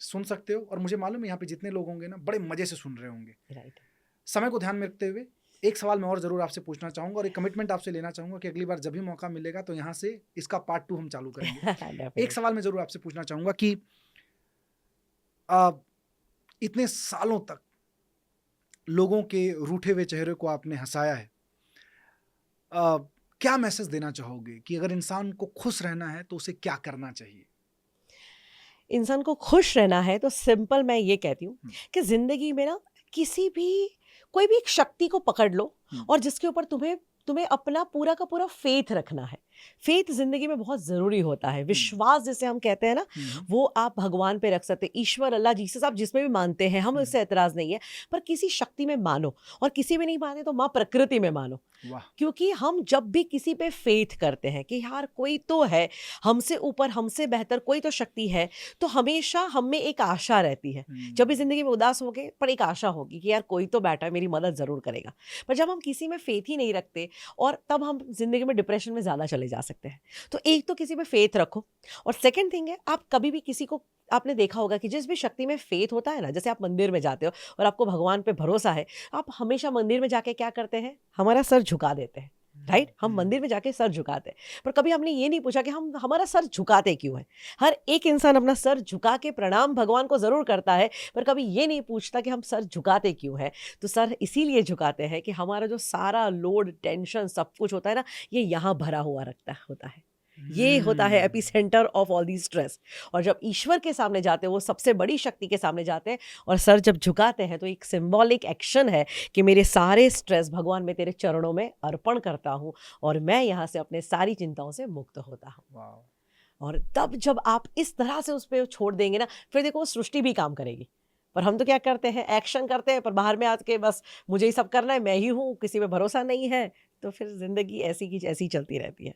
[SPEAKER 2] सुन सकते हो, और मुझे मालूम है यहाँ पे जितने लोग होंगे ना, बड़े मजे से सुन रहे होंगे।
[SPEAKER 1] राइट।
[SPEAKER 2] समय को ध्यान में रखते हुए एक सवाल मैं और जरूर आपसे पूछना चाहूंगा, और एक कमिटमेंट आपसे लेना चाहूंगा कि अगली बार जब भी मौका मिलेगा तो यहाँ से इसका पार्ट 2 हम चालू करेंगे। एक सवाल मैं जरूर आपसे पूछना चाहूंगा कि इतने सालों तक लोगों के रूठे हुए चेहरे को आपने हंसाया है, क्या मैसेज देना चाहोगे कि अगर इंसान को खुश रहना है तो उसे क्या करना चाहिए?
[SPEAKER 1] इंसान को खुश रहना है तो सिंपल मैं ये कहती हूँ कि जिंदगी में ना कोई भी एक शक्ति को पकड़ लो, और जिसके ऊपर तुम्हें अपना पूरा का पूरा फेथ रखना है। फेथ जिंदगी में बहुत जरूरी होता है। विश्वास जिसे हम कहते हैं ना, वो आप भगवान पे रख सकते हैं, ईश्वर, अल्लाह, जीसस, आप जिसमें भी मानते हैं, हम उससे एतराज नहीं है। पर किसी शक्ति में मानो, और किसी में नहीं माने तो माँ प्रकृति में मानो। क्योंकि हम जब भी किसी पे फेथ करते हैं कि यार कोई तो है हमसे ऊपर, हमसे बेहतर कोई तो शक्ति है, तो हमेशा हम में एक आशा रहती है। जब भी जिंदगी में उदास हो गए, पर एक आशा होगी कि यार कोई तो बैठा है, मेरी मदद जरूर करेगा। पर जब हम किसी में फेथ ही नहीं रखते, और तब हम जिंदगी में डिप्रेशन में ज्यादा चले जा सकते हैं। तो एक तो किसी पे फेथ रखो, और सेकंड थिंग है, आप कभी भी किसी को, आपने देखा होगा कि जिस भी शक्ति में फेथ होता है ना, जैसे आप मंदिर में जाते हो और आपको भगवान पे भरोसा है, आप हमेशा मंदिर में जाके क्या करते हैं, हमारा सर झुका देते हैं। राइट, हम मंदिर में जाके सर झुकाते हैं, पर कभी हमने ये नहीं पूछा कि हम हमारा सर झुकाते क्यों है। हर एक इंसान अपना सर झुका के प्रणाम भगवान को जरूर करता है, पर कभी ये नहीं पूछता कि हम सर झुकाते क्यों है। तो सर इसीलिए झुकाते हैं कि हमारा जो सारा लोड, टेंशन, सब कुछ होता है ना, ये यहाँ भरा हुआ होता है। ये होता है AP centre of all the stress. और जब ईश्वर के सामने जाते हैं, वो सबसे बड़ी शक्ति के सामने जाते हैं, और सर जब झुकाते हैं, तो एक सिंबॉलिक एक्शन है कि मेरे सारे स्ट्रेस भगवान मैं तेरे चरणों में अर्पण करता हूँ, और मैं यहाँ से अपने सारी चिंताओं से मुक्त होता हूँ। और तब जब आप इस तरह से उस पर छोड़ देंगे ना, फिर देखो सृष्टि भी काम करेगी। पर हम तो क्या करते हैं, एक्शन करते हैं, पर बाहर में आके बस मुझे ही सब करना है, मैं ही हूँ, किसी पे भरोसा नहीं है, तो फिर जिंदगी ऐसी की ऐसी चलती रहती है।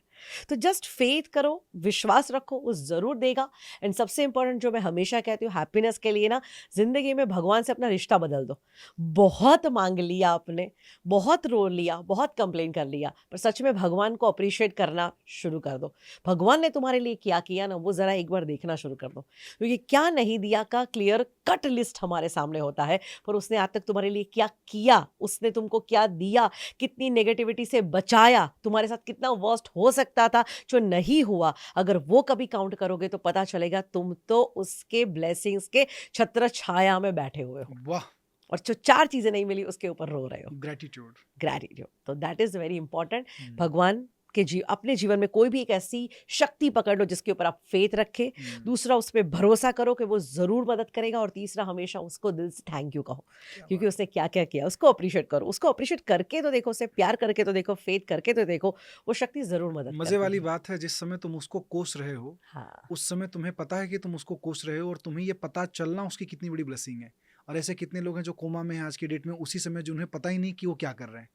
[SPEAKER 1] तो जस्ट फेथ करो, विश्वास रखो, वो जरूर देगा। एंड सबसे इंपॉर्टेंट जो मैं हमेशा कहती हूँ, हैप्पीनेस के लिए ना, जिंदगी में भगवान से अपना रिश्ता बदल दो। बहुत मांग लिया आपने, बहुत रो लिया, बहुत कंप्लेन कर लिया, पर सच में भगवान को अप्रिशिएट करना शुरू कर दो। भगवान ने तुम्हारे लिए क्या किया ना, वो जरा एक बार देखना शुरू कर दो। क्योंकि क्या नहीं दिया का क्लियर कट लिस्ट हमारे सामने होता है, पर उसने आज तक तुम्हारे लिए क्या किया, उसने तुमको क्या दिया, कितनी नेगेटिविटी से बचाया, तुम्हारे साथ कितना वर्स्ट हो सकता था जो नहीं हुआ। अगर वो कभी काउंट करोगे तो पता चलेगा तुम तो उसके ब्लेसिंग्स के छत्र छाया में बैठे हुए हो।
[SPEAKER 2] वाह।
[SPEAKER 1] और जो 4 चीजें नहीं मिली उसके ऊपर रो रहे हो।
[SPEAKER 2] ग्रेटिट्यूड।
[SPEAKER 1] तो दैट इज वेरी इंपॉर्टेंट। भगवान के अपने जीवन में कोई भी एक ऐसी शक्ति पकड़ लो जिसके ऊपर आप फेथ रखे। दूसरा, उस पर भरोसा करो कि वो जरूर मदद करेगा। और तीसरा, हमेशा उसको दिल से थैंक यू कहो, क्योंकि उसने क्या क्या किया, उसको अप्रिशिएट करो। उसको अप्रिशिएट करके तो देखो, उससे प्यार करके तो देखो, फेथ करके तो देखो, वो शक्ति जरूर मदद करेगी।
[SPEAKER 2] मजे वाली बात है, जिस समय तुम उसको कोस रहे हो,
[SPEAKER 1] हाँ,
[SPEAKER 2] उस समय तुम्हें पता है कि तुम उसको कोस रहे हो, और तुम्हें ये पता चलना उसकी कितनी बड़ी ब्लेसिंग है। और ऐसे कितने लोग हैं जो कोमा में हैं आज की डेट में, उसी समय जो उन्हें पता ही नहीं कि वो क्या कर रहे हैं।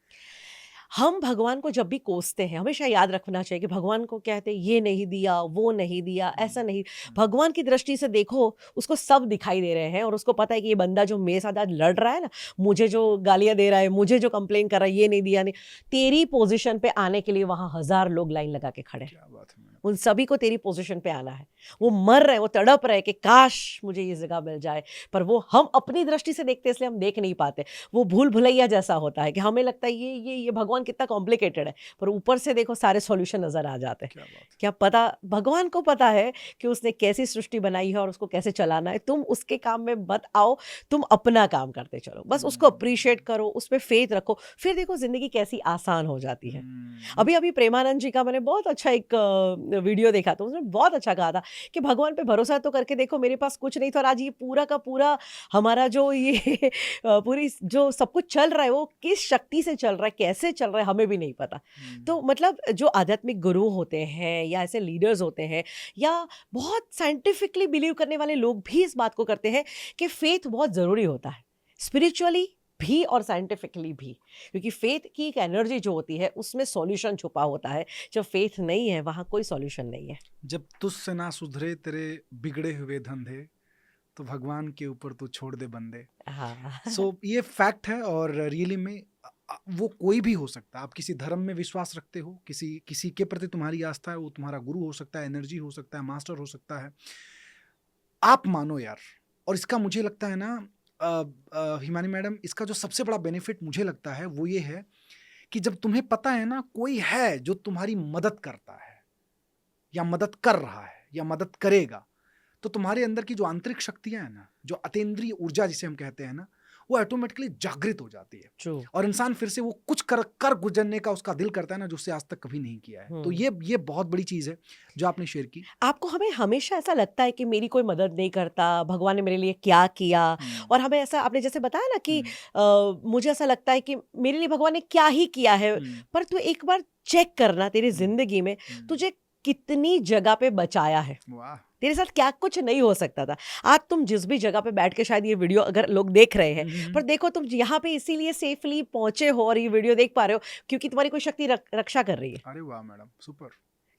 [SPEAKER 1] हम भगवान को जब भी कोसते हैं, हमेशा याद रखना चाहिए कि भगवान को कहते हैं ये नहीं दिया, वो नहीं दिया, ऐसा नहीं। भगवान की दृष्टि से देखो, उसको सब दिखाई दे रहे हैं, और उसको पता है कि ये बंदा जो मेरे साथ आज लड़ रहा है ना, मुझे जो गालियां दे रहा है, मुझे जो कंप्लेन कर रहा है, ये नहीं दिया, नहीं, तेरी पोजीशन पे आने के लिए वहां 1000 लोग लाइन लगा के खड़े हैं।
[SPEAKER 2] क्या बात है।
[SPEAKER 1] उन सभी को तेरी पोजीशन पे आना है। वो मर रहे हैं, वो तड़प रहे हैं कि काश मुझे ये जगह मिल जाए, पर वो हम अपनी दृष्टि से देखते हैं इसलिए हम देख नहीं पाते। वो भूल भुलैया जैसा होता है कि हमें लगता है ये भगवान कितना कॉम्प्लिकेटेड है, पर ऊपर से देखो सारे सॉल्यूशन नजर आ जाते हैं।
[SPEAKER 2] क्या बात है।
[SPEAKER 1] क्या पता भगवान को पता है कि उसने कैसी सृष्टि बनाई है और उसको कैसे चलाना है। तुम उसके काम में मत आओ, तुम अपना काम करते चलो, बस उसको अप्रिशिएट करो, उस पर फेथ रखो, फिर देखो जिंदगी कैसी आसान हो जाती है। अभी अभी प्रेमानंद जी का मैंने बहुत अच्छा एक वीडियो देखा, तो उसने बहुत अच्छा कहा था कि भगवान पे भरोसा तो करके देखो, मेरे पास कुछ नहीं था और आज ये पूरा का पूरा हमारा जो ये पूरी जो सब कुछ चल रहा है वो किस शक्ति से चल रहा है, कैसे चल रहा है, हमें भी नहीं पता। तो मतलब जो आध्यात्मिक गुरु होते हैं या ऐसे लीडर्स होते हैं या बहुत साइंटिफिकली बिलीव करने वाले लोग भी इस बात को करते हैं कि फेथ बहुत ज़रूरी होता है, स्पिरिचुअली भी और साइंटिफिकली भी, क्योंकि फेथ की एक एनर्जी जो होती है उसमें सॉल्यूशन छुपा होता है। जब फेथ नहीं है वहाँ कोई सॉल्यूशन नहीं है।
[SPEAKER 2] जब तुझसे ना सुधरे तेरे बिगड़े हुए धंधे, तो भगवान के ऊपर तू छोड़ दे बंदे।
[SPEAKER 1] हाँ
[SPEAKER 2] सो ये फैक्ट है और रियली में वो कोई भी हो सकता है। आप किसी धर्म में विश्वास रखते हो, किसी किसी के प्रति तुम्हारी आस्था है, वो तुम्हारा गुरु हो सकता है, एनर्जी हो सकता है, मास्टर हो सकता है, आप मानो यार। और इसका मुझे लगता है ना हिमानी मैडम, इसका जो सबसे बड़ा बेनिफिट मुझे लगता है वो ये है कि जब तुम्हें पता है ना कोई है जो तुम्हारी मदद करता है या मदद कर रहा है या मदद करेगा, तो तुम्हारे अंदर की जो आंतरिक शक्तियां हैं ना, जो अतीन्द्रिय ऊर्जा जिसे हम कहते हैं ना, वो ऑटोमेटिकली जागृत हो जाती है।
[SPEAKER 1] ट्रू।
[SPEAKER 2] और इंसान फिर से वो कुछ कर गुजरने का उसका दिल करता है ना, जो उससे आज तक कभी नहीं किया है। तो ये बहुत बड़ी चीज है जो आपने शेयर की।
[SPEAKER 1] आपको हमें हमेशा ऐसा लगता है कि मेरी कोई मदद नहीं करता, भगवान ने मेरे लिए क्या किया, और हमें ऐसा आपने जैसे बताया ना कि मुझे ऐसा लगता है कि मेरे लिए भगवान ने क्या ही किया है, पर तू एक बार चेक करना तेरी जिंदगी में तुझे कितनी जगह पे बचाया है।
[SPEAKER 2] वाह।
[SPEAKER 1] तेरे साथ क्या कुछ नहीं हो सकता था। आज तुम जिस भी जगह पे बैठ के शायद ये वीडियो अगर लोग देख रहे हैं, पर देखो तुम यहाँ पे इसीलिए सेफली पहुंचे हो और ये वीडियो देख पा रहे हो क्योंकि तुम्हारी कोई शक्ति रक्षा कर रही है।
[SPEAKER 2] अरे वाह मैडम, सुपर।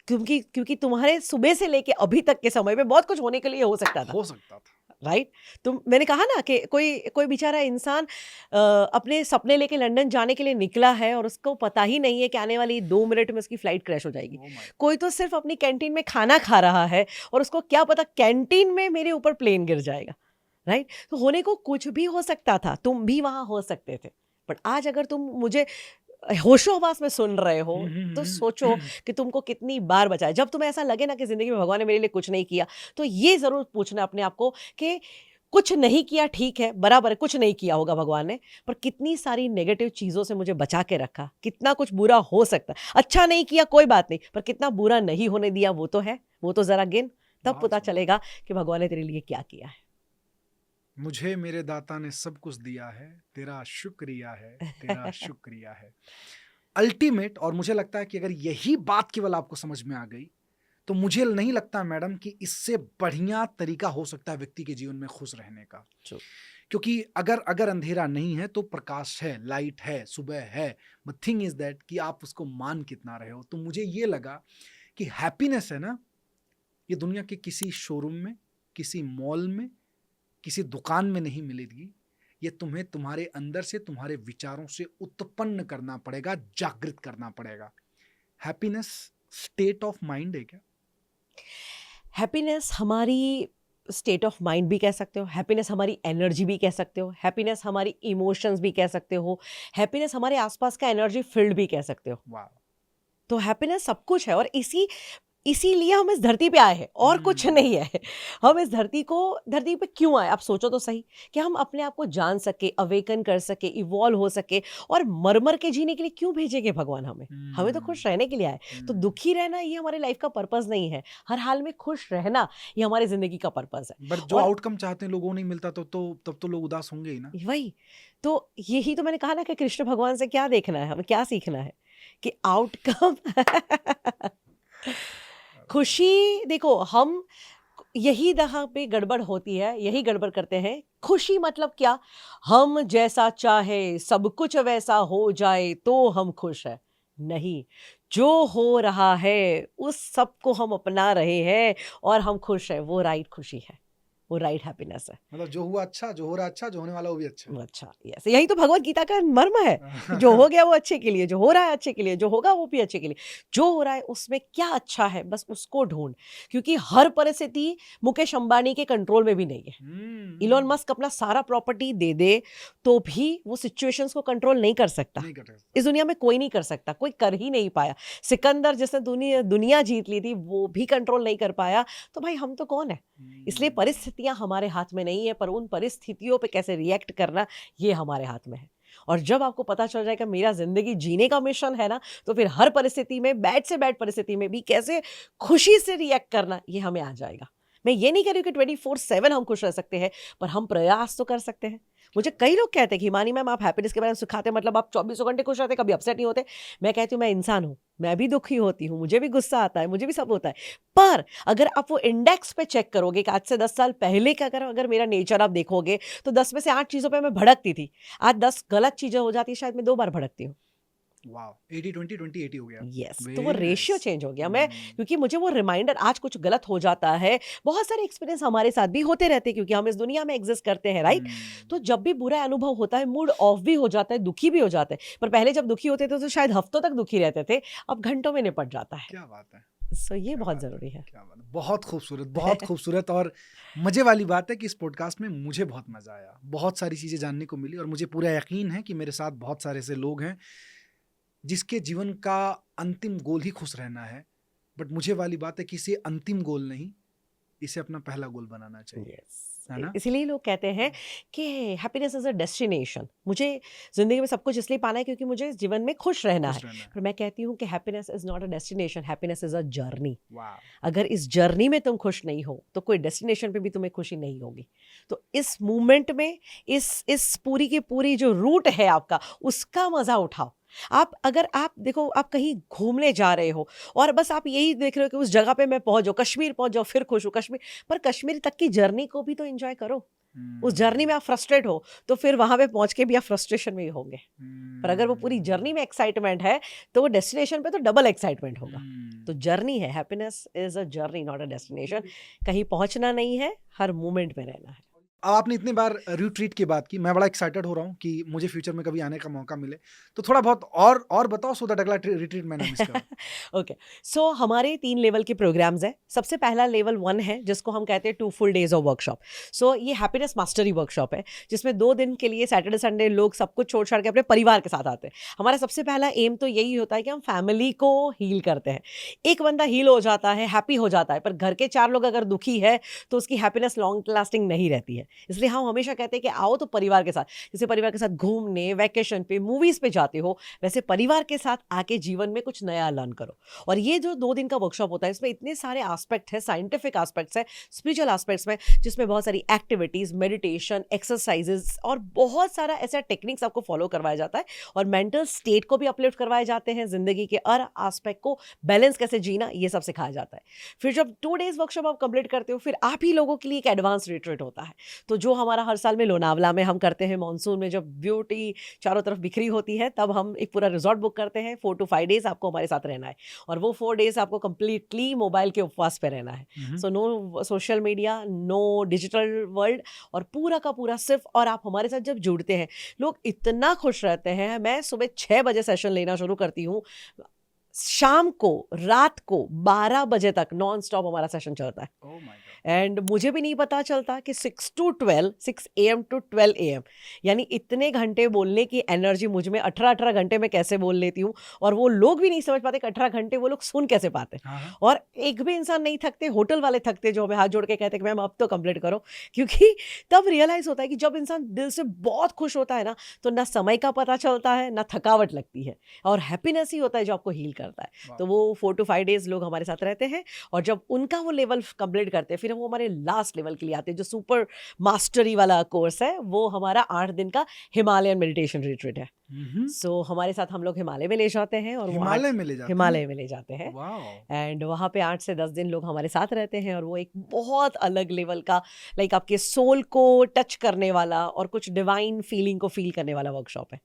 [SPEAKER 1] क्योंकि तुम्हारे सुबह से लेके अभी तक के समय में बहुत कुछ होने के लिए हो सकता था, राइट। तुम मैंने कहा ना कि कोई बेचारा इंसान अपने सपने लेके लंदन जाने के लिए निकला है और उसको पता ही नहीं है कि आने वाली 2 मिनट में उसकी फ्लाइट क्रैश हो जाएगी। कोई तो सिर्फ अपनी कैंटीन में खाना खा रहा है और उसको क्या पता कैंटीन में मेरे ऊपर प्लेन गिर जाएगा, राइट। तो होने को कुछ भी हो सकता था, तुम भी वहां हो सकते थे। बट आज अगर तुम मुझे होशो हवास में सुन रहे हो तो सोचो कि तुमको कितनी बार बचाए। जब तुम्हें ऐसा लगे ना कि जिंदगी में भगवान ने मेरे लिए कुछ नहीं किया, तो ये जरूर पूछना अपने आप को कि कुछ नहीं किया, ठीक है, बराबर है, कुछ नहीं किया होगा भगवान ने, पर कितनी सारी नेगेटिव चीजों से मुझे बचा के रखा। कितना कुछ बुरा हो सकता है, अच्छा नहीं किया कोई बात नहीं, पर कितना बुरा नहीं होने दिया वो तो है, वो तो जरा गिन, तब पता चलेगा कि भगवान ने तेरे लिए क्या किया है।
[SPEAKER 2] मुझे मेरे दाता ने सब कुछ दिया है, तेरा शुक्रिया है, तेरा शुक्रिया है। अल्टीमेट। और मुझे लगता है कि अगर यही बात केवल आपको समझ में आ गई तो मुझे नहीं लगता मैडम कि इससे बढ़िया तरीका हो सकता है व्यक्ति के जीवन में खुश रहने का। क्योंकि अगर अंधेरा नहीं है तो प्रकाश है, लाइट है, सुबह है। बट थिंग इज दैट कि आप उसको मान कितना रहे हो। तो मुझे ये लगा कि हैप्पीनेस है ना, ये दुनिया के किसी शोरूम में, किसी मॉल में, किसी दुकान में नहीं मिलेगी। ये तुम्हें तुम्हारे अंदर से, तुम्हारे विचारों से उत्पन्न करना पड़ेगा, जागृत करना पड़ेगा। हैप्पीनेस स्टेट ऑफ माइंड है क्या?
[SPEAKER 1] हैप्पीनेस हमारी स्टेट ऑफ माइंड भी कह सकते हो, हैप्पीनेस हमारी एनर्जी भी कह सकते हो, हैप्पीनेस हमारी इमोशंस भी कह सकते हो, हैप्पीनेस हमारे आसपास का एनर्जी फील्ड भी कह सकते हो।
[SPEAKER 2] वाह।
[SPEAKER 1] तो हैप्पीनेस सब कुछ है और इसीलिए हम इस धरती पे आए हैं और कुछ नहीं है। हम इस धरती पे क्यों आए, आप सोचो तो सही, कि हम अपने आप को जान सके, अवेकन कर सके, इवॉल्व हो सके, और मर के जीने के लिए क्यों भेजेंगे भगवान हमें तो खुश रहने के लिए आए। तो दुखी रहना ये हमारे लाइफ का पर्पस नहीं है, हर हाल में खुश रहना ये हमारी जिंदगी का पर्पस है।
[SPEAKER 2] बट जो आउटकम चाहते हैं लोगों नहीं मिलता तो तब तो लोग उदास होंगे ही ना।
[SPEAKER 1] वही तो, यही तो मैंने कहा ना कि कृष्ण भगवान से क्या देखना है, हमें क्या सीखना है कि आउटकम खुशी। देखो हम यही जहाँ पे गड़बड़ होती है, यही गड़बड़ करते हैं। खुशी मतलब क्या, हम जैसा चाहे सब कुछ वैसा हो जाए तो हम खुश है। नहीं, जो हो रहा है उस सब को हम अपना रहे हैं और हम खुश हैं, वो राइट खुशी है, वो राइट हैप्पीनेस है।
[SPEAKER 2] मतलब जो हुआ अच्छा, जो हो रहा अच्छा, जो होने वाला वो भी अच्छा।
[SPEAKER 1] अच्छा, यस, यही तो भगवत गीता का मर्म है। जो हो गया वो अच्छे के लिए, जो हो रहा है अच्छे के लिए, जो होगा वो भी अच्छे के लिए। जो हो रहा है उसमें क्या अच्छा है, बस उसको ढूंढ, क्योंकि हर परिस्थिति मुकेश अंबानी के कंट्रोल में भी नहीं है। इलॉन मस्क अपना सारा प्रॉपर्टी दे दे तो भी वो सिचुएशंस को कंट्रोल नहीं कर सकता।
[SPEAKER 2] नहीं कर सकता।
[SPEAKER 1] इस दुनिया में कोई नहीं कर सकता, कोई कर ही नहीं पाया। सिकंदर जिसने दुनिया जीत ली थी वो भी कंट्रोल नहीं कर पाया, तो भाई हम तो कौन है। इसलिए परिस्थितियां हमारे हाथ में नहीं है, पर उन परिस्थितियों पे कैसे रिएक्ट करना ये हमारे हाथ में है। और जब आपको पता चल जाएगा मेरा जिंदगी जीने का मिशन है ना, तो फिर हर परिस्थिति में, बैड से बैड परिस्थिति में भी कैसे खुशी से रिएक्ट करना ये हमें आ जाएगा। मैं ये नहीं कह रही हूँ कि 24/7 हम खुश रह सकते हैं, पर हम प्रयास तो कर सकते हैं। मुझे कई लोग कहते हैं कि हिमानी मैम आप हैप्पीनेस के बारे में सिखाते हैं, मतलब आप 24 घंटे खुश रहते, कभी अपसेट नहीं होते। मैं कहती हूँ मैं इंसान हूँ, मैं भी दुखी होती हूँ, मुझे भी गुस्सा आता है, मुझे भी सब होता है। पर अगर आप वो इंडेक्स पे चेक करोगे कि आज से 10 साल पहले का अगर मेरा नेचर आप देखोगे, तो 10 में से 8 चीज़ों पे मैं भड़कती थी। आज 10 गलत चीज़ें हो जाती है, शायद मैं 2 बार भड़कती हूँ।
[SPEAKER 2] वाओ, 80-20 20-80 हो गया।
[SPEAKER 1] यस, तो
[SPEAKER 2] Very
[SPEAKER 1] वो रेशियो
[SPEAKER 2] nice.
[SPEAKER 1] चेंज हो गया। मैं क्योंकि मुझे वो रिमाइंडर, आज कुछ गलत हो जाता है, बहुत सारे एक्सपीरियंस हमारे साथ भी होते रहते हैं क्योंकि हम इस दुनिया में एग्जिस्ट करते हैं, राइट। तो जब भी बुरा अनुभव होता है, मूड ऑफ भी हो जाता है, दुखी भी हो जाता है। पर पहले जब दुखी होते थे तो शायद हफ्तों तक दुखी रहते थे, अब घंटों में निपट जाता है।
[SPEAKER 2] क्या बात है,
[SPEAKER 1] सो ये
[SPEAKER 2] क्या
[SPEAKER 1] बहुत
[SPEAKER 2] बात है,
[SPEAKER 1] जरूरी है।
[SPEAKER 2] क्या बात है। बहुत खूबसूरत, बहुत खूबसूरत। और मजे वाली बात है कि इस पॉडकास्ट में मुझे बहुत मजा आया, बहुत सारी चीजें जानने को मिली, और मुझे पूरा यकीन है कि मेरे साथ बहुत सारे ऐसे लोग हैं जिसके जीवन का अंतिम गोल ही खुश रहना है। बट मुझे वाली बात है कि इसे अंतिम गोल नहीं, इसे अपना पहला गोल बनाना चाहिए, है ना?
[SPEAKER 1] इसीलिए लोग कहते हैं कि हैप्पीनेस इज अ डेस्टिनेशन। मुझे जिंदगी में सब कुछ इसलिए पाना है क्योंकि मुझे जीवन में खुश रहना है। पर मैं कहती हूँ कि happiness is not a destination, happiness is a journey. अगर इस जर्नी में तुम खुश नहीं हो तो कोई डेस्टिनेशन पे भी तुम्हें खुशी नहीं होगी। तो इस मूवमेंट में, इस पूरी की पूरी जो रूट है आपका, उसका मजा उठाओ। अगर आप देखो, आप कहीं घूमने जा रहे हो और बस आप यही देख रहे हो कि उस जगह पे मैं पहुंच जाऊँ, कश्मीर पहुंच जाओ, फिर खुश हूँ कश्मीर, पर कश्मीर तक की जर्नी को भी तो एंजॉय करो। उस जर्नी में आप फ्रस्ट्रेट हो तो फिर वहां पे पहुंच के भी आप फ्रस्ट्रेशन में ही होंगे। पर अगर वो पूरी जर्नी में एक्साइटमेंट है तो वो डेस्टिनेशन पे तो डबल एक्साइटमेंट होगा। तो जर्नी है, happiness is a journey not a destination. कहीं पहुंचना नहीं है, हर मोमेंट में रहना है।
[SPEAKER 2] अब आपने इतनी बार रिट्रीट की बात की, मैं बड़ा एक्साइटेड हो रहा हूँ कि मुझे फ्यूचर में कभी आने का मौका मिले, तो थोड़ा बहुत और बताओ सो दैट अगला रिट्रीट मैं ना मिस करूं।
[SPEAKER 1] ओके, सो हमारे 3 लेवल के प्रोग्राम्स हैं। सबसे पहला लेवल 1 है जिसको हम कहते हैं 2 फुल डेज ऑफ वर्कशॉप। सो ये हैप्पीनेस मास्टरी वर्कशॉप है जिसमें 2 दिन के लिए सैटरडे संडे लोग सब कुछ छोड़ छाड़ के अपने परिवार के साथ आते हैं। हमारा सबसे पहला एम तो यही होता है कि हम फैमिली को हील करते हैं। एक बंदा हील हो जाता है, हैप्पी हो जाता है, पर घर के 4 लोग अगर दुखी है तो उसकी हैप्पीनेस लॉन्ग लास्टिंग नहीं रहती है। इसलिए हम हमेशा कहते हैं कि आओ तो परिवार के साथ, जैसे परिवार के साथ घूमने, वैकेशन पे, मूवीज पे जाते हो, वैसे परिवार के साथ आके जीवन में कुछ नया लर्न करो। और ये जो 2 दिन का वर्कशॉप होता है, इसमें इतने सारे एस्पेक्ट है, साइंटिफिक एस्पेक्ट्स है, स्पिरिचुअल एस्पेक्ट्स में, जिसमें बहुत सारी एक्टिविटीज, मेडिटेशन, एक्सरसाइजेस और बहुत सारा ऐसा टेक्निक्स आपको फॉलो करवाया जाता है। और मेंटल स्टेट को भी अपलिफ्ट करवाए जाते हैं, जिंदगी के हर एस्पेक्ट को बैलेंस कैसे जीना, ये सब सिखाया जाता है। फिर जब 2 डेज वर्कशॉप आप कंप्लीट करते हो, फिर आप ही लोगों के लिए एक एडवांस रिट्रीट होता है। तो जो हमारा हर साल में लोनावला में हम करते हैं, मानसून में जब ब्यूटी चारों तरफ बिखरी होती है, तब हम एक पूरा रिजॉर्ट बुक करते हैं। 4 to 5 डेज आपको हमारे साथ रहना है, और वो 4 डेज आपको कंप्लीटली मोबाइल के उपवास पे रहना है। So no social media, no digital world, और पूरा का पूरा सिर्फ, और आप हमारे साथ जब जुड़ते हैं, लोग इतना खुश रहते हैं। मैं सुबह 6 बजे सेशन लेना शुरू करती हूँ, शाम को, रात को 12 बजे तक नॉन स्टॉप हमारा सेशन चलता है। एंड मुझे भी नहीं पता चलता कि 6 AM to 12 AM, यानी इतने घंटे बोलने की एनर्जी मुझ में 18 घंटे में कैसे बोल लेती हूँ। और वो लोग भी नहीं समझ पाते कि 18 घंटे वो लोग सुन कैसे पाते। और एक भी इंसान नहीं थकते, होटल वाले थकते जो हमें हाथ जोड़ के कहते कि मैम अब तो कंप्लीट करो, क्योंकि तब रियलाइज होता है कि जब इंसान दिल से बहुत खुश होता है ना, तो ना समय का पता चलता है, ना थकावट लगती है, और हैप्पीनेस ही होता है जो आपको हील करता है। तो वो 4 to 5 डेज लोग हमारे साथ रहते हैं, और जब उनका वो लेवल कंप्लीट करते हैं, फिर वो हमारे लास्ट लेवल के लिए आते हैं, जो सुपर मास्टरी वाला कोर्स है। वो हमारा 8 दिन का हिमालयन मेडिटेशन रिट्रीट है। सो हमारे साथ हम लोग हिमालय में ले जाते हैं, और
[SPEAKER 2] हिमालय में ले जाते
[SPEAKER 1] हैं। एंड वहाँ पे 8 से 10 दिन लोग हमारे साथ रहते हैं, और वो एक बहुत अलग लेवल का, लाइक आपके सोल को टच करने वाला और कुछ डिवाइन फीलिंग को फील करने वाला वर्कशॉप है।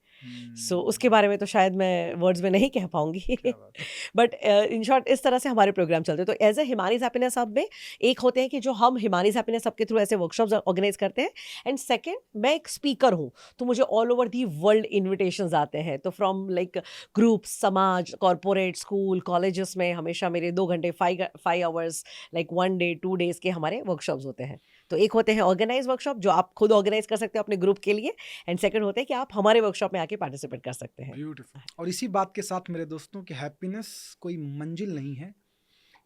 [SPEAKER 1] सो उसके बारे में तो शायद मैं वर्ड्स में नहीं कह पाऊंगी,
[SPEAKER 2] क्या बात है।
[SPEAKER 1] बट इन शॉर्ट इस तरह से हमारे प्रोग्राम चलते हैं। तो as a Himani's happiness hub में एक होते हैं कि जो हम हिमानीज हैप्पीनेस हब के थ्रू ऐसे वर्कशॉप्स ऑर्गेनाइज करते हैं, एंड सेकंड मैं एक स्पीकर हूँ, तो मुझे all over the world invitations आते हैं। तो फ्रॉम लाइक ग्रुप, समाज, कॉर्पोरेट, स्कूल, कॉलेजेस में हमेशा मेरे 2 घंटे 5 आवर्स लाइक 1 डे 2 डेज के हमारे वर्कशॉप्स होते हैं। तो एक होते हैं ऑर्गेनाइज वर्कशॉप जो आप खुद ऑर्गेनाइज कर सकते हो अपने ग्रुप के लिए, एंड सेकंड होते हैं कि आप हमारे वर्कशॉप में आके पार्टिसिपेट कर सकते हैं।
[SPEAKER 2] ब्यूटीफुल। और इसी बात के साथ मेरे दोस्तों कि हैप्पीनेस कोई मंजिल नहीं है,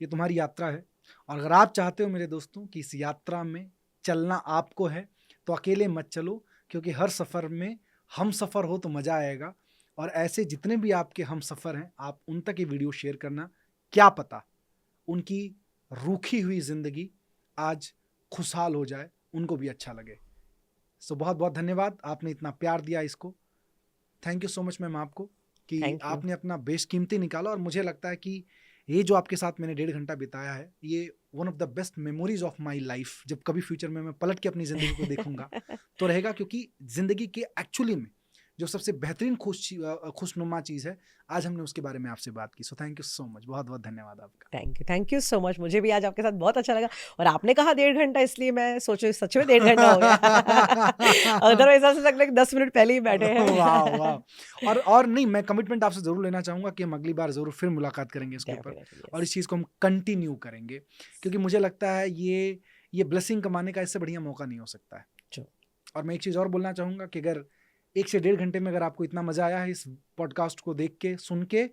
[SPEAKER 2] ये तुम्हारी यात्रा है। और अगर आप चाहते हो मेरे दोस्तों कि इस यात्रा में चलना आपको है, तो अकेले मत चलो, क्योंकि हर सफ़र में हम सफ़र हो तो मज़ा आएगा। और ऐसे जितने भी आपके हम सफ़र हैं, आप उन तक ये वीडियो शेयर करना, क्या पता उनकी रूखी हुई ज़िंदगी आज खुशहाल हो जाए, उनको भी अच्छा लगे। सो बहुत बहुत धन्यवाद, आपने इतना प्यार दिया इसको। Thank you so much ma'am आपको कि
[SPEAKER 1] Thank you.
[SPEAKER 2] आपने अपना बेशकीमती निकाला। और मुझे लगता है कि ये जो आपके साथ मैंने 1.5 घंटा बिताया है, ये one of the best memories of my life. जब कभी फ्यूचर में मैं पलट के अपनी ज़िंदगी को देखूंगा तो रहेगा, क्योंकि ज़िंदगी के एक्चुअली में जो सबसे बेहतरीन खुशनुमा चीज़ है, आज हमने उसके बारे में आपसे बात की। So thank you so much, बहुत बहुत धन्यवाद आपका।
[SPEAKER 1] Thank you so much. मुझे भी आज आपके साथ बहुत अच्छा लगा, और आपने कहा 1.5 घंटा, इसलिए मैं सोचो सच में 1.5 घंटा हो गया। अदरवाइज ऐसा लगता है कि 10 मिनट पहले ही बैठे हैं।
[SPEAKER 2] वाह वाह। और नहीं, मैं कमिटमेंट आपसे ज़रूर लेना चाहूँगा कि हम अगली बार ज़रूर फिर मुलाकात करेंगे इसके ऊपर,
[SPEAKER 1] Definitely,
[SPEAKER 2] और
[SPEAKER 1] yes.
[SPEAKER 2] इस चीज़ को हम कंटिन्यू करेंगे, क्योंकि मुझे लगता है ये ब्लेसिंग कमाने का इससे बढ़िया मौका नहीं हो सकता है।
[SPEAKER 1] True.
[SPEAKER 2] और मैं एक चीज़ और बोलना चाहूँगा कि अगर 1 से 1.5 घंटे में अगर आपको इतना मज़ा आया है इस पॉडकास्ट को देख के, सुन के,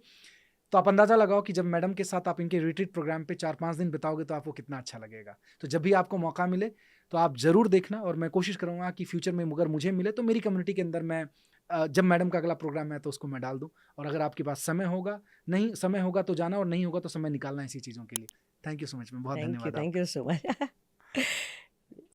[SPEAKER 2] तो आप अंदाज़ा लगाओ कि जब मैडम के साथ आप इनके रिट्रीट प्रोग्राम पे 4-5 दिन बिताओगे तो आपको कितना अच्छा लगेगा। तो जब भी आपको मौका मिले तो आप ज़रूर देखना, और मैं कोशिश करूँगा कि फ्यूचर में अगर मुझे मिले तो मेरी कम्युनिटी के अंदर मैं जब मैडम का अगला प्रोग्राम है तो उसको मैं डाल दूँ। और अगर आपके पास समय होगा तो जाना, और नहीं होगा तो समय निकालना इसी चीज़ों के लिए। Thank you so much ma'am, बहुत धन्यवाद
[SPEAKER 1] Thank you so much.